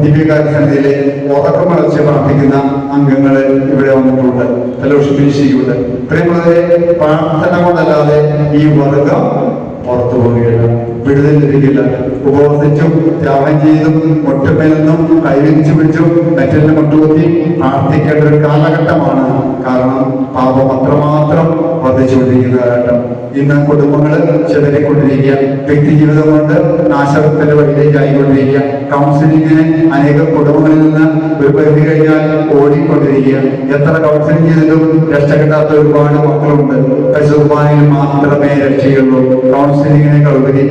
ദിവ്യകാര്യ സമിതിയിലെ ഉറക്കമടച്ച് പ്രാർത്ഥിക്കുന്ന അംഗങ്ങൾ ഇവിടെ വന്നിട്ടുണ്ട്. ഫെലോഷിപ്പ് മിനിസ്ട്രിക്കുണ്ട്. പ്രിയമുള്ളവരെ, പ്രാർത്ഥന കൊണ്ടല്ലാതെ ഈ വർഗം പുറത്തു പോവുകയില്ല, വിടുതൽ ലഭിക്കില്ല. ഉപവസിച്ചും ത്യാഗം ചെയ്തും മുട്ടുമേലെന്നും കൈവരിച്ചു പിടിച്ചും മറ്റെല്ലാം മുട്ടുകുത്തി പ്രാർത്ഥിക്കേണ്ട ഒരു കാലഘട്ടമാണ്. കാരണം പാപം അത്രമാത്രം വർദ്ധിച്ചുകൊണ്ടിരിക്കുന്ന കാലഘട്ടം. ഇന്ന് കുടുംബങ്ങൾ ചിതറിക്കൊണ്ടിരിക്കുക, വ്യക്തി ജീവിതം കൊണ്ട് നാശത്തിന്റെ വഴിയിലേക്ക് ആയിക്കൊണ്ടിരിക്കുക. കൗൺസിലിങ്ങിന് അനേക കുടുംബങ്ങളിൽ നിന്ന് ഒരു പരിധി കഴിഞ്ഞാൽ ഓടിക്കൊണ്ടിരിക്കുക. എത്ര കൗൺസിലിംഗ് ചെയ്തിട്ടും രക്ഷ കിട്ടാത്ത ഒരുപാട് മക്കളുണ്ട്. പരിശുദ്ധമാനിൽ മാത്രമേ രക്ഷയുള്ളൂ. കൗൺസിലിങ്ങിനേക്കാൾ ഉപരി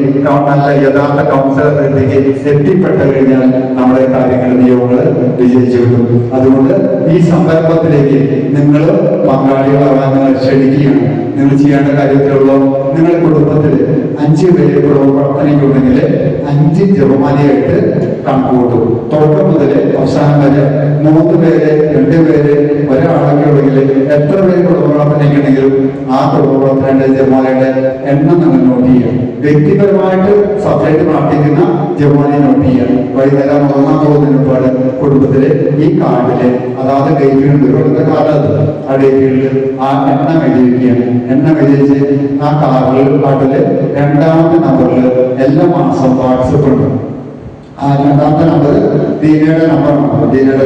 നല്ല യഥാർത്ഥ കൗൺസിലറിലേക്ക് എത്തിപ്പെട്ടു കഴിഞ്ഞാൽ നമ്മുടെ കാര്യങ്ങൾ നിയമങ്ങൾ വിജയിച്ചു കിട്ടും. അതുകൊണ്ട് ഈ സംരംഭത്തിലേക്ക് നിങ്ങൾ പങ്കാളികളാവാൻ നിങ്ങൾ ക്ഷണിക്കുകയാണ്. നിങ്ങൾ ചെയ്യേണ്ട കാര്യത്തിലുള്ള നിങ്ങളുടെ കുടുംബത്തിൽ 5 പേര് കുടുംബ പ്രാർത്ഥനയ്ക്കുണ്ടെങ്കിൽ 5 ജപമാലയായിട്ട് കണക്ക് കൂട്ടും. തുടക്കം മുതൽ അവസാനം വരെ 3 പേര്, 2 പേര്, ഒരാളൊക്കെ ഉണ്ടെങ്കിൽ എത്ര പേര് കുടുംബ പ്രാർത്ഥനയ്ക്കുണ്ടെങ്കിലും ആ കുടുംബ പ്രാർത്ഥനയുടെ ജപമാലയുടെ എണ്ണം നിങ്ങൾ നോട്ട് ചെയ്യാം. വ്യക്തിപരമായിട്ട് സഭയായിട്ട് പ്രാർത്ഥിക്കുന്ന ജപമാല നോട്ട് ചെയ്യാം. വൈകുന്നേരം ഉറങ്ങാൻ പോകുന്നതിന് മുമ്പാട് കുടുംബത്തില് ഈ കാർഡില്, അതായത് ഡേറ്റുകളുണ്ട്, കൊടുത്ത കാർഡ്, ആ ഡേറ്റുകളിൽ ആ എണ്ണം എഴുതിയിരിക്കുകയാണ്. എണ്ണം എഴുതിച്ച് ആ കാർഡില് 2ാമത്തെ നമ്പറിൽ എല്ലാ മാസം വാട്സപ്പ് ഉണ്ട്. ആ 2ാമത്തെ നമ്പർ ദീനയുടെ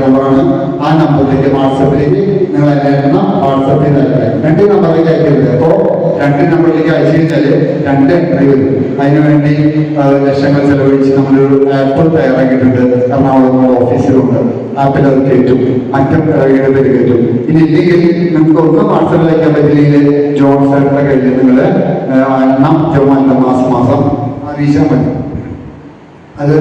നമ്പറാണ്. ആ നമ്പറിലേക്ക് വാട്സപ്പിലേക്ക് നിങ്ങൾ എണ്ണം വാട്സപ്പിൽ അയക്കാം. 2 നമ്പറിലേക്ക് അയക്കരുത്. അപ്പോ 2 നമ്പറിലേക്ക് അയച്ചു കഴിഞ്ഞാൽ 2 എൻട്രി വരും. അതിനുവേണ്ടി ലക്ഷങ്ങൾ ചെലവഴിച്ച് നമ്മളൊരു ആപ്പ് തയ്യാറാക്കിയിട്ടുണ്ട്. എറണാകുളം ഓഫീസിലുണ്ട്. ആപ്പിൽ അത് കയറ്റും, മറ്റും 7 പേര് കയറ്റും. ഇനി ഇല്ലെങ്കിൽ നിങ്ങൾക്ക് ഒന്നും വാട്സപ്പിൽ അയക്കാൻ പറ്റില്ലെങ്കിൽ ജോൺ സാറിന്റെ കയ്യിൽ നിങ്ങൾ എണ്ണം ജോമാലിന്റെ മാസം അറിയിച്ചാൽ മതി. അത്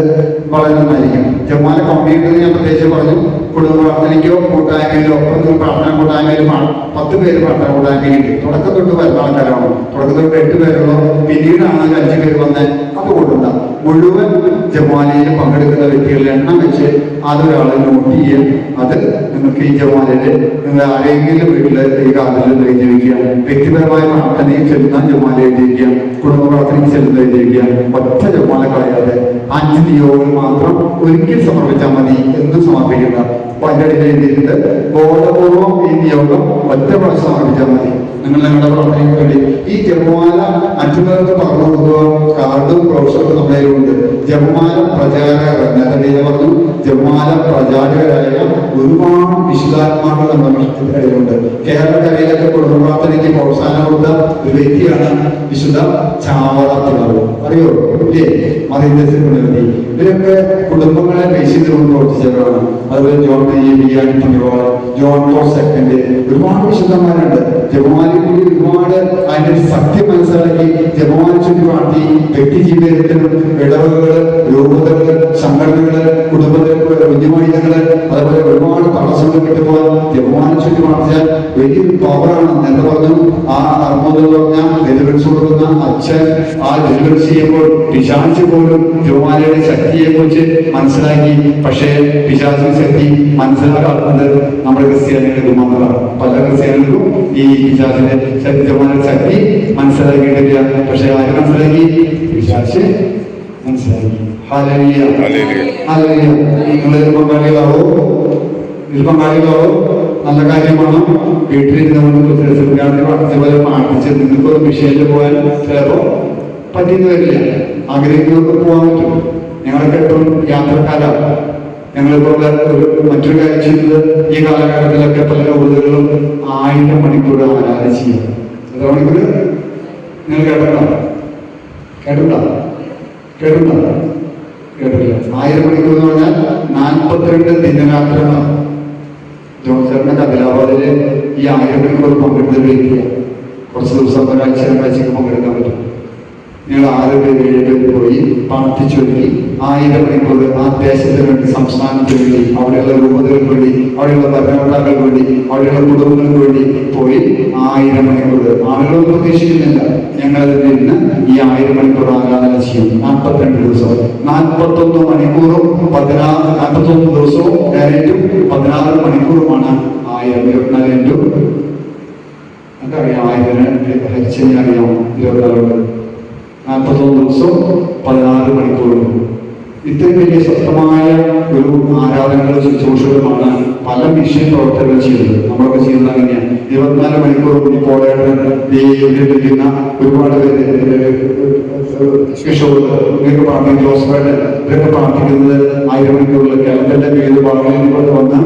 വളരെ നന്നായിരിക്കും. ജമാല കമ്പ്യൂട്ടറിൽ ഞാൻ പ്രത്യേകിച്ച് പറഞ്ഞു, കുടുംബ പ്രാർത്ഥനയ്ക്കോ കൂട്ടായ്മയിലോ പ്രാർത്ഥന കൂട്ടായ്മയിലും 10 പേര് പ്രാർത്ഥന കൂട്ടായ്മയുണ്ട്. തുടക്കത്തൊട്ട് വരുന്ന ആൾക്കാരാണ്. തുടക്കത്തൊട്ട് 8 പേരുള്ളൂ. പിന്നീടാണ് 5 പേര് വന്ന് അത് കൊണ്ടുണ്ട മുഴുവൻ ജപമാലയിൽ പങ്കെടുക്കുന്ന വ്യക്തികളുടെ എണ്ണം വെച്ച് അതൊരാളെ നോട്ട് ചെയ്യുക. അത് നിങ്ങൾക്ക് ഈ ജപമാലയിൽ നിങ്ങൾ ആരെങ്കിലും വീട്ടിൽ ഈ കാലത്തിൽ എഴുതി വയ്ക്കുക. വ്യക്തിപരമായ പ്രാർത്ഥനയും ചെല്ലുന്ന ജപമാല എഴുതി വയ്ക്കുക. കുടുംബ പ്രാർത്ഥനയും ചെല്ലുന്ന എഴുതി വയ്ക്കുക. ഒറ്റ ജപമാല കളയാതെ 5 നിയോഗങ്ങൾ മാത്രം ഒരിക്കൽ സമർപ്പിച്ചാൽ മതി. എന്നും സമർപ്പിക്കേണ്ട. അപ്പൊ അതിൻ്റെ ഇടയിൽ എഴുതിയിട്ടുണ്ട്, ബോധപൂർവം ഈ നിയോഗം ഒറ്റ പ്രാവശ്യം സമർപ്പിച്ചാൽ മതി. നിങ്ങൾ നിങ്ങളുടെ പ്രാർത്ഥനയ്ക്ക് വേണ്ടി ഈ ജപമാല മറ്റുള്ളവർക്ക് പറഞ്ഞു കൊടുക്കുക. കാർഡും ബ്രോഷറും നമ്മുടെ കയ്യിലുണ്ട്. ജപമാല പ്രചാരകർ, നേരത്തെ പറഞ്ഞു, ജപമാല പ്രചാരകരായ ഒരുപാട് വിശുദ്ധാത്മാക്കൾ നമ്മുടെ ഇടയിലുണ്ട്. കേരളക്കരയിലൊക്കെ കുടുംബ പ്രാർത്ഥനയ്ക്ക് പ്രോത്സാഹനം കൊടുത്ത ഒരു വ്യക്തിയാണ് വിശുദ്ധ ചാവറത്തുള്ളത്. അറിയോ? ഇല്ലേ? മറിയത്തി. ഇവരൊക്കെ കുടുംബങ്ങളെ ബേസ് ചെയ്തുകൊണ്ട് പ്രവർത്തിച്ചവരാണ്. അതുപോലെ ജോൺ ജോൺ പോൾ സെക്കൻഡ്, ഒരുപാട് വിശുദ്ധന്മാരുണ്ട്. ജപമാലയിൽ കൂടി ഒരുപാട് അതിന്റെ സത്യം മനസ്സിലാക്കി ജപമാല ചൊല്ലി പ്രാർത്ഥി വ്യക്തി ജീവിതത്തിലും ഇടവകള്, രൂപതകള്, സംഘടനകള്, കുടുംബത്തിലെ കുഞ്ഞുമണികള്, അതുപോലെ ഒരുപാട് തടസ്സങ്ങൾ വിട്ടുപോകാൻ ജപമാല ചൊല്ലി പ്രാർത്ഥിച്ചാൽ വലിയൊരു പവറാണ്. എന്ന് പറഞ്ഞു, ആ അർമ്മോദം പറഞ്ഞ ഡെലിവറൻസ് കൊടുക്കുന്ന അച്ഛൻ ആ ഡെലിവറൻസ് ചെയ്യുമ്പോൾ പിശാച് പോലും ജപമാലയുടെ ശക്തിയെ കുറിച്ച് മനസ്സിലാക്കി. പക്ഷേ പിശാചിന്റെ ശക്തി മനസ്സിലാക്കാത്തത് നമ്മുടെ ക്രിസ്ത്യാനികൾക്ക് മാത്രമാണ്. പല ക്രിസ്ത്യാനികൾക്കും ഈ പിശാചിന്റെ ജപമാലയുടെ ശക്തി മനസ്സിലാക്കിയിട്ടില്ല. പക്ഷെ ആര് മനസ്സിലാക്കി? പിശാച് മനസ്സിലാക്കി. Hallelujah, hallelujah. നിങ്ങൾ പങ്കാളികളാവോ? ഇതിൽ പങ്കാളികളാവോ? നല്ല കാര്യമാണ്. വീട്ടിലിരുന്നുകൊണ്ട് അതുപോലെ പ്രാർത്ഥിച്ച് നിങ്ങൾക്കൊരു വിഷയത്തിൽ പോയാൽ ചിലപ്പോൾ പറ്റിയെന്ന് വരില്ല. ആഗ്രഹിക്കുന്നവർക്ക് പോകാൻ പറ്റും. ഞങ്ങളൊക്കെ എപ്പോഴും യാത്രക്കാരാണ്. ഞങ്ങളിപ്പോൾ മറ്റൊരു കാര്യം ചെയ്യുന്നത്, ഈ കാലഘട്ടത്തിലൊക്കെ പല രൂപതകളും 1000 മണിക്കൂർ ആരാധന ചെയ്യും. എത്ര മണിക്കൂർ നിങ്ങൾ കേട്ടിട്ടുണ്ടോ? കേട്ടില്ല. 1000 മണിക്കൂർ എന്ന് പറഞ്ഞാൽ 42 ദിനരാത്രങ്ങളാണ്. ജോൺസറിന്റെ കതിലാബാദില് ഈ 1000 മണിക്കൂർ പങ്കെടുത്ത് വയ്ക്കുക. കുറച്ച് ദിവസം ഒരാഴ്ചക്ക് പങ്കെടുക്കാൻ പറ്റും. നിങ്ങൾ 6 പേര് 7 പേര് പോയി പ്രാർത്ഥിച്ചൊരുക്കി 1000 മണിക്കൂർ ആ ദേശത്തിന് വേണ്ടി, സംസ്ഥാനത്തിന് വേണ്ടി, അവിടെയുള്ള രൂപതകൾക്ക് വേണ്ടി, അവിടെയുള്ള ഭരണകർത്താക്കൾക്ക് വേണ്ടി, അവിടെയുള്ള കുടുംബങ്ങൾക്ക് വേണ്ടി പോയി 1000 മണിക്കൂർ. ആളുകളൊന്നും പ്രതീക്ഷിക്കുന്നില്ല. ഞങ്ങളതിൽ നിന്ന് ഈ 1000 മണിക്കൂർ ആരാധന ചെയ്യും. 42 ദിവസം, 41 മണിക്കൂറും 41 ദിവസവും 16 മണിക്കൂറുമാണ് 1000. 24 ഇൻറ്റു അതറിയാം. 1000 ഹരിച്ചെന്നെ അറിയാമോ? 24 41 ദിവസവും 16 മണിക്കൂറും. ഇത്രയും വലിയ ശക്തമായ ഒരു ആരാധനകളും ശുശ്രൂഷകളുമാണ് പല മിഷൻ പ്രവർത്തകരും ചെയ്തത്. നമ്മളൊക്കെ ചെയ്യുന്നത് അങ്ങനെയാണ്. 24 മണിക്കൂറും ഇപ്പോൾ ഇരിക്കുന്ന ഒരുപാട് പേര് കിഷോർ, ഇവരൊക്കെ പ്രാർത്ഥിക്കുന്നത്, ജോസ്ഫേഡ്, ഇവരൊക്കെ പ്രാർത്ഥിക്കുന്നത് 1000 മണിക്കൂറിൽ കാലണ്ടറിന്റെ പേര് ബാബിലോണിൽ വന്ന്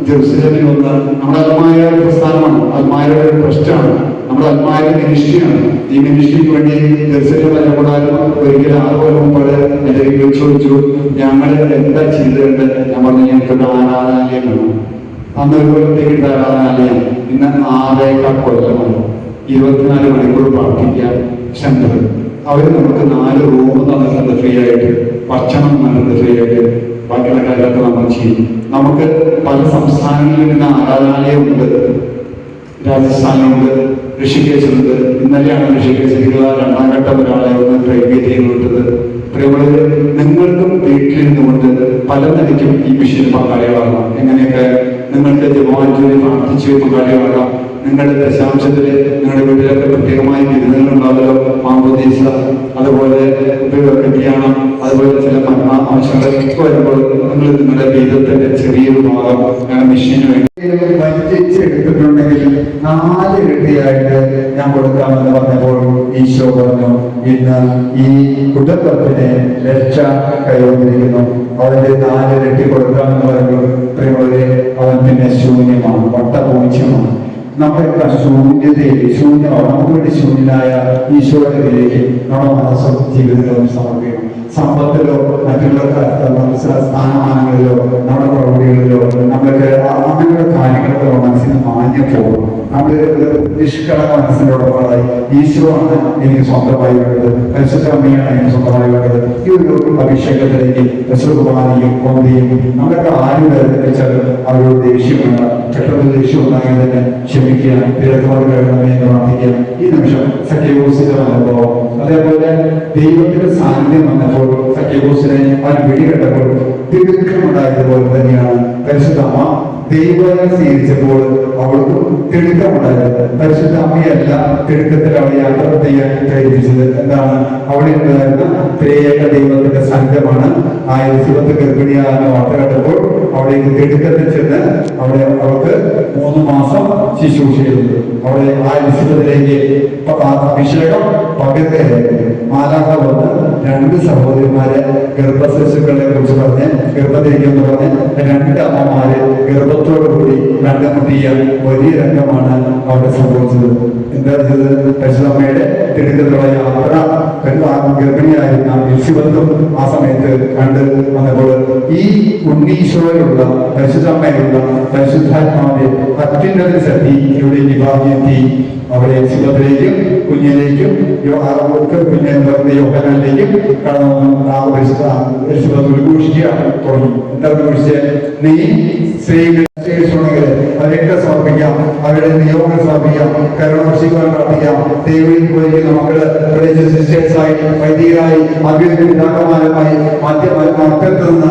ജെറുസലേമിൽ വന്ന് നമ്മുടെ അൽമായ പ്രസ്ഥാനമാണ്. അൽമായയുടെ ഒരു ട്രസ്റ്റാണ്. നമ്മുടെ അൽമായയുടെ മിനിസ്ട്രിയാണ്. ഈ മിനിസ്ട്രിക്ക് വേണ്ടി ജെറുസലേം വല്ലപ്പെടാനും ഒരിക്കലും 6 കൊല്ലം മുമ്പ് എന്റെ വീട്ടിൽ ചോദിച്ചു, ഞങ്ങൾ എന്താ ചെയ്തിട്ടുണ്ട്? ഞാൻ പറഞ്ഞു, ഞങ്ങൾക്കൊരു ആരാധനാലയം വേണം. അന്ന് ഒരു കൊല്ലത്തേക്ക് ആരാധനാലയം. ഇന്ന് 6 കൊല്ലമാണ്. 24 മണിക്കൂർ പ്രാർത്ഥിക്കാൻ സെന്റർ. അവർ നമുക്ക് 4 റൂം തന്നിട്ടുണ്ട് ഫ്രീ ആയിട്ട്, ഭക്ഷണം നൽകുന്നത് ഫ്രീ ആയിട്ട്. ബാക്കിയുള്ള കാര്യങ്ങളൊക്കെ നമ്മൾ ചെയ്യും. നമുക്ക് പല സംസ്ഥാനങ്ങളിൽ നിന്ന് ആരാധനാലയമുണ്ട്. രാജസ്ഥാനിലുണ്ട്, ഋഷികേശിലുണ്ട്. ഇന്നലെയാണ് ഋഷികേശിലുള്ള 2ാം ഘട്ടം ഒരാളെ ഒന്ന് പ്രൈവറ്റ് ചെയ്ത് വിട്ടത്. പ്രിയമുള്ളത്, നിങ്ങൾക്കും വീട്ടിലിരുന്നുകൊണ്ട് പല നിലയ്ക്കും ഈ മിഷന് പങ്കാളികളാകാം. എങ്ങനെയൊക്കെ നിങ്ങൾക്ക് ജപമാലയിൽ പ്രാർത്ഥിച്ച് പങ്കാളികളാകാം. നിങ്ങളുടെ ദശാംശത്തില് നിങ്ങളുടെ വീട്ടിലൊക്കെ പ്രത്യേകമായ വിരുന്നുകളുണ്ടാവല്ലോ. മാമോദീസ, അതുപോലെ കല്യാണം, അതുപോലെ ചില മരണ ആവശ്യങ്ങളൊക്കെ വരുമ്പോൾ നിങ്ങൾ നിങ്ങളുടെ വീതത്തിന്റെ ചെറിയൊരു ഭാഗം മിഷന് വേണ്ടി വലിച്ചെടുത്തിട്ടുണ്ടെങ്കിൽ 4 ഇരട്ടിയായിട്ട് ഞാൻ കൊടുക്കാമെന്ന് പറഞ്ഞപ്പോൾ ഈശോ പറഞ്ഞു, ഇന്ന് ഈ കുടുംബത്തിന് രക്ഷ കൈവന്നിരിക്കുന്നു. അവന്റെ 4 ഇരട്ടി കൊടുക്കാമെന്ന് പറയുമ്പോൾ പ്രിയമുള്ളവരെ, അവൻ പിന്നെ ശൂന്യമാണ്, വട്ടപൂജ്യമാണ്. നമ്മുടെ ശൂന്യമാണ്. നമുക്ക് വേണ്ടി ശൂന്യനായ ഈശോയിലേക്ക് നമ്മുടെ മനസ്സും ജീവിതങ്ങളും സമർപ്പിക്കണം. സമ്പത്തിലോ മറ്റുള്ള സ്ഥാനമാനങ്ങളിലോ നമ്മുടെ പ്രവൃത്തികളിലോ നമ്മൾക്ക് അങ്ങനെയുള്ള കാര്യങ്ങളൊക്കെ മനസ്സിന് മാഞ്ഞു പോകും. നമ്മുടെ നിഷ്കളങ്ക മനസ്സിനോടൊപ്പമായി ഈശോ ആണ് എനിക്ക് സ്വന്തമായി വേണ്ടത്, പരിശുദ്ധ അമ്മയാണ് എനിക്ക് സ്വന്തമായി വേണ്ടത്. ഈ ഒരു അഭിഷേകത്തിലേക്ക് കുർബാനയും കൊന്തയും നമ്മളൊക്കെ ആര് വേദനിച്ചാലും അവരോട് ദേഷ്യമുണ്ട്, പെട്ടെന്ന് ദേഷ്യം ഉണ്ടാകാൻ തന്നെ ക്ഷമിക്കുക, തിരക്കോട് കഴിയണമേ എന്ന് പ്രാർത്ഥിക്കുക. ഈ നിമിഷം സഖ്യഗോസിന്റെ അനുഭവം, അതേപോലെ ദൈവത്തിന്റെ സാന്നിധ്യം വന്നപ്പോൾ സഖ്യഗോസിനെ അവൻ വെടികെട്ടപ്പോൾ തിടുക്കമുണ്ടായതുപോലെ തന്നെയാണ് പരിശുദ്ധ അമ്മ ദൈവത്തെ സ്വീകരിച്ചപ്പോൾ അവൾക്കും തിടുക്കമുണ്ടായത്. പരിശുദ്ധ അമ്മയല്ല തിടുക്കത്തിൽ അവളെ യാത്ര ചെയ്യാൻ പ്രേരിപ്പിച്ചത്. എന്താണ്? അവിടെ ഉണ്ടായിരുന്ന ത്രേയേക ദൈവത്തിന്റെ സംഘമാണ് ആ എലിസബത്ത് ഗർഭിണിയാകുന്ന വാർത്ത കേട്ടപ്പോൾ അവിടേക്ക് തിടുക്കത്തിൽ ചെന്ന് അവിടെ അവൾക്ക് 3 മാസം ശുശ്രൂഷ ചെയ്തത്. അവിടെ ആ എലിസബത്തിലേക്ക് അഭിഷേകം പകരുകയായിരുന്നു. മാലാഖ വന്ന് 2 സഹോദരിമാരെ ഗർഭശിശുക്കളെ കുറിച്ച് പറഞ്ഞ് ഗർഭത്തിരിക്കുമെന്ന് പറഞ്ഞ് 2 അമ്മമാരെ ഗർഭത്തോടുകൂടി കണ്ടുമുട്ടിയ വലിയ രംഗമാണ് അവിടെ സംഭവിച്ചത്. എന്താ ചെയ്തത്? പരിശുദ്ധമ്മയുടെ തിടുക്കത്തിലുള്ള യാത്ര ഗർഭിണിയായിരുന്ന എലിസബത്തും ആ സമയത്ത് കണ്ട് വന്നപ്പോൾ ഈ ഉണ്ണീശോയിലുള്ള പരിശുദ്ധമ്മയിലുള്ള പരിശുദ്ധാത്മാവിന്റെ അത്യുന്നത ശക്തി ഇവിടെ നിഭാഗിയെത്തി. അവിടെ എലിസബത്തിലേക്കും കുഞ്ഞിലേക്കും കുഞ്ഞിന്റെ യോഹനാനിലേക്കും കടന്നു എലിസബത്ത് ഉദ്ഘോഷിക്കുക തുടങ്ങി. എന്താ ഉദ്ഘോഷിച്ച്? നീ സ്ത്രീകൾ അവരൊക്കെ സമർപ്പിക്കാം, അവരുടെ നിയോഗങ്ങൾ സമർപ്പിക്കാം, കരുണവർഷിക്കുവാൻ പ്രാർത്ഥിക്കാം. ദൈവത്തിൽ പോയിരിക്കുന്ന മക്കള് സിസ്റ്റേഴ്സായി വൈദികരായി അഭ്യർത്ഥിതാക്കന്മാരുമായി മധ്യത്ത് നിന്ന്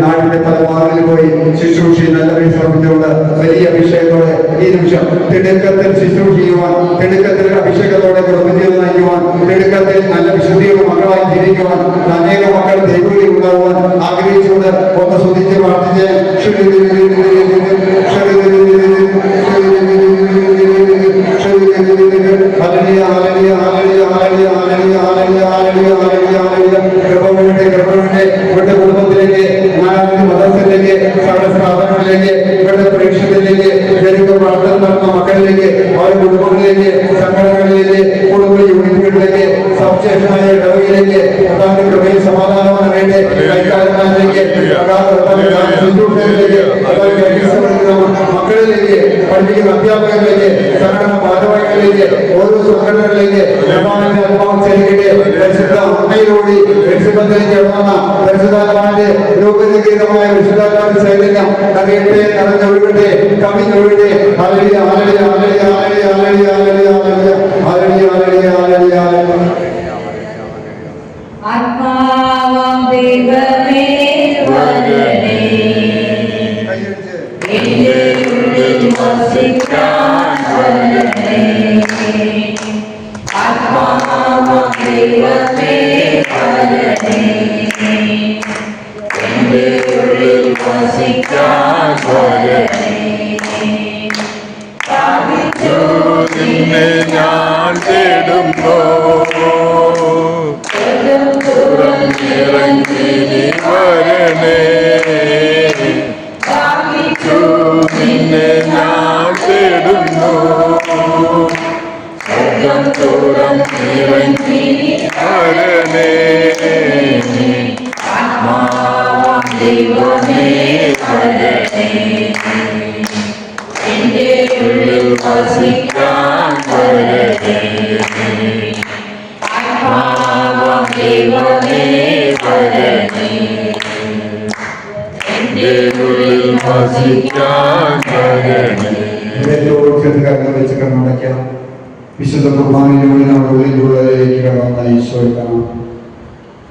നാട്ടിലെ പല ഭാഗങ്ങളിൽ പോയി ശുശ്രൂഷ നല്ലവരെ സമർപ്പിച്ചുകൊണ്ട് വലിയ അഭിഷേകത്തോടെ ഈ നിമിഷം തിടുക്കത്തിൽ ശുശ്രൂഷ ചെയ്യുവാൻ, തിടുക്കത്തിൽ അഭിഷേകത്തോടെ കുടുംബജീവിതം നയിക്കുവാൻ, തിടുക്കത്തിൽ നല്ല വിശുദ്ധിയുള്ള മക്കളായി ജീവിക്കുവാൻ, അനേക മക്കൾ ദൈവത്തിൽ ഉണ്ടാകുവാൻ ആഗ്രഹിച്ചുകൊണ്ട് ഒന്ന് ശ്രദ്ധിച്ച് പ്രാർത്ഥിച്ച് ഇവരുടെ കുടുംബത്തിലേക്ക്, മതത്തിലേക്ക്, സ്ഥാപനങ്ങളിലേക്ക്, ഇവരുടെ പ്രേക്ഷകരിലേക്ക്, ഇവർക്ക് പ്രാർത്ഥന നടത്തുന്ന മക്കളിലേക്ക്, അവരുടെ കുടുംബങ്ങളിലേക്ക്, സംഘടനകളിലേക്ക്, കുടുംബ യൂണിറ്റുകളിലേക്ക്, സവിശേഷമായ ഇടവകളിലേക്ക്, പ്രധാന കൃപയിൽ സമാധാനമാണ് വേണ്ടി കൈക്കാലങ്ങളിലേക്ക്, മക്കളിലേക്ക്, പഠിപ്പിക്കുന്ന അധ്യാപകരിലേക്ക്, സംഘടന ഭാരവാഹികളിലേക്ക്, ഓരോ സംഘടനകളിലേക്ക് പരിശുദ്ധ അമ്മയിലൂടെ പരിശുദ്ധത്തിലേക്ക് ഇറങ്ങുന്ന പരിശുദ്ധാത്മാവിന്റെ രൂപരഹിതമായ പരിശുദ്ധാത്മാവിന്റെ ചൈതന്യം കവിയട്ടെ, നിറഞ്ഞൊഴുകട്ടെ, കവിഞ്ഞൊഴുകട്ടെ. ഹല്ലേലൂയ, ഹല്ലേലൂയ, ഹല്ലേലൂയ, ഹല്ലേലൂയ, ഹല്ലേലൂയ, ഹല്ലേലൂയ, ഹല്ലേലൂയ, ഹല്ലേലൂയ, ഹല്ലേലൂയ. ആത്മാവാം ദൈവമേ വരണേ, എന്റെ ഉള്ളിൽ വസിക്കാൻ വരണേ. ആത്മാവാം ദൈവമേ വരണേ, എന്റെ ഉള്ളിൽ വസിക്കാൻ വരണേ. നിന്നെ ഞാൻ തേടുമ്പോ വരണേ, നിന്നെ ഞാൻ തേടുന്നു, വരണേ. ആത്മാവാം ദൈവമേ വരണേ, എന്റെ ഉള്ളിൽ വസിക്കാൻ വരണേ. ആത്മാവാം ദൈവമേ വരണേ, എന്റെ ഉള്ളിൽ വസിക്കാൻ വരണേ. വെച്ച് കണ്ണടയ്ക്കാം. വിശുദ്ധ കുർബാനയിലൂടെ നമ്മുടെ ഉള്ളിലുള്ളതിലേക്ക് കടന്ന ഈശോ കാണാം.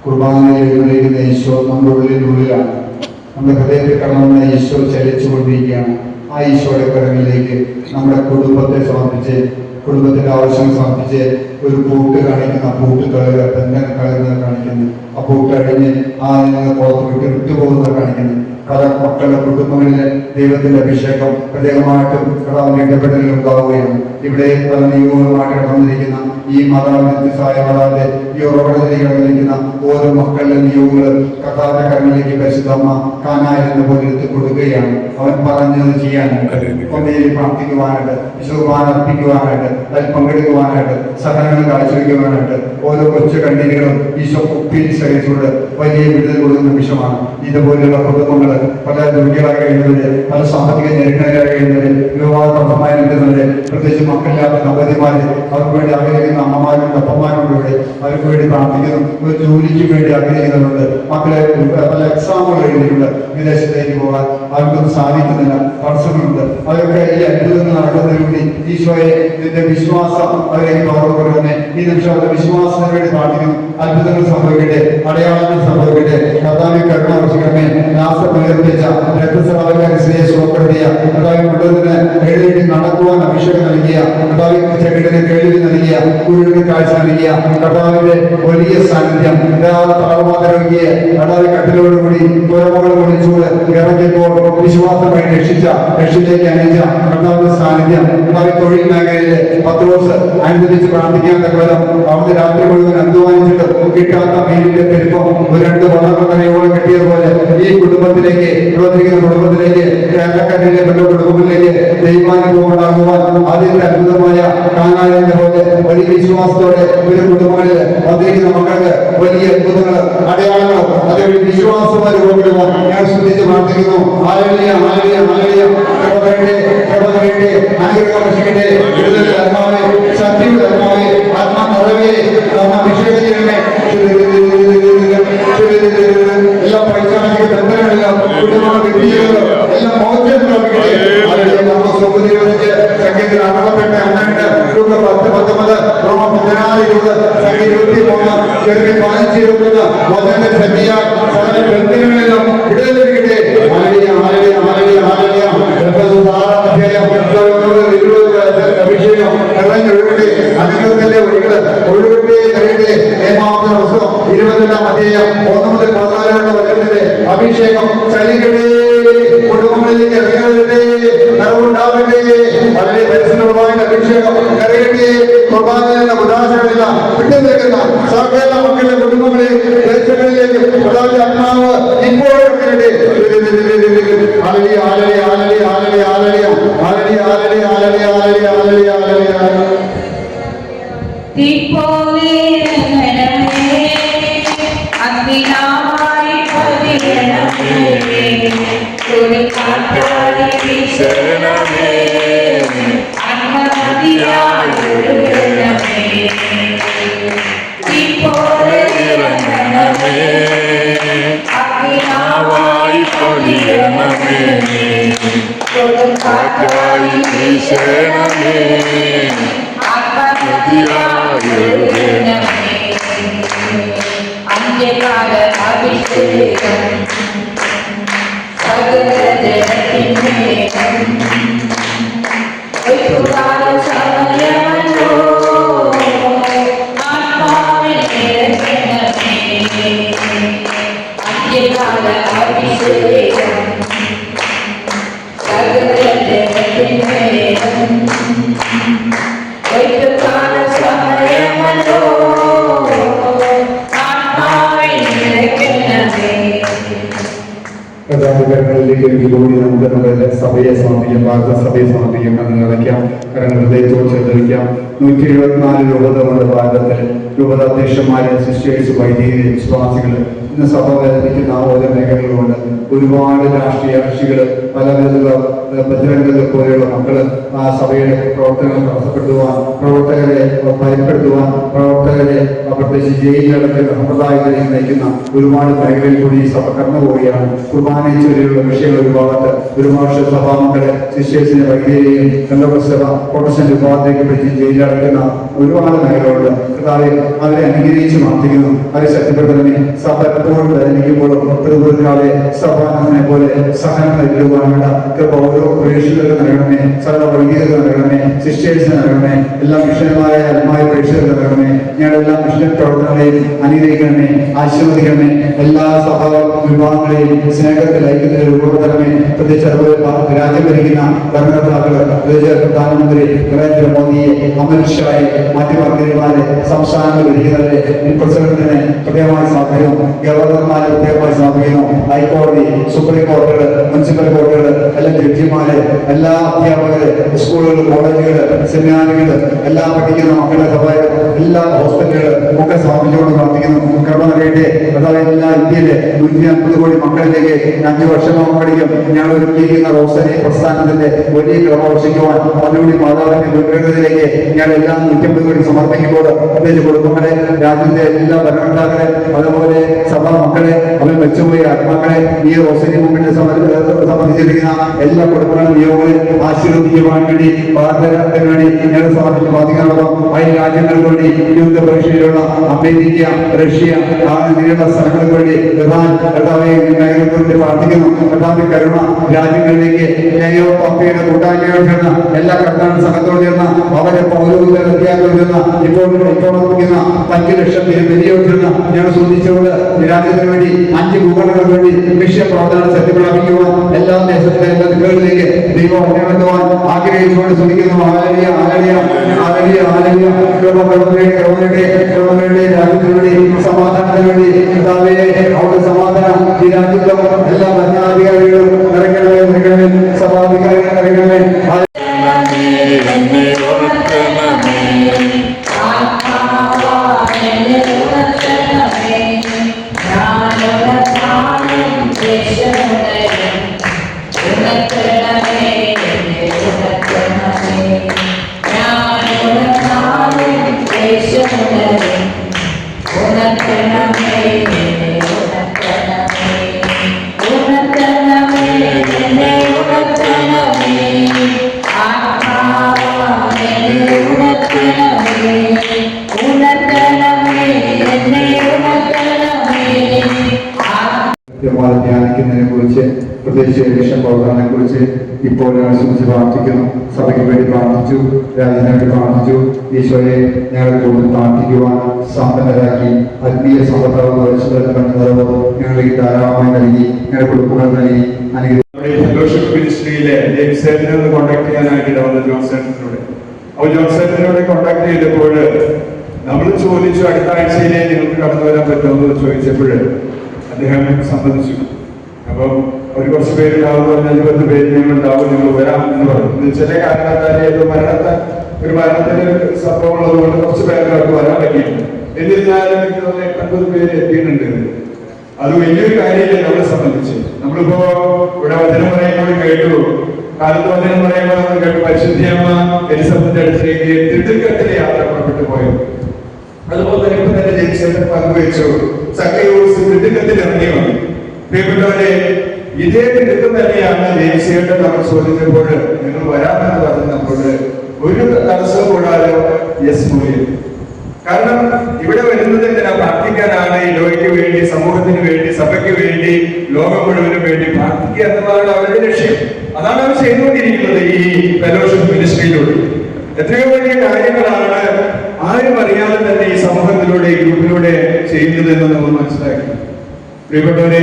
കുർബാനയിൽ എഴുന്നള്ളിക്കുന്ന ഈശോ നമ്മുടെ ഉള്ളിനുള്ളിലാണ്. നമ്മുടെ ഹൃദയത്തിൽ കടന്ന ഈശോ ചലിച്ചുകൊണ്ടിരിക്കുകയാണ്. ആ ഈശോയുടെ കരങ്ങളിലേക്ക് നമ്മുടെ കുടുംബത്തെ സമർപ്പിച്ച്, കുടുംബത്തിന്റെ ആവശ്യങ്ങൾ സമർപ്പിച്ച് ഒരു പൂട്ട് കാണിക്കുന്ന പൂട്ട് കളയുക, ബന്ധം കളയുന്നത് കാണിക്കുന്നു. ആ പൂട്ട് അഴിഞ്ഞ് ആ പുറത്ത് വിട്ടുപോകുന്നത് കാണിക്കുന്നു. പല മക്കളുടെ കുടുംബങ്ങളിലെ ദൈവത്തിന്റെ അഭിഷേകം പ്രത്യേകമായിട്ടും കർത്താവിന്റെ ഇടപെടലുകൾ ഉണ്ടാവുകയാണ്. ഇവിടെ പല നിയോഗങ്ങളുമായിട്ട് കടന്നിരിക്കുന്ന ഈ വ്യത്യസ്തമായ ഈ ഉറവിടത്തിലേക്ക് കടന്നിരിക്കുന്ന ഓരോ മക്കളുടെ നിയോഗങ്ങളും കർത്താവിന്റെ കരങ്ങളിലേക്ക് പരിശുദ്ധമ്മ കാനായിരുന്ന പോലെ എടുത്ത് കൊടുക്കുകയാണ്. അവൻ പറഞ്ഞത് ചെയ്യാനായിട്ട്, കൊന്തയിൽ പ്രാർത്ഥിക്കുവാനായിട്ട്, വിശുദ്ധ അർപ്പിക്കുവാനായിട്ട്, അതിൽ പങ്കെടുക്കുവാനായിട്ട്, സഹനങ്ങൾ കാഴ്ചവെക്കുവാനായിട്ട് ഓരോ കൊച്ചു കണ്ണീരുകളും ഈശോ കുപ്പിയിൽ ശേഖരിച്ചുകൊണ്ട് വലിയ വിടുതൽ കൊടുക്കുന്ന നിമിഷമാണ്. ഇതുപോലെയുള്ള കുടുംബങ്ങൾ പല രോഗികളായി കഴിയുന്നവര്, പല സാമ്പത്തിക ഞെരുക്കങ്ങളായി കഴിയുന്നവര്, വിവാഹ തടസ്സമായി നിൽക്കുന്നവര്, പ്രത്യേകിച്ച് മക്കളില്ലാത്ത ദമ്പതിമാര്, അവർക്ക് വേണ്ടി ആഗ്രഹിക്കുന്ന അമ്മമാരും അപ്പന്മാരും ഇവിടെ അവർക്ക് വേണ്ടി പ്രാർത്ഥിക്കുന്നു. ഒരു ജോലിക്ക് വേണ്ടി ആഗ്രഹിക്കുന്നുണ്ട്. മക്കളെ പല എക്സാമുകൾ എഴുതിയിട്ടുണ്ട്, വിദേശത്തേക്ക് പോകാൻ അവർക്കൊന്നും സാധിക്കുന്നില്ല, തടസ്സങ്ങളുണ്ട്. അവരൊക്കെ ഈ അത്ഭുതങ്ങൾ നടക്കുന്നതിന് വേണ്ടി ഈശോയെ ഇതിന്റെ വിശ്വാസം അവരെ പകർന്നുകൊണ്ടുതന്നെ ഈ നിമിഷം അവരുടെ വിശ്വാസത്തിന് വേണ്ടി പ്രാർത്ഥിക്കുന്നു. അത്ഭുതങ്ങൾ സംഭവിക്കട്ടെ, അടയാളങ്ങൾ സംഭവിക്കട്ടെ. കർത്താവിനെ കരുണ വർഷിക്കണമേ. നാശമുയർത്തിച്ച രക്തസ്രാവക്കാരെ സ്ത്രീയെ സുഖപ്പെടുത്തിയ കർത്താവിന് മുഴുവന് എഴുന്നേറ്റ് നടക്കുവാൻ അഭിഷേകം നൽകിയ കർത്താവിന് ചെകിടിന് കേൾവി നൽകിയ കുഴിന് കാഴ്ച നൽകിയ കർത്താവിന്റെ വലിയ സാന്നിധ്യം താഴ്വാതരോഗിയെ കർത്താവ് കട്ടിലോടുകൂടി പുറമുകൾ വിളിച്ചുകൊണ്ട് ഇറങ്ങിയപ്പോൾ വിശ്വാസമായി രക്ഷിലേക്ക് അണിച്ച കർത്താവിന്റെ സാന്നിധ്യം കർത്താവ് തൊഴിൽ മേഖലയിലെ പത്രോസ് അനുസരിച്ച് പ്രാർത്ഥിക്കാത്ത കാലം അവിടുത്തെ രാത്രി മുഴുവൻ അധ്വാനിച്ചിട്ട് കിട്ടാത്ത മീനിന്റെ പെരുപ്പം ഒരു 2 വള്ളക്കരയോളം കിട്ടിയതുപോലെ ഈ കുടുംബത്തിലേക്ക് പ്രവർത്തിക്കുന്ന കുടുംബത്തിലേക്ക് കേരളക്കരയിലെ മറ്റു കുടുംബങ്ങളിലേക്ക് ദൈവാനുഭവം ഉണ്ടാകുവാൻ അതിന്റെ അത്ഭുതമായ കാനാലിന്റെ പോലെ വലിയ വിശ്വാസത്തോടെ ഒരു കുടുംബങ്ങളിൽ വന്നിരിക്കുന്ന മക്കൾക്ക് വലിയ അത്ഭുതങ്ങൾ അടയാളങ്ങൾ അതേപോലെ വിശ്വാസമായി രൂപപ്പെടുവാൻ ഞാൻ ശ്രദ്ധിച്ച് പ്രാർത്ഥിക്കുന്നു. ഹല്ലേലൂയ, ഹല്ലേലൂയ, ഹല്ലേലൂയ. അനുഗ്രഹം വർഷിക്കട്ടെ. ആത്മാവേ, ശക്തിയുടെ ആത്മാവേ, ആത്മാ നിറവേ, അഭിഷേകം ചെയ്യണമേ. എല്ലാ പൈസാചിക ബന്ധങ്ങളെല്ലാം കുടുംബ വ്യക്തികളും എല്ലാം മോചനം പ്രാപിക്കട്ടെ. നമ്മുടെ സ്വപ്നത്തിലേക്ക് സംഗീതത്തിൽ അടളപ്പെട്ട 12 Luka 10:19 Roma 16:20 സംഗീത 23 ചെറുകി 15:21 വചന ശക്തിയാൽ സകല ബന്ധങ്ങളെല്ലാം വിടുതൽ ലഭിക്കട്ടെ. ഹല്ലേലൂയ, ഹല്ലേലൂയ, ഹല്ലേലൂയ, ഹല്ലേലൂയ. അഭിഷേകം നിറഞ്ഞൊഴുകട്ടെ. അനുഗ്രഹത്തിന്റെ ഒഴുകട്ടെ കഴിയട്ടെ. ഏമാമത്തെ പുസ്തകം 22-ാം അധ്യായം 1 മുതൽ 14 വചനത്തിന്റെ അഭിഷേകം ചലിക്കട്ടെ. കുടുംബങ്ങളിലേക്ക് ഇറങ്ങട്ടെ, നിറവുണ്ടാവട്ടെ. വളരെ പരിശുദ്ധമായ അഭിഷേകം നിറയട്ടെ. കുർബാനയുടെ ഉദാഹരണമില്ല വിട്ടുനിൽക്കുന്ന സകല മക്കളുടെ കുടുംബങ്ങളെ ദേശങ്ങളിലേക്ക് ആത്മാവ് ഇപ്പോഴും ഇറങ്ങട്ടെ. ഹല്ലേലൂയ, ഹല്ലേലൂയ, ഹല്ലേലൂയ, ഹല്ലേലൂയ, ഹല്ലേലൂയ, ഹല്ലേലൂയ, ഹല്ലേലൂയ, ഹല്ലേലൂയ, ഹല്ലേലൂയ, ഹല്ലേലൂയ. അഗ്നിനാമായി പതിരണമേ, കൊടുങ്കാറ്റായി വീശണമേ, അഗ്നിയായി ഒഴുകണമേ, തീപോലെ ഇറങ്ങണമേ, അഗ്നിനായി പതിരണമേ, കൊടുങ്കാറ്റായി വീശണമേ, അഗ്നിയായി ഒഴുകണമേ. അന്ത്യകാല അഭിഷേകം സകല ജനത്തിന്മേലും ഒരുപാട് സമയമല്ലോ ആത്മാവിൽ നിറയ്ക്കണമേ. അന്ത്യകാല അഭിഷേകം സകല ജനത്തിന്മേലും ഒരുപാട് സമയമല്ലോ കർത്താവിലേക്ക് കൂടി നമുക്ക് നമ്മുടെ സഭയെ സമർപ്പിക്കാം. ഭാരത സഭയെ സമർപ്പിക്കാം. എന്ന് നിറയ്ക്കാം. കാരണം ഹൃദയത്തോട് ചേർത്തിരിക്കാം. 174 രൂപതകളുണ്ട് ഭാരതത്തിൽ. രൂപത അധ്യക്ഷന്മാര്, സിസ്റ്റേഴ്സ്, വൈദികര്, വിശ്വാസികള്, ഇന്ന് സഭ വേദനിക്കുന്ന ഓരോ മേഖലകളുണ്ട്. ഒരുപാട് രാഷ്ട്രീയ കക്ഷികള്, പല വിധത്തിലുള്ള ബജരംഗത്തെ പോലെയുള്ള മക്കള് ആ സഭയുടെ പ്രവർത്തനങ്ങൾ തടസ്സപ്പെടുത്തുവാൻ, പ്രവർത്തകരെ ഭയപ്പെടുത്തുവാൻ, പ്രവർത്തകരെ പ്രത്യേകിച്ച് ജയിലിലടക്കുന്ന സമ്പ്രദായത്തിലേക്ക് നയിക്കുന്ന ഒരുപാട് മേഖലയിൽ കൂടി ഈ സഭ കടന്നു പോവുകയാണ്. കുർബാനയെ ചൊല്ലിയുള്ള വിഷയങ്ങൾ ഒരുപാട് സഭാമക്കളെ, സിസ്റ്റേഴ്സിനെ, വൈദ്യരെയും സഭ പ്രൊട്ടസ്റ്റന്റ് വിഭാഗത്തേക്ക് പിടിച്ച് ജയിലിലടക്കുന്ന ഒരുപാട് മേഖലകളുണ്ട്. അവരെ അനുഗ്രഹിച്ച് പ്രാർത്ഥിക്കുന്നു. അവരെ ശക്തിപ്പെടുത്തണമേ. സഭ എപ്പോഴും വേദനിക്കുമ്പോഴും പ്രതിപുരത്തിനാളെ സഭാനന്ദനെ പോലെ സഹനം നൽകുവാനുള്ള കൃപ ഓരോ പ്രേക്ഷകർക്ക് നൽകണമേ. സകല വൈദികർക്ക് നൽകണമേ. സിസ്റ്റേഴ്സിന് നൽകണമേ. എല്ലാ മിഷനുമായ ആത്മായ പ്രേക്ഷകർക്ക് നൽകണമേ. ഞങ്ങളുടെ എല്ലാ മിഷൻ പ്രവർത്തനങ്ങളെയും അനുഗ്രഹിക്കണമേ, ആശീർവദിക്കണമേ. എല്ലാ സഭാ വിഭാഗങ്ങളെയും സ്നേഹത്തിൽ ഐക്യത്തിന് രൂപപ്പെടുത്തണമേ. പ്രത്യേകിച്ച് രാജ്യം ഭരിക്കുന്ന ഭരണകർത്താക്കള്, പ്രത്യേകിച്ച് പ്രധാനമന്ത്രി നരേന്ദ്രമോദിയെ, അമിത്ഷായെ, മറ്റു മന്ത്രിമാരെ, സംസ്ഥാനങ്ങൾ ഭരിക്കുന്നവരെ, പ്രസിഡന്റിനെ പ്രത്യേകമായി സമർപ്പിക്കുന്നു. ഗവർണർമാരെ പ്രത്യേകമായി സമർപ്പിക്കുന്നു. ഹൈക്കോടതി, സുപ്രീം കോടതികള്, മുനിസിപ്പൽ കോടതികള്, എല്ലാ ജഡ്ജിമാര്, എല്ലാ അധ്യാപകര്, സ്കൂളുകൾ, കോളേജുകള്, സെമിനാറുകള്, എല്ലാം പഠിക്കുന്ന മക്കളുടെ സഭകൾ, എല്ലാ ഹോസ്പിറ്റലുകൾ ഒക്കെ സമർപ്പിച്ചുകൊണ്ട് പ്രാർത്ഥിക്കുന്നു. കർമ്മ അറിയട്ടെ. എല്ലാ ഇന്ത്യയിലെ 150 കോടി മക്കളെ ഭവനങ്ങളിലേക്ക് 5 വർഷമാകുമ്പോഴേക്കും ഞങ്ങൾ ഒരുക്കിയിരിക്കുന്ന റോസരി പ്രസ്ഥാനത്തിന്റെ വലിയ ക്രമവർഷിക്കുവാൻ അതിലൂടെ മാതാവിന്റെ വിഗ്രഹത്തിലേക്ക് ഞാൻ എല്ലാം 150 കോടി സമർപ്പിക്കുമ്പോൾ പ്രത്യേകിച്ച് കുടുംബങ്ങളെ, രാജ്യത്തെ എല്ലാ ഭരണകർത്താക്കളെ, അതുപോലെ സഭാ മക്കളെ, അവർ വെച്ചുപോയ ആത്മാക്കളെ, ഈ റോസരി മൂവ്മെന്റിനെ സംബന്ധിച്ചിരിക്കുന്ന എല്ലാ കുടുംബങ്ങളും നിയോഗങ്ങളെ ആശീർവദിക്കുവാൻ വേണ്ടി ഭാരതത്തിന് വേണ്ടി ഞങ്ങൾ സമർപ്പിച്ച് പ്രാർത്ഥിക്കാനോടൊപ്പം അയൽ രാജ്യങ്ങൾക്ക് വേണ്ടി യുദ്ധ പരീക്ഷയിലുള്ള അമേരിക്ക, റഷ്യ അങ്ങനെയുള്ള സ്ഥലങ്ങൾക്ക് വേണ്ടി പ്രാർത്ഥിക്കുന്നു. കർത്താവിന്റെ കരുണ രാജ്യങ്ങളിലേക്ക് പപ്പയുടെ കൂട്ടായ്മയോട് ചേർന്ന് എല്ലാ കർത്താവ് സംഘത്തോട് ചേർന്ന് അവരെ പൗരവിന്റെ വ്യത്യാസത്തോട് ചേർന്ന് ഇപ്പോൾ 5 ലക്ഷം വലിയോട് ചേർന്ന് ഞങ്ങൾ സൂചിച്ചുകൊണ്ട് രാജ്യത്തിന് വേണ്ടി 5 ഭൂഖണ്ഡങ്ങൾക്ക് വേണ്ടി മിഷൻ പ്രവർത്തനം സത്യപ്രാപിക്കുവാൻ എല്ലാ ദേശത്തിലെ എല്ലാ ദിക്കുകളിലേക്ക് ദൈവം ഉന്നതമാൻ ആഗ്രഹിച്ചുകൊണ്ട് ശ്രമിക്കുന്നു. രാജ്യത്തിന് വേണ്ടി സമാധാനത്തിന് വേണ്ടി അവിടെ സമാധാനം ഈ രാജ്യത്തും എല്ലാ ഭരണാധികാരികളും നിറയ്ക്കണമേ, സഭാധികാരികൾ നിറയ്ക്കണമേ. ധ്യാനിക്കുന്നതിനെ കുറിച്ച്, പ്രത്യേകിച്ച് ഇലക്ഷൻ പ്രവർത്തനങ്ങളെ കുറിച്ച് ഇപ്പോൾ ആശംസിച്ച് പ്രാർത്ഥിക്കുന്നു. സഭയ്ക്ക് വേണ്ടി പ്രാർത്ഥിച്ചു, രാജ്യത്തിന് വേണ്ടി പ്രാർത്ഥിച്ചു. ഈശോയെ ഞങ്ങളെ കൂടുതൽ പ്രാർത്ഥിക്കുവാൻ സമ്പന്നരാക്കി ആത്മീയ സമ്പത്താവ് ഞങ്ങൾക്ക് ധാരാളമായി നൽകി, ഞങ്ങളുടെ കുടുംബങ്ങൾ നൽകി ഫെലോഷിപ്പ് മിനിസ്ട്രിയിലെ ജെയിംസേട്ടനെ ഒന്ന് കോൺടാക്ട് ചെയ്യാനായിട്ട് വന്നത് ജോൺസേട്ടനോട്. അപ്പോൾ ജോൺസേട്ടനോട് കോൺടാക്ട് ചെയ്തപ്പോൾ നമ്മൾ ചോദിച്ചു അടുത്ത ആഴ്ചയിലെ നിങ്ങൾക്ക് കടന്നു വരാൻ പറ്റുമെന്ന് ചോദിച്ചപ്പോൾ അദ്ദേഹം സമ്മതിച്ചു. അപ്പം ഒരു കുറച്ച് പേരുണ്ടാവും, 10 പേര് ഞങ്ങൾ ഉണ്ടാവും, നിങ്ങൾ വരാം എന്ന് പറഞ്ഞു. ചില കാരണത്താൽ ഒരു മരണത്തിന്റെ സംഭവം ഉള്ളതുകൊണ്ട് കുറച്ച് പേർക്ക് വരാൻ പറ്റിയിട്ടുണ്ട്. എന്നിരുന്നാലും എനിക്ക് തോന്നുന്നു 80 പേര് എത്തിയിട്ടുണ്ട്. അത് വലിയൊരു കാര്യമില്ല നമ്മളെ സംബന്ധിച്ച്. നമ്മളിപ്പോ ഇവിടെ വചനം പറയുമ്പോൾ കേട്ടു, കാലത്ത് വചനം പറയുമ്പോൾ നമ്മൾ കേട്ടു പരിശുദ്ധിയമ്മ എലിസബത്തിന്റെ അടുത്തേക്ക് തിടുക്കത്തിലെ യാത്ര പുറപ്പെട്ടു പോയത്. അതുപോലെ തന്നെ ഇപ്പൊ തന്നെ ജെയിംസേട്ടൻ പങ്കുവെച്ചു, സക്കയോസ് തിടുക്കത്തിൽ ഇറങ്ങി വന്നു. പ്രിയപ്പെട്ടവരെ, ഇതേ തിടുക്കം തന്നെയാണ് ജെയിംസേട്ടൻ നമ്മൾ ചോദിച്ചപ്പോൾ നിങ്ങൾ വരാമെന്ന് പറഞ്ഞപ്പോൾ ഒരു തടസ്സവും കൂടാതെ യെസ് മൂല്യം. കാരണം ഇവിടെ വരുന്നത് എന്തിനാ? പ്രാർത്ഥിക്കാനാണ്. ഈ ലോകയ്ക്ക് വേണ്ടി, സമൂഹത്തിന് വേണ്ടി, സഭയ്ക്ക് വേണ്ടി, ലോകം മുഴുവനും വേണ്ടി പ്രാർത്ഥിക്കുക എന്നതാണ് അവരുടെ ലക്ഷ്യം. അതാണ് അവർ ചെയ്തുകൊണ്ടിരിക്കുന്നത് ഈ ഫെലോഷിപ്പ് മിനിസ്ട്രിയിലൂടെ. എത്രയോ വലിയ കാര്യങ്ങളാണ് ആരും അറിയാതെ തന്നെ ഈ സമൂഹത്തിലൂടെ, ഈ ഗ്രൂപ്പിലൂടെ ചെയ്യുന്നത് എന്ന് നമ്മൾ മനസ്സിലാക്കി. പ്രിയപ്പെട്ടവരെ,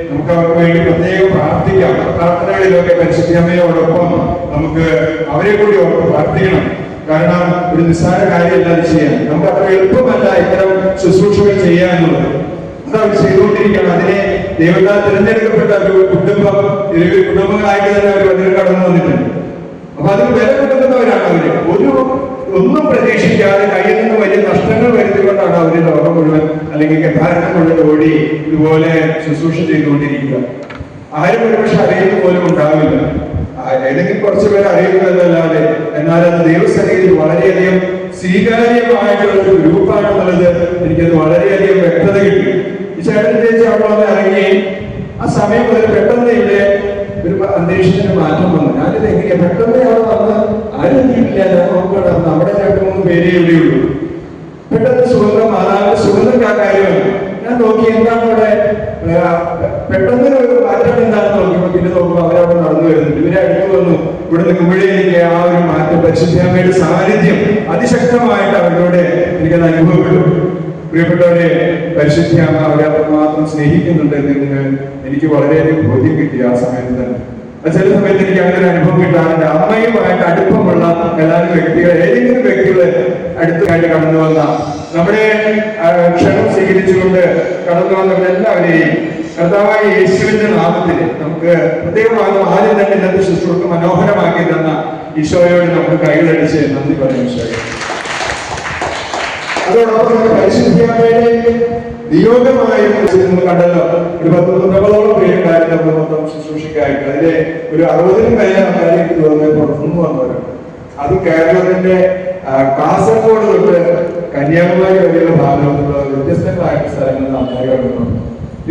നമുക്ക് അവർക്ക് വേണ്ടി പ്രത്യേകം പ്രാർത്ഥിക്കാം. പ്രാർത്ഥനകളിലൊക്കെ പരിശുദ്ധമ്മയോടൊപ്പം നമുക്ക് അവരെ കൂടി പ്രാർത്ഥിക്കണം. കാരണം ഒരു നിസ്സാര കാര്യമല്ല ചെയ്യാൻ. നമുക്ക് അത്ര എളുപ്പമല്ല ഇത്തരം ശുശ്രൂഷകൾ ചെയ്യുക എന്നുള്ളത്. അത് അവർ ചെയ്തുകൊണ്ടിരിക്കണം. അതിനെ ദൈവത്താൽ തിരഞ്ഞെടുക്കപ്പെട്ട ഒരു കുടുംബങ്ങളായിട്ട് തന്നെ അവർ വന്നിട്ട് കടന്നു വന്നിട്ടുണ്ട്. അപ്പൊ അതിന് വില കൊടുക്കുന്നവരാണ് അവര്. ഒന്നും പ്രതീക്ഷിക്കാതെ കയ്യിൽ നിന്ന് വലിയ നഷ്ടങ്ങൾ വരുത്തിക്കൊണ്ടാണ് അവര് ലോകം മുഴുവൻ അല്ലെങ്കിൽ ഭാരതം മുഴുവൻ ഓടി ഇതുപോലെ ശുശ്രൂഷ ചെയ്തുകൊണ്ടിരിക്കുക. ആരും ഒരുപക്ഷെ അറിയുന്ന പോലും ഉണ്ടാവില്ല. ഏതെങ്കിലും കുറച്ചു പേർ അറിയുന്നതല്ലാതെ, എന്നാൽ അത് ദൈവസന്നിധിയിൽ വളരെയധികം സ്വീകാര്യമായിട്ടുള്ള ഒരു ഗ്രൂപ്പാണെന്നുള്ളത് എനിക്കത് വളരെയധികം വ്യക്തത കിട്ടി. ഈ ചേട്ടൻ ചേച്ചി അവിടെ വന്ന് ഇറങ്ങി ആ സമയം മുതൽ പെട്ടെന്ന് ഇവിടെ ഒരു അന്തരീക്ഷത്തിന് മാറ്റം വന്നു. ഞാനിത് എങ്ങനെയാ പെട്ടെന്ന് അവിടെ വന്ന് ആരും എത്തിയിട്ടില്ല. ഞാൻ നോക്കട്ടെ, നമ്മുടെ 2-3 പേരേ ഇവിടെയുള്ളൂ. പെട്ടെന്ന് സുഗന്ധം, അതായത് സുഗന്ധം കാര്യമാണ്. ഞാൻ നോക്കി എന്താണ് ഇവിടെ പെട്ടെന്ന് ഒരു മാറ്റം എന്താണെന്ന് നോക്കിയപ്പോ പിന്നെ നോക്കുമ്പോൾ അവരവിടെ നടന്നു വരുന്നുണ്ട്. ഇവരെ അടുത്ത് വന്നു. ഇവിടെ നിൽക്കുമ്പോഴേ എനിക്ക് ആ ഒരു മാറ്റം, പരിശുദ്ധമ്മയുടെ സാന്നിധ്യം അതിശക്തമായിട്ട് അവരോട് എനിക്കത് അനുഭവപ്പെടും. പ്രിയപ്പെട്ടവരെ, പരിശുദ്ധമ്മ അവരെ അത്രമാത്രം സ്നേഹിക്കുന്നുണ്ടെന്ന് എനിക്ക് വളരെയധികം ബോധ്യം കിട്ടി ആ സമയത്ത് തന്നെ. ചില സമയത്ത് എനിക്ക് അങ്ങനെ ഒരു അനുഭവം കിട്ടാറുണ്ട്. അമ്മയുമായിട്ട് അടുപ്പമുള്ള ഏതെങ്കിലും വ്യക്തികളെ അടുത്തായിട്ട് കടന്നു വന്ന, നമ്മുടെ ക്ഷണം സ്വീകരിച്ചുകൊണ്ട് കടന്നു വന്നവരെല്ലാവരെയും കർത്താവായ യേശുവിന്റെ നാമത്തിൽ നമുക്ക് പ്രത്യേകമാകും ആദ്യം തന്നെ ഇന്നത്തെ ശുശ്രൂഷ മനോഹരമാക്കി തന്ന ഈശോയോട് നമുക്ക് കൈകളടിച്ച് നന്ദി പറയും. ഈശോയെ അതോടൊപ്പം പരിശുദ്ധമ്മയുടെ നിയോഗമായി നിങ്ങൾ കണ്ടല്ലോ, ഒരു 10-20 പേരുണ്ടായിരുന്നു നമ്മൾ മൊത്തം ശുശ്രൂഷയ്ക്കായിട്ട്. അതിലെ ഒരു 60-നും മേലെ ആൾക്കാർക്ക് തോന്നുന്നത് പുറത്തുനിന്ന് വന്നവരാണ്. അത് കേരളത്തിന്റെ കാസർഗോഡ് തൊട്ട് കന്യാകുമാരി വരെയുള്ള ഭാഗത്തുള്ള വ്യത്യസ്തങ്ങളായിട്ടുള്ള സ്ഥലങ്ങളിൽ ആൾക്കാർ കണ്ടുകൊണ്ട്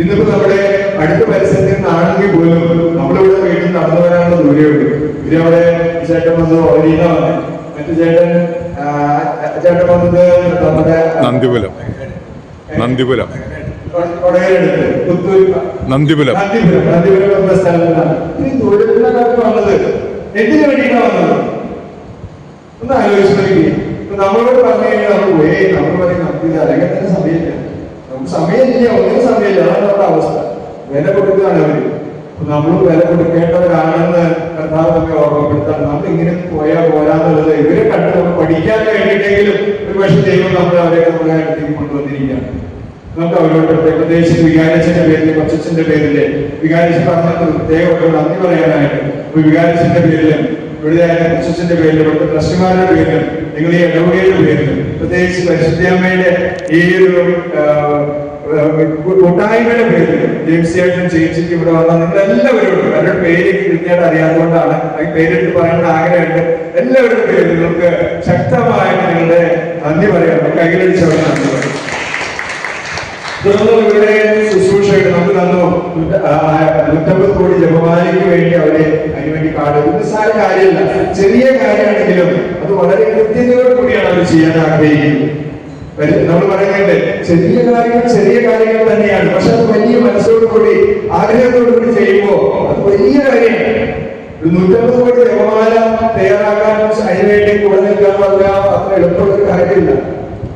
ഇന്നിപ്പോ നമ്മുടെ അടുത്ത പരിസരത്തിൽ നിന്നാണെങ്കിൽ പോലും നമ്മളിവിടെ വീട്ടിൽ നടന്നു വരാനുള്ള ദൂരമുണ്ട്. പിന്നെ അവിടെ ചേട്ടൻ വന്നത് ഒരീന വന്നത്, മറ്റു ചേട്ടൻ വന്നത് നമ്മുടെ നന്ദിപുരം കൊടകരടുത്ത് പുത്തൂർ നന്ദിപുരം എന്ന സ്ഥലത്താണ് ഈ തൊഴിലിനകത്ത് വന്നത്. എന്തിനു വേണ്ടിയിട്ടാണ് വന്നത് ഒന്ന് ആലോചിച്ചു. നമ്മളോട് പറഞ്ഞു കഴിഞ്ഞാൽ നമ്മൾ പോയി നമ്മൾ പറയും നമുക്ക് അല്ലെങ്കിൽ തന്നെ സമയമില്ല, നമുക്ക് സമയമില്ല, ഒന്നിനും സമയമില്ല. അതാണ് നമ്മുടെ അവസ്ഥ. വില കൊടുക്കുകയാണ് അവര്. നമ്മൾ വില കൊടുക്കേണ്ടവരാണെന്ന് കർത്താവ് നമ്മെ ഓർമ്മപ്പെടുത്താൻ. നമ്മൾ ഇങ്ങനെ പോയാൽ പോരാന്നുള്ളത് ഇവരെ കണ്ട് നമ്മൾ പഠിക്കാൻ വേണ്ടിയിട്ടെങ്കിലും ഒരു പക്ഷേ ദൈവം നമ്മൾ അവരെ നമ്മളെ അടുത്തേക്ക് കൊണ്ടുവന്നിരിക്കുകയാണ്. നമുക്ക് അവരോട് പ്രത്യേകിച്ച് വികാരിച്ചന്റെ പേരിൽ, കൊച്ചച്ഛന്റെ പേരില് വികാരിച്ച് പറഞ്ഞത് പ്രത്യേകം നന്ദി പറയാനായിട്ട് വികാരിച്ചന്റെ പേരിലും ഇവിടെ കൊച്ചച്ഛന്റെ പേരിലും ഇവിടുത്തെ ട്രസ്റ്റിമാരുടെ പേരിലും നിങ്ങൾ ഈ ഇടവകയുടെ പേരിലും പ്രത്യേകിച്ച് പരിശുദ്ധമ്മയുടെ ഈ ഒരു കൂട്ടായ്മയുടെ പേരിൽ ജെയിംസ് ചേട്ടൻ ചേച്ചിക്ക് ഇവിടെ വന്നാൽ നിങ്ങൾ എല്ലാവരോടും അവരുടെ പേര് കൃത്യമായിട്ട് അറിയാത്തതുകൊണ്ടാണ് ഈ പേരെടുത്ത് പറയേണ്ട ആഗ്രഹമുണ്ട്. എല്ലാവരുടെ പേരിൽ നിങ്ങൾക്ക് ശക്തമായിട്ട് നിങ്ങളുടെ നന്ദി പറയാം, കൈകളിച്ചവരെ നന്ദി പറയാം. തുടർന്ന് ഇവരുടെ ശുശ്രൂഷയായിട്ട് നമുക്ക് തന്നു 150 കോടി ജപമാലയ്ക്ക് വേണ്ടി അവരെ അതിനുവേണ്ടി കാട്. നിസ്സാര കാര്യമല്ല, ചെറിയ കാര്യമാണെങ്കിലും അത് വളരെ കൃത്യതയോട് കൂടിയാണ് അവർ ചെയ്യാൻ ആഗ്രഹിക്കുന്നത്. നമ്മൾ പറയുന്നുണ്ട് ചെറിയ കാര്യങ്ങൾ തന്നെയാണ്, പക്ഷെ അത് വലിയ മനസ്സോടു കൂടി ആഗ്രഹത്തോടു കൂടി ചെയ്യുമ്പോൾ അത് വലിയ കാര്യമാണ്. 150 കോടി ജപമാല തയ്യാറാക്കാൻ അതിനുവേണ്ടി കൂടെ നിൽക്കാൻ പറഞ്ഞാൽ അത്ര എളുപ്പമുള്ളൊരു കാര്യമില്ല.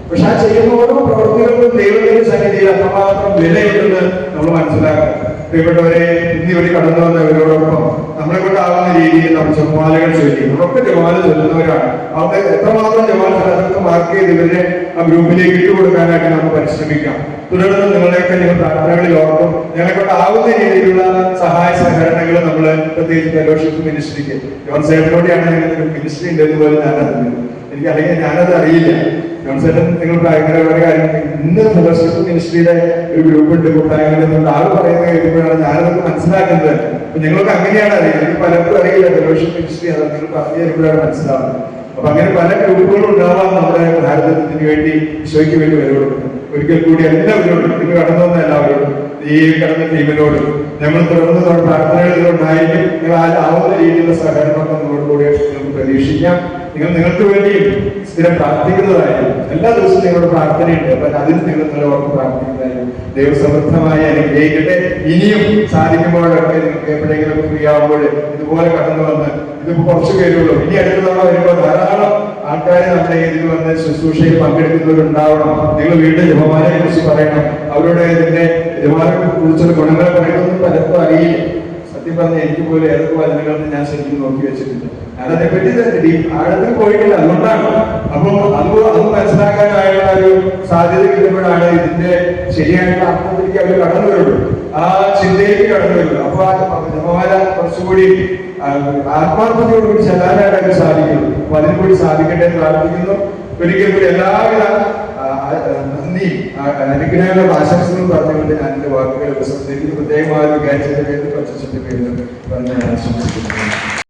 പക്ഷെ ആ ചെയ്യുന്ന ഓരോ പ്രവൃത്തികൾക്കും ദൈവത്തിന്റെ സന്നിധിയിൽ അത്രമാത്രം വിലയുണ്ടെന്ന് നമ്മൾ മനസ്സിലാക്കണം. പ്രിയപ്പെട്ടവരെ, ഇന്നിവിടെ കടന്നു വന്നവരോടൊപ്പം നമ്മളെ കൊണ്ടാവുന്ന രീതിയിൽ നമ്മൾ ജപമാലകൾ ചൊല്ലി. നമ്മളൊക്കെ ജപമാല ചൊല്ലുന്നവരാണ്. അവർക്ക് എത്രമാത്രം ജപമാല അതൊക്കെ മാർക്ക് ചെയ്ത് ഇവരുടെ ആ ഗ്രൂപ്പിലേക്ക് ഇട്ടുകൊടുക്കാനായിട്ട് നമുക്ക് പരിശ്രമിക്കാം. തുടർന്ന് നിങ്ങളെയൊക്കെ നിങ്ങൾ പ്രാർത്ഥനകളിൽ ഓർക്കും. ഞങ്ങളെ കൊണ്ടാവുന്ന രീതിയിലുള്ള സഹായ സഹകരണങ്ങൾ നമ്മൾ പ്രത്യേകിച്ച് ഫെലോഷിപ്പ് മിനിസ്ട്രിക്ക് ജോൺ സേവനോടെയാണ് ഞങ്ങൾക്ക് മിനിസ്ട്രി ഉണ്ടെന്ന് പോലും ഞാൻ അറിഞ്ഞത്. എനിക്ക് അല്ലെങ്കിൽ ഞാനത് അറിയില്ല. ജോൺസേട്ടൻ നിങ്ങൾ ഭയങ്കരമായ കാര്യം ഇന്ന് ഫെലോഷിപ്പ് മിനിസ്ട്രിയുടെ ഒരു ഗ്രൂപ്പ് ഉണ്ട് കൂട്ടായ്മ ആൾ പറയുന്നത് കേൾക്കുമ്പോഴാണ് ഞാനതൊക്കെ മനസ്സിലാക്കുന്നത്. അപ്പൊ നിങ്ങൾക്ക് അങ്ങനെയാണ് അറിയുന്നത്. എനിക്ക് പലർക്കും അറിയില്ല ഫെലോഷിപ്പ് മിനിസ്ട്രി, അത് നിങ്ങൾ പറഞ്ഞു തരുമ്പോഴാണ് മനസ്സിലാവുന്നത്. അപ്പൊ അങ്ങനെ പല ഗ്രൂപ്പുകളും ഉണ്ടാവാം നമ്മുടെ ഭാരതത്തിന് വേണ്ടി, ഈശോയ്ക്ക് വേണ്ടി വില കൊടുക്കുന്നത്. ഒരിക്കൽ കൂടി എല്ലാവരോടും നിങ്ങൾ കടന്നു വന്ന എല്ലാവരോടും ഈ കടന്ന ടീമിനോടും നമ്മൾ തുടർന്ന് നമ്മുടെ പ്രാർത്ഥനകളിലുണ്ടായിരിക്കും. നിങ്ങൾ ആവുന്ന രീതിയിലുള്ള സഹകരണമൊക്കെ നിങ്ങളോടുകൂടി നമുക്ക് പ്രതീക്ഷിക്കാം. നിങ്ങൾക്ക് വേണ്ടിയും സ്ഥിരം പ്രാർത്ഥിക്കുന്നതായിരിക്കും. എല്ലാ ദിവസവും നിങ്ങളുടെ പ്രാർത്ഥനയുണ്ട്. അപ്പൊ അതിന് നിങ്ങൾ നിലവർക്ക് പ്രാർത്ഥിക്കുന്നതായിരിക്കും. ദൈവസമൃദ്ധമായി അനുഗ്രഹിക്കട്ടെ. ഇനിയും സാധിക്കുമ്പോഴൊക്കെ നിങ്ങൾക്ക് എപ്പോഴെങ്കിലും ഫ്രീ ആവുമ്പോൾ ഇതുപോലെ കടന്നു വന്ന്, ഇതിപ്പോ കുറച്ചു പേരുള്ളൂ, ഇനി അടുത്ത തവണ വരുമ്പോൾ ധാരാളം ആൾക്കാരെ നമ്മുടെ ഇതിൽ വന്ന് ശുശ്രൂഷയിൽ പങ്കെടുക്കുന്നവരുണ്ടാവണം. നിങ്ങൾ വീണ്ടും ജപമാലയെ കുറിച്ച് പറയണം. അവരുടെ ഇതിന്റെ ജപമാലയെ കുറിച്ചുള്ള ഗുണങ്ങളെ പറയുന്നതൊന്നും പലർക്കും അറിയില്ല. സത്യം പറഞ്ഞ എനിക്ക് പോലും ഏതൊക്കെ വചനങ്ങളെന്ന് ഞാൻ ശരിക്കും നോക്കി വെച്ചിട്ടില്ല. ഞാനതിനെപ്പറ്റി ആഴത്തിൽ പോയിട്ടില്ല. അതുകൊണ്ടാണ്. അപ്പം അത് മനസ്സിലാക്കാനായുള്ള ഒരു സാധ്യത കിട്ടുമ്പോഴാണ് ഇതിന്റെ ശരിയായിട്ടുള്ള അർത്ഥത്തിലേക്ക് അവർ കടന്നു വരുള്ളൂ, ആ ചിന്തയിലേക്ക് കടന്നു വരുള്ളൂ. അപ്പൊ ആ ജപമാല കുറച്ചുകൂടി ആത്മാർത്ഥതയോടുകൂടി ചെല്ലാനായിട്ട് സാധിക്കുള്ളൂ. അപ്പൊ അതിനു കൂടി സാധിക്കട്ടെ എന്ന് പ്രാർത്ഥിക്കുന്നു. ഒരിക്കൽ കൂടി എല്ലാവിധ നന്ദി അനുഗ്രഹങ്ങളും ആശംസകളും പറഞ്ഞുകൊണ്ട് ഞാൻ എന്റെ വാക്കുകൾ ഉപസംഹരിക്കുന്നു. പ്രത്യേകമായ വികാരിച്ചതിന്റെ പേരിൽ കൊച്ചച്ഛന്റെ പേരിൽ പറഞ്ഞ് ആശംസിക്കുന്നു.